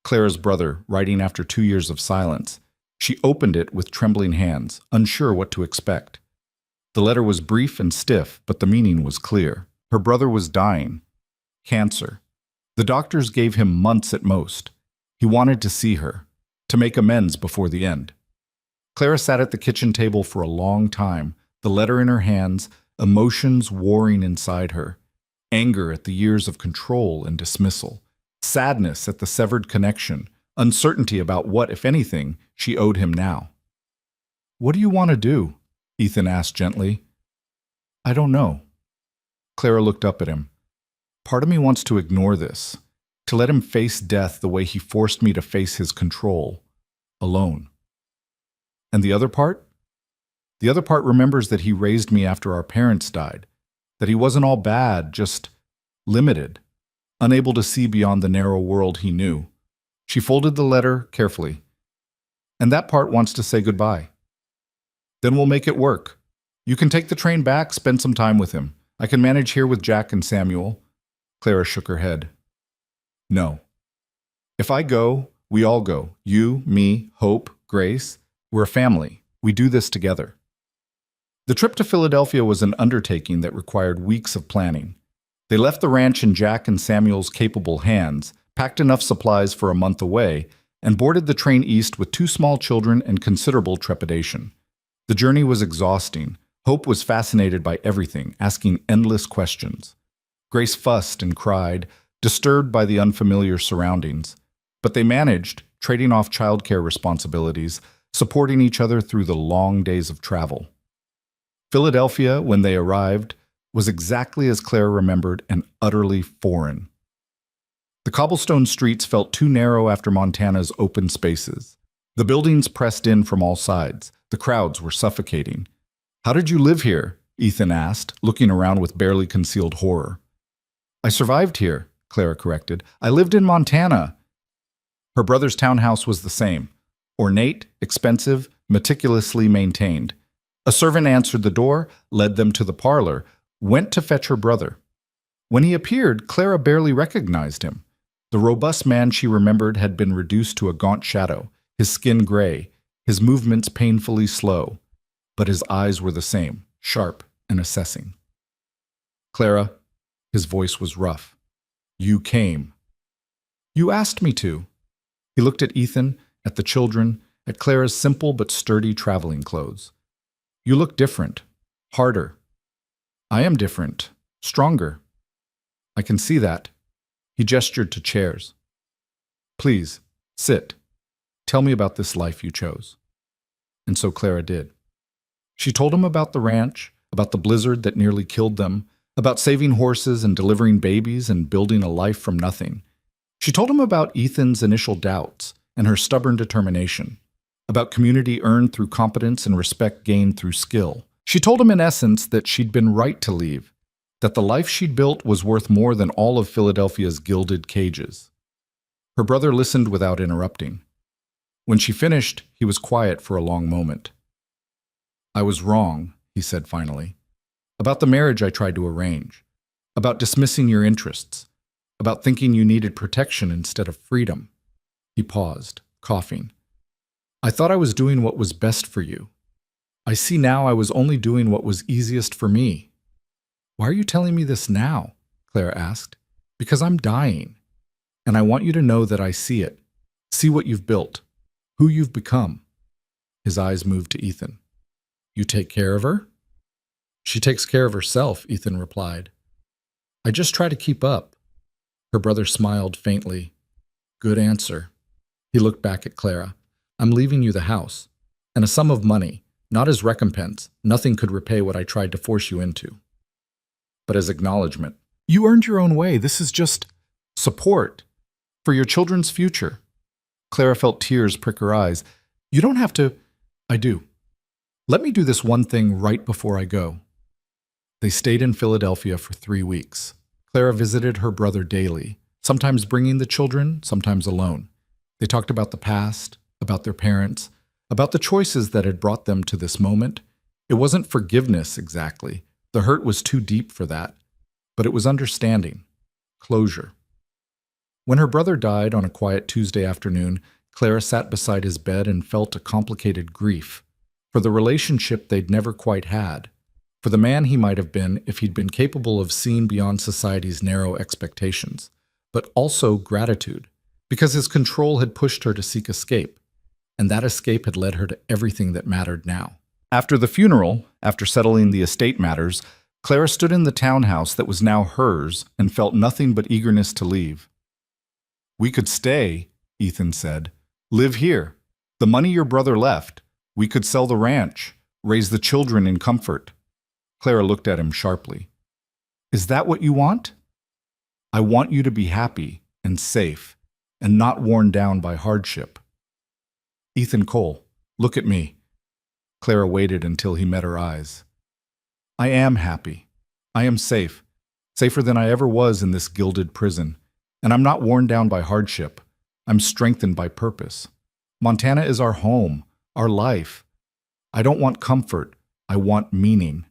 Clara's brother, writing after 2 years of silence. She opened it with trembling hands, unsure what to expect. The letter was brief and stiff, but the meaning was clear. Her brother was dying. Cancer. The doctors gave him months at most. He wanted to see her, to make amends before the end. Clara sat at the kitchen table for a long time, the letter in her hands, emotions warring inside her. Anger at the years of control and dismissal. Sadness at the severed connection. Uncertainty about what, if anything, she owed him now. What do you want to do? Ethan asked gently. I don't know. Clara looked up at him. Part of me wants to ignore this, to let him face death the way he forced me to face his control, alone. And the other part? The other part remembers that he raised me after our parents died, that he wasn't all bad, just limited, unable to see beyond the narrow world he knew. She folded the letter carefully. And that part wants to say goodbye. Then we'll make it work. You can take the train back, spend some time with him. I can manage here with Jack and Samuel. Clara shook her head. No. If I go, we all go. You, me, Hope, Grace. We're a family. We do this together. The trip to Philadelphia was an undertaking that required weeks of planning. They left the ranch in Jack and Samuel's capable hands, packed enough supplies for a month away, and boarded the train east with 2 small children and considerable trepidation. The journey was exhausting. Hope was fascinated by everything, asking endless questions. Grace fussed and cried, disturbed by the unfamiliar surroundings. But they managed, trading off childcare responsibilities, supporting each other through the long days of travel. Philadelphia, when they arrived, was exactly as Clara remembered and utterly foreign. The cobblestone streets felt too narrow after Montana's open spaces. The buildings pressed in from all sides. The crowds were suffocating. How did you live here? Ethan asked, looking around with barely concealed horror. I survived here, Clara corrected. I lived in Montana. Her brother's townhouse was the same. Ornate, expensive, meticulously maintained. A servant answered the door, led them to the parlor, went to fetch her brother. When he appeared, Clara barely recognized him. The robust man she remembered had been reduced to a gaunt shadow, his skin gray, his movements painfully slow. But his eyes were the same, sharp and assessing. Clara, his voice was rough. You came. You asked me to. He looked at Ethan, at the children, at Clara's simple but sturdy traveling clothes. You look different, harder. I am different, stronger. I can see that. He gestured to chairs. Please, sit. Tell me about this life you chose. And so Clara did. She told him about the ranch, about the blizzard that nearly killed them, about saving horses and delivering babies and building a life from nothing. She told him about Ethan's initial doubts and her stubborn determination, about community earned through competence and respect gained through skill. She told him in essence that she'd been right to leave, that the life she'd built was worth more than all of Philadelphia's gilded cages. Her brother listened without interrupting. When she finished, he was quiet for a long moment. I was wrong, he said finally, about the marriage I tried to arrange, about dismissing your interests, about thinking you needed protection instead of freedom. He paused, coughing. I thought I was doing what was best for you. I see now I was only doing what was easiest for me. Why are you telling me this now? Claire asked. Because I'm dying, and I want you to know that I see it, see what you've built, who you've become. His eyes moved to Ethan. You take care of her? She takes care of herself, Ethan replied. I just try to keep up. Her brother smiled faintly. Good answer. He looked back at Clara. I'm leaving you the house, and a sum of money, not as recompense. Nothing could repay what I tried to force you into. But as acknowledgement. You earned your own way. This is just support for your children's future. Clara felt tears prick her eyes. You don't have to. I do. Let me do this one thing right before I go. They stayed in Philadelphia for 3 weeks. Clara visited her brother daily, sometimes bringing the children, sometimes alone. They talked about the past, about their parents, about the choices that had brought them to this moment. It wasn't forgiveness exactly. The hurt was too deep for that. But it was understanding, closure. When her brother died on a quiet Tuesday afternoon, Clara sat beside his bed and felt a complicated grief for the relationship they'd never quite had, for the man he might have been if he'd been capable of seeing beyond society's narrow expectations, but also gratitude, because his control had pushed her to seek escape, and that escape had led her to everything that mattered now. After the funeral, after settling the estate matters, Clara stood in the townhouse that was now hers and felt nothing but eagerness to leave. We could stay, Ethan said. Live here. The money your brother left. We could sell the ranch, raise the children in comfort. Clara looked at him sharply. Is that what you want? I want you to be happy and safe and not worn down by hardship. Ethan Cole, look at me. Clara waited until he met her eyes. I am happy. I am safe, safer than I ever was in this gilded prison, and I'm not worn down by hardship. I'm strengthened by purpose. Montana is our home, our life. I don't want comfort. I want meaning.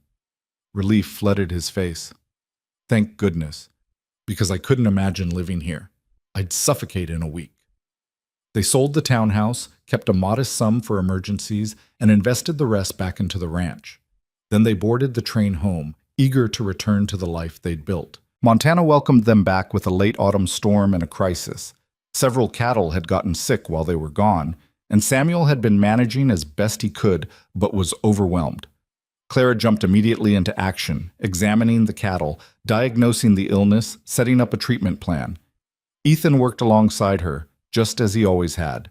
Relief flooded his face. Thank goodness, because I couldn't imagine living here. I'd suffocate in a week. They sold the townhouse, kept a modest sum for emergencies, and invested the rest back into the ranch. Then they boarded the train home, eager to return to the life they'd built. Montana welcomed them back with a late autumn storm and a crisis. Several cattle had gotten sick while they were gone, and Samuel had been managing as best he could, but was overwhelmed. Clara jumped immediately into action, examining the cattle, diagnosing the illness, setting up a treatment plan. Ethan worked alongside her, just as he always had.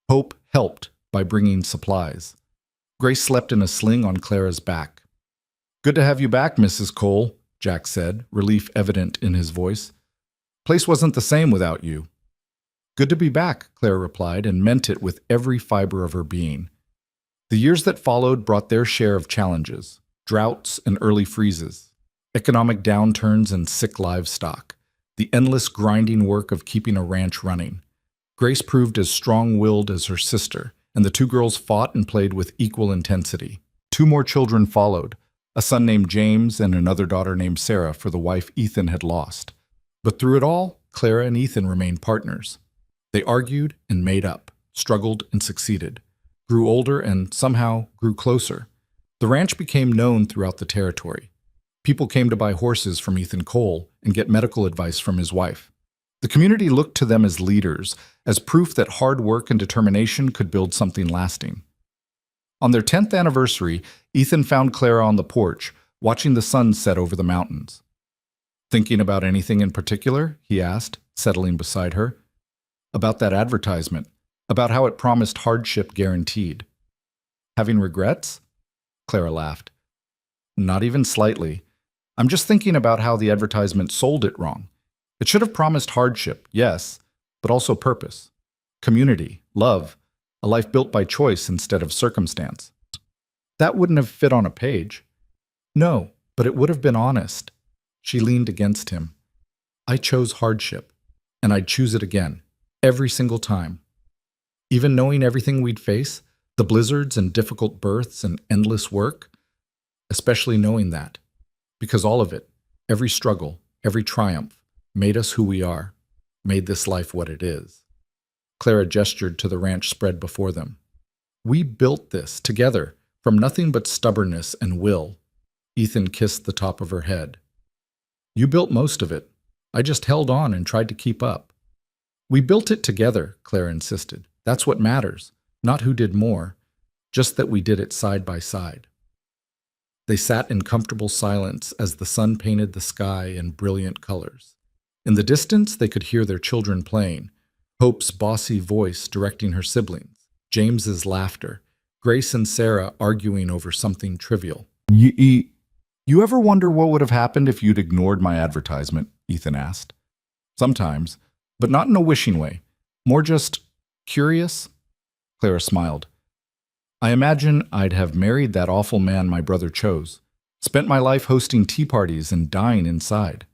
Hope helped by bringing supplies. Grace slept in a sling on Clara's back. Good to have you back, Mrs. Cole, Jack said, relief evident in his voice. Place wasn't the same without you. Good to be back, Clara replied, and meant it with every fiber of her being. The years that followed brought their share of challenges, droughts and early freezes, economic downturns and sick livestock, the endless grinding work of keeping a ranch running. Grace proved as strong-willed as her sister, and the two girls fought and played with equal intensity. 2 more children followed, a son named James and another daughter named Sarah for the wife Ethan had lost. But through it all, Clara and Ethan remained partners. They argued and made up, struggled and succeeded, grew older and somehow grew closer. The ranch became known throughout the territory. People came to buy horses from Ethan Cole and get medical advice from his wife. The community looked to them as leaders, as proof that hard work and determination could build something lasting. On their 10th anniversary, Ethan found Clara on the porch, watching the sun set over the mountains. Thinking about anything in particular? He asked, settling beside her. About that advertisement. about how it promised hardship guaranteed. Having regrets? Clara laughed. Not even slightly. I'm just thinking about how the advertisement sold it wrong. It should have promised hardship, yes, but also purpose, community, love, a life built by choice instead of circumstance. That wouldn't have fit on a page. No, but it would have been honest. She leaned against him. I chose hardship, and I'd choose it again, every single time. Even knowing everything we'd face, the blizzards and difficult births and endless work, especially knowing that, because all of it, every struggle, every triumph, made us who we are, made this life what it is. Clara gestured to the ranch spread before them. We built this together, from nothing but stubbornness and will. Ethan kissed the top of her head. You built most of it. I just held on and tried to keep up. We built it together, Clara insisted. That's what matters, not who did more, just that we did it side by side. They sat in comfortable silence as the sun painted the sky in brilliant colors. In the distance, they could hear their children playing, Hope's bossy voice directing her siblings, James's laughter, Grace and Sarah arguing over something trivial. You ever wonder what would have happened if you'd ignored my advertisement? Ethan asked. Sometimes, but not in a wishing way. More just curious? Clara smiled. I imagine I'd have married that awful man my brother chose, spent my life hosting tea parties and dying inside.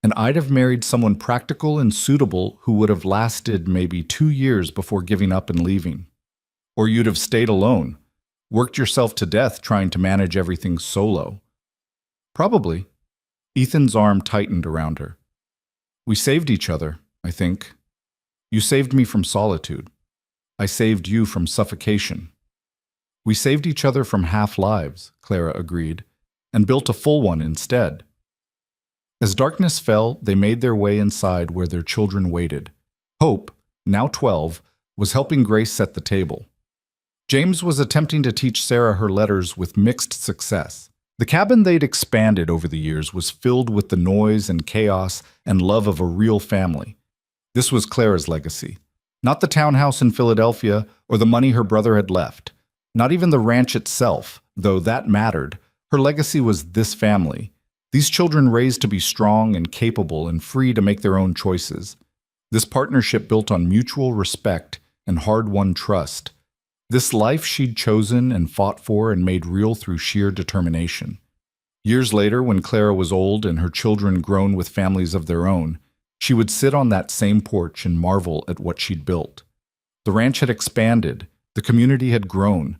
And I'd have married someone practical and suitable who would have lasted maybe 2 years before giving up and leaving. Or you'd have stayed alone, worked yourself to death trying to manage everything solo. Probably. Ethan's arm tightened around her. We saved each other, I think. You saved me from solitude. I saved you from suffocation. We saved each other from half-lives, Clara agreed, and built a full one instead. As darkness fell, they made their way inside where their children waited. Hope, now 12, was helping Grace set the table. James was attempting to teach Sarah her letters with mixed success. The cabin they'd expanded over the years was filled with the noise and chaos and love of a real family. This was Clara's legacy. Not the townhouse in Philadelphia or the money her brother had left. Not even the ranch itself, though that mattered. Her legacy was this family. These children raised to be strong and capable and free to make their own choices. This partnership built on mutual respect and hard-won trust. This life she'd chosen and fought for and made real through sheer determination. Years later, when Clara was old and her children grown with families of their own, she would sit on that same porch and marvel at what she'd built. The ranch had expanded. The community had grown.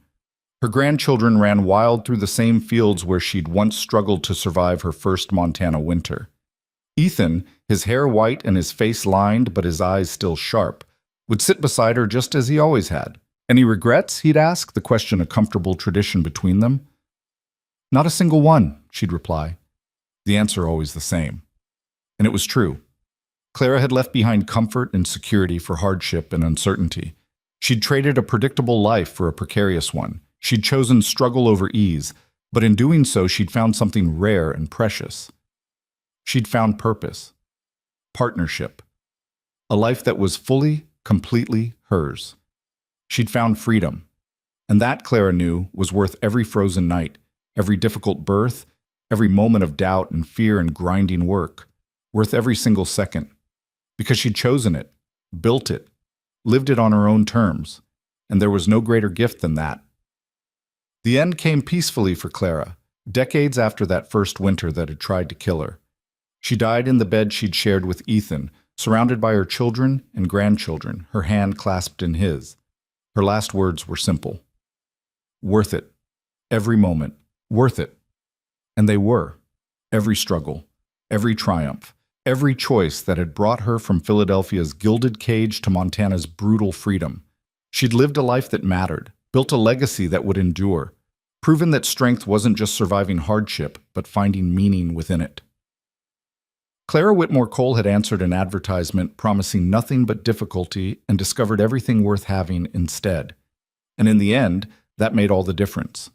Her grandchildren ran wild through the same fields where she'd once struggled to survive her first Montana winter. Ethan, his hair white and his face lined but his eyes still sharp, would sit beside her just as he always had. Any regrets, he'd ask, the question a comfortable tradition between them. Not a single one, she'd reply. The answer always the same. And it was true. Clara had left behind comfort and security for hardship and uncertainty. She'd traded a predictable life for a precarious one. She'd chosen struggle over ease, but in doing so, she'd found something rare and precious. She'd found purpose, partnership, a life that was fully, completely hers. She'd found freedom, and that, Clara knew, was worth every frozen night, every difficult birth, every moment of doubt and fear and grinding work, worth every single second. Because she'd chosen it, built it, lived it on her own terms, and there was no greater gift than that. The end came peacefully for Clara, decades after that first winter that had tried to kill her. She died in the bed she'd shared with Ethan, surrounded by her children and grandchildren, her hand clasped in his. Her last words were simple. Worth it. Every moment. Worth it. And they were. Every struggle. Every triumph. Every choice that had brought her from Philadelphia's gilded cage to Montana's brutal freedom. She'd lived a life that mattered, built a legacy that would endure, proven that strength wasn't just surviving hardship, but finding meaning within it. Clara Whitmore Cole had answered an advertisement promising nothing but difficulty and discovered everything worth having instead. And in the end, that made all the difference.